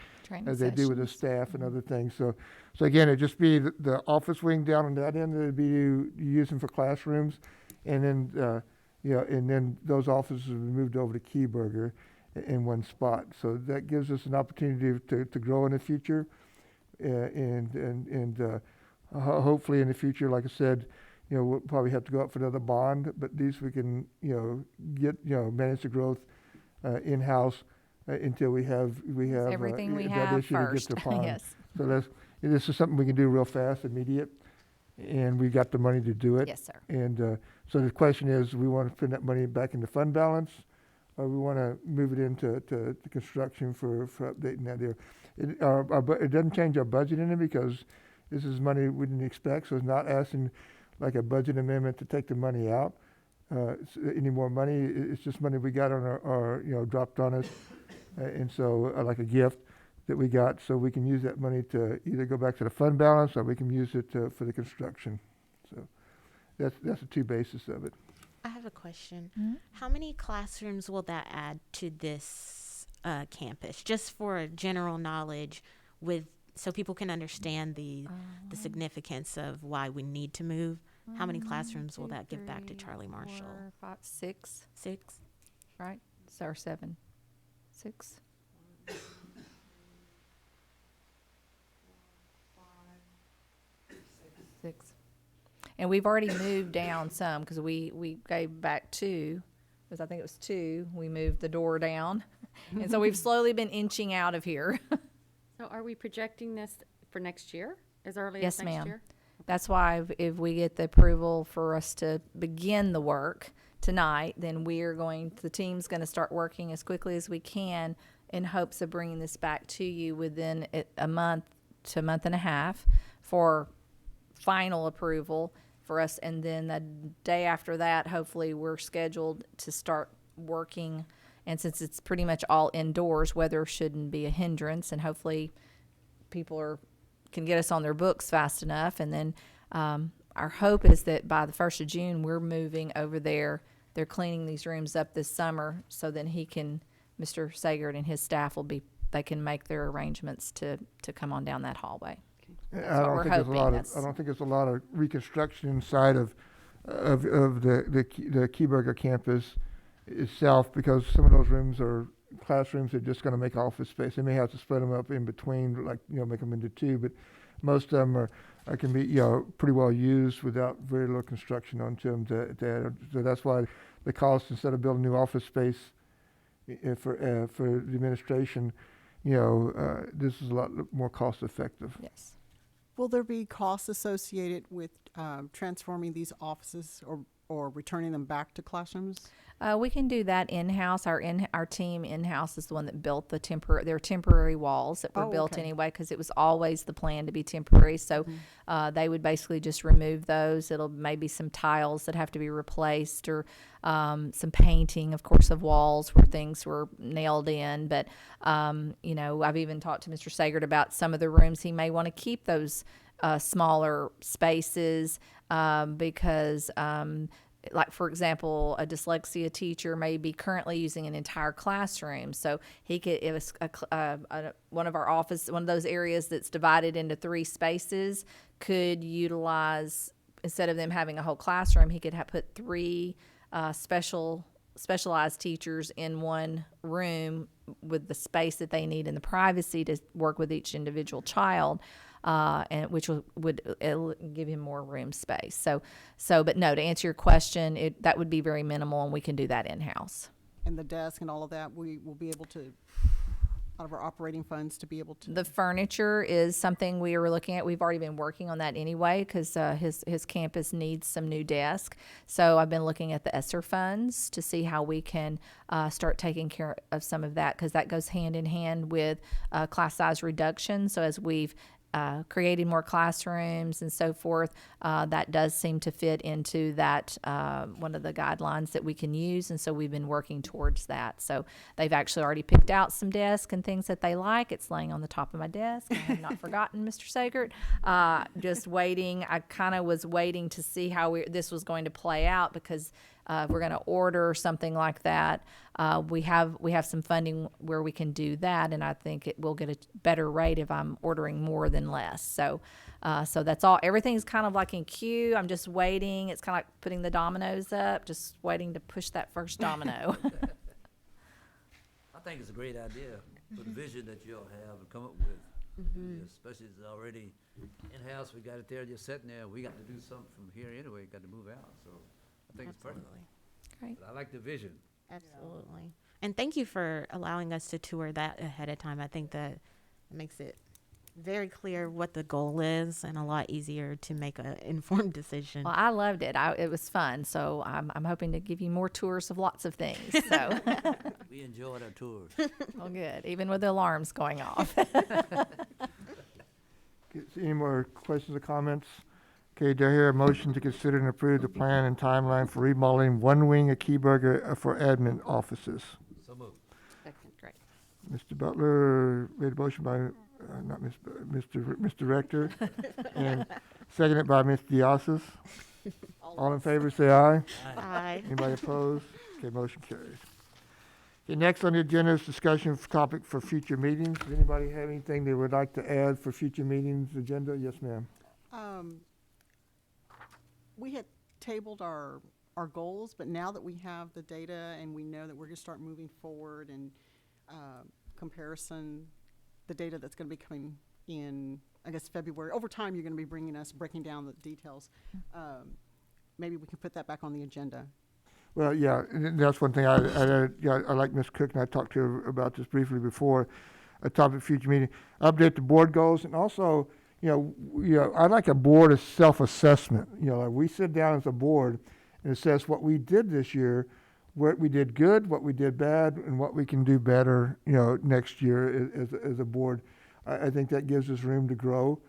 as they do with the staff and other things. So again, it'd just be the office wing down on that end that would be using for classrooms, and then and then those offices would be moved over to Keyburger in one spot. So that gives us an opportunity to grow in the future, and hopefully in the future, like I said, we'll probably have to go up for another bond, but at least we can, get, manage the growth in-house until we have everything we that have issue first. to get the bond. Yes. So this is something we can do real fast, immediate, and we got the money to do it. Yes, sir. And so the question is, we want to put that money back into fund balance, or we want to move it into the construction for updating that there. It doesn't change our budget in it, because this is money we didn't expect, so it's not asking like a budget amendment to take the money out, any more money. It's just money we got on our dropped on us, and so like a gift that we got, so we can use that money to either go back to the fund balance, or we can use it for the construction. So that's the two bases of it. I have have a question. Mhm. How many classrooms will that add to this campus? Just for general knowledge, so people can understand the significance of why we need to move. How many classrooms will that give back to Charlie Marshall? 4, 5, 6, 6. right? Or 7, 6. Six. And we've already moved down some because we gave back 2, because I think it was 2. We moved the door down. And so we've slowly been inching out of here. So are we projecting this for next year, as early Yes, as next ma'am. year? That's why if we get the approval for us to begin the work tonight, then the team's going to start working as quickly as we can in hopes of bringing this back to you within a month to a month and a half for final approval for us. And then the day after that, hopefully we're scheduled to start working. And since it's pretty much all indoors, weather shouldn't be a hindrance, and hopefully people can get us on their books fast enough. And then our hope is that by the 1st of June, we're moving over there. They're cleaning these rooms up this summer, so then Mr. Sagert and his staff they can make their arrangements to come on down that hallway. I don't think there's a lot of reconstruction inside of the Keyburger campus itself, because some of those rooms are classrooms that are just going to make office space. They may have to split them up in between, like, make them into 2, but most of them can be, pretty well used without very little construction onto them. So that's why the cost, instead of building new office space for the administration, this is a lot more cost effective. Yes. Will there be costs associated with transforming these offices or returning them back to classrooms? We can do that in-house. Our team in-house is the one that built their temporary walls that were built anyway, because it was always the plan to be temporary. So they would basically just remove those. It'll maybe some tiles that have to be replaced, or some painting, of course, of walls where things were nailed in. But I've even talked to Mr. Sagert about some of the rooms. He may want to keep those smaller spaces because like, for example, a dyslexia teacher may be currently using an entire classroom. So he could, it was one of those areas that's divided into 3 spaces, could utilize, instead of them having a whole classroom, he could put 3 specialized teachers in one room with the space that they need and the privacy to work with each individual child. And which would give him more room space. But no, to answer your question, that would be very minimal, and we can do that in-house. And the desk and all of that, we will be able to, out of our operating funds, to be able to. The furniture is something we were looking at. We've already been working on that anyway, because his campus needs some new desk. So I've been looking at the ESSER funds to see how we can start taking care of some of that, because that goes hand in hand with class size reduction. So as we've creating more classrooms and so forth, that does seem to fit into that one of the guidelines that we can use, and so we've been working towards that. So they've actually already picked out some desks and things that they like. It's laying on the top of my desk. I have not forgotten, Mr. Sagert. Just waiting. I kind of was waiting to see how this was going to play out, because if we're going to order something like that, we have some funding where we can do that, and I think it will get a better rate if I'm ordering more than less. So that's all. Everything's kind of like in queue. I'm just waiting. It's kind of like putting the dominoes up, just waiting to push that first domino. I think it's a great idea for the vision that you all have and come up with. Especially it's already in-house. We got it there, just sitting there. We got to do something from here anyway. Got to move out. So I think it's perfect. Great. But I like the vision. Absolutely. And thank you for allowing us to tour that ahead of time. I think that makes it very clear what the goal is, and a lot easier to make an informed decision. Well, I loved it. It was fun. So I'm hoping to give you more tours of lots of things. So We enjoyed our tours. well, good. Even with the alarms going off. Any more questions or comments? Okay, do I hear a motion to consider and approve the plan and timeline for remodeling one wing of Keyburger for admin offices? So moved. Second, great. Mr. Butler made a motion by, Mr. Rector, and seconded by Ms. Diazis. All in favor, say aye. Aye. Anybody opposed? Okay, motion carries. Okay, next on the agenda is discussion of topic for future meetings. Does anybody have anything they would like to add for future meetings agenda? Yes, ma'am. We had tabled our goals, but now that we have the data and we know that we're gonna start moving forward and comparison, the data that's gonna be coming in, I guess, February. Over time, you're gonna be breaking down the details. Maybe we can put that back on the agenda. Well, yeah, and that's one thing I like Ms. Cook, and I talked to her about this briefly before, a topic future meeting. Update the board goals, and also, I'd like a board of self-assessment. Like we sit down as a board and assess what we did this year, what we did good, what we did bad, and what we can do better, next year as a board. I think that gives us room to grow,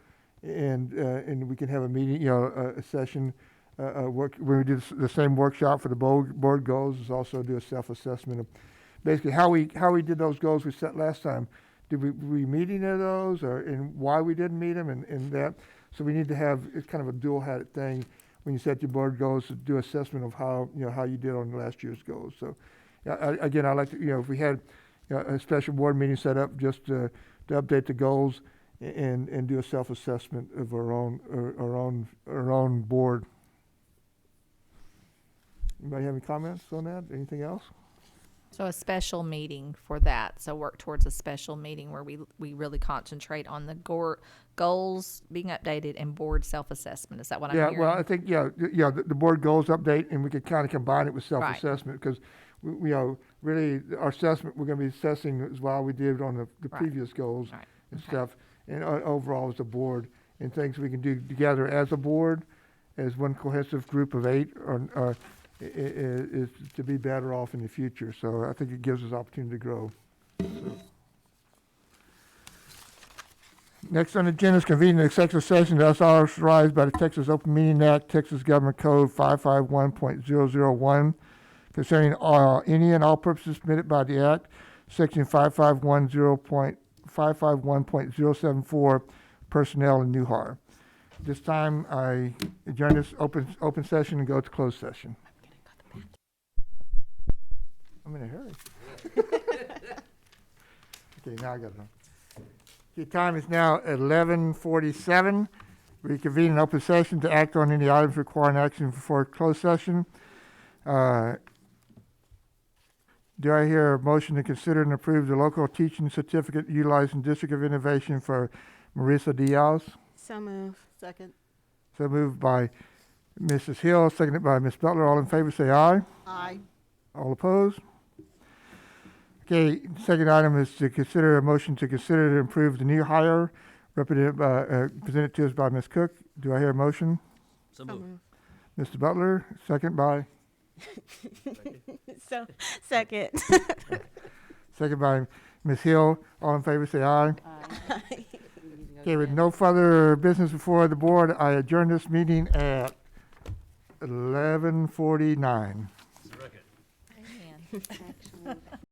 and we can have a meeting, a session. When we do the same workshop for the board goals, is also do a self-assessment of basically how we did those goals we set last time. Did we meet any of those, and why we didn't meet them, and that. So we need to have, it's kind of a dual-headed thing when you set your board goals, to do assessment of how you did on last year's goals. So again, I like to, if we had a special board meeting set up just to update the goals and do a self-assessment of our own board. Anybody have any comments on that? Anything else? So a special meeting for that. So work towards a special meeting where we really concentrate on the goals being updated and board self-assessment. Is that what I'm hearing? Yeah, well, I think, the board goals update, and we could kind of combine it with self-assessment, because really, our assessment, we're going to be assessing as well we did on the previous goals and stuff, and overall as a board, and things we can do together as a board, as one cohesive group of 8, is to be better off in the future. So I think it gives us opportunity to grow. So. Next on the agenda is convening an executive session that's authorized by the Texas Open Meeting Act, Texas Government Code 551.001, concerning any and all purposes permitted by the Act, Section 551.074, personnel and new hire. This time, I adjourn this open session and go to closed session. I'm in a hurry. Okay, now I got it on. The time is now 11:47. We convene an open session to act on any items requiring action before closed session. Do I hear a motion to consider and approve the local teaching certificate utilizing District of Innovation for Marissa Diaz? So move. Second. So moved by Mrs. Hill, seconded by Ms. Butler. All in favor, say aye. Aye. All opposed? Okay, second item is to consider a motion to consider to improve the new hire presented to us by Ms. Cook. Do I hear a motion? So moved. Mr. Butler, second by? Second. Second by Ms. Hill. All in favor, say aye. Aye. Okay, with no further business before the board, I adjourn this meeting at 11:49. Second. Amen.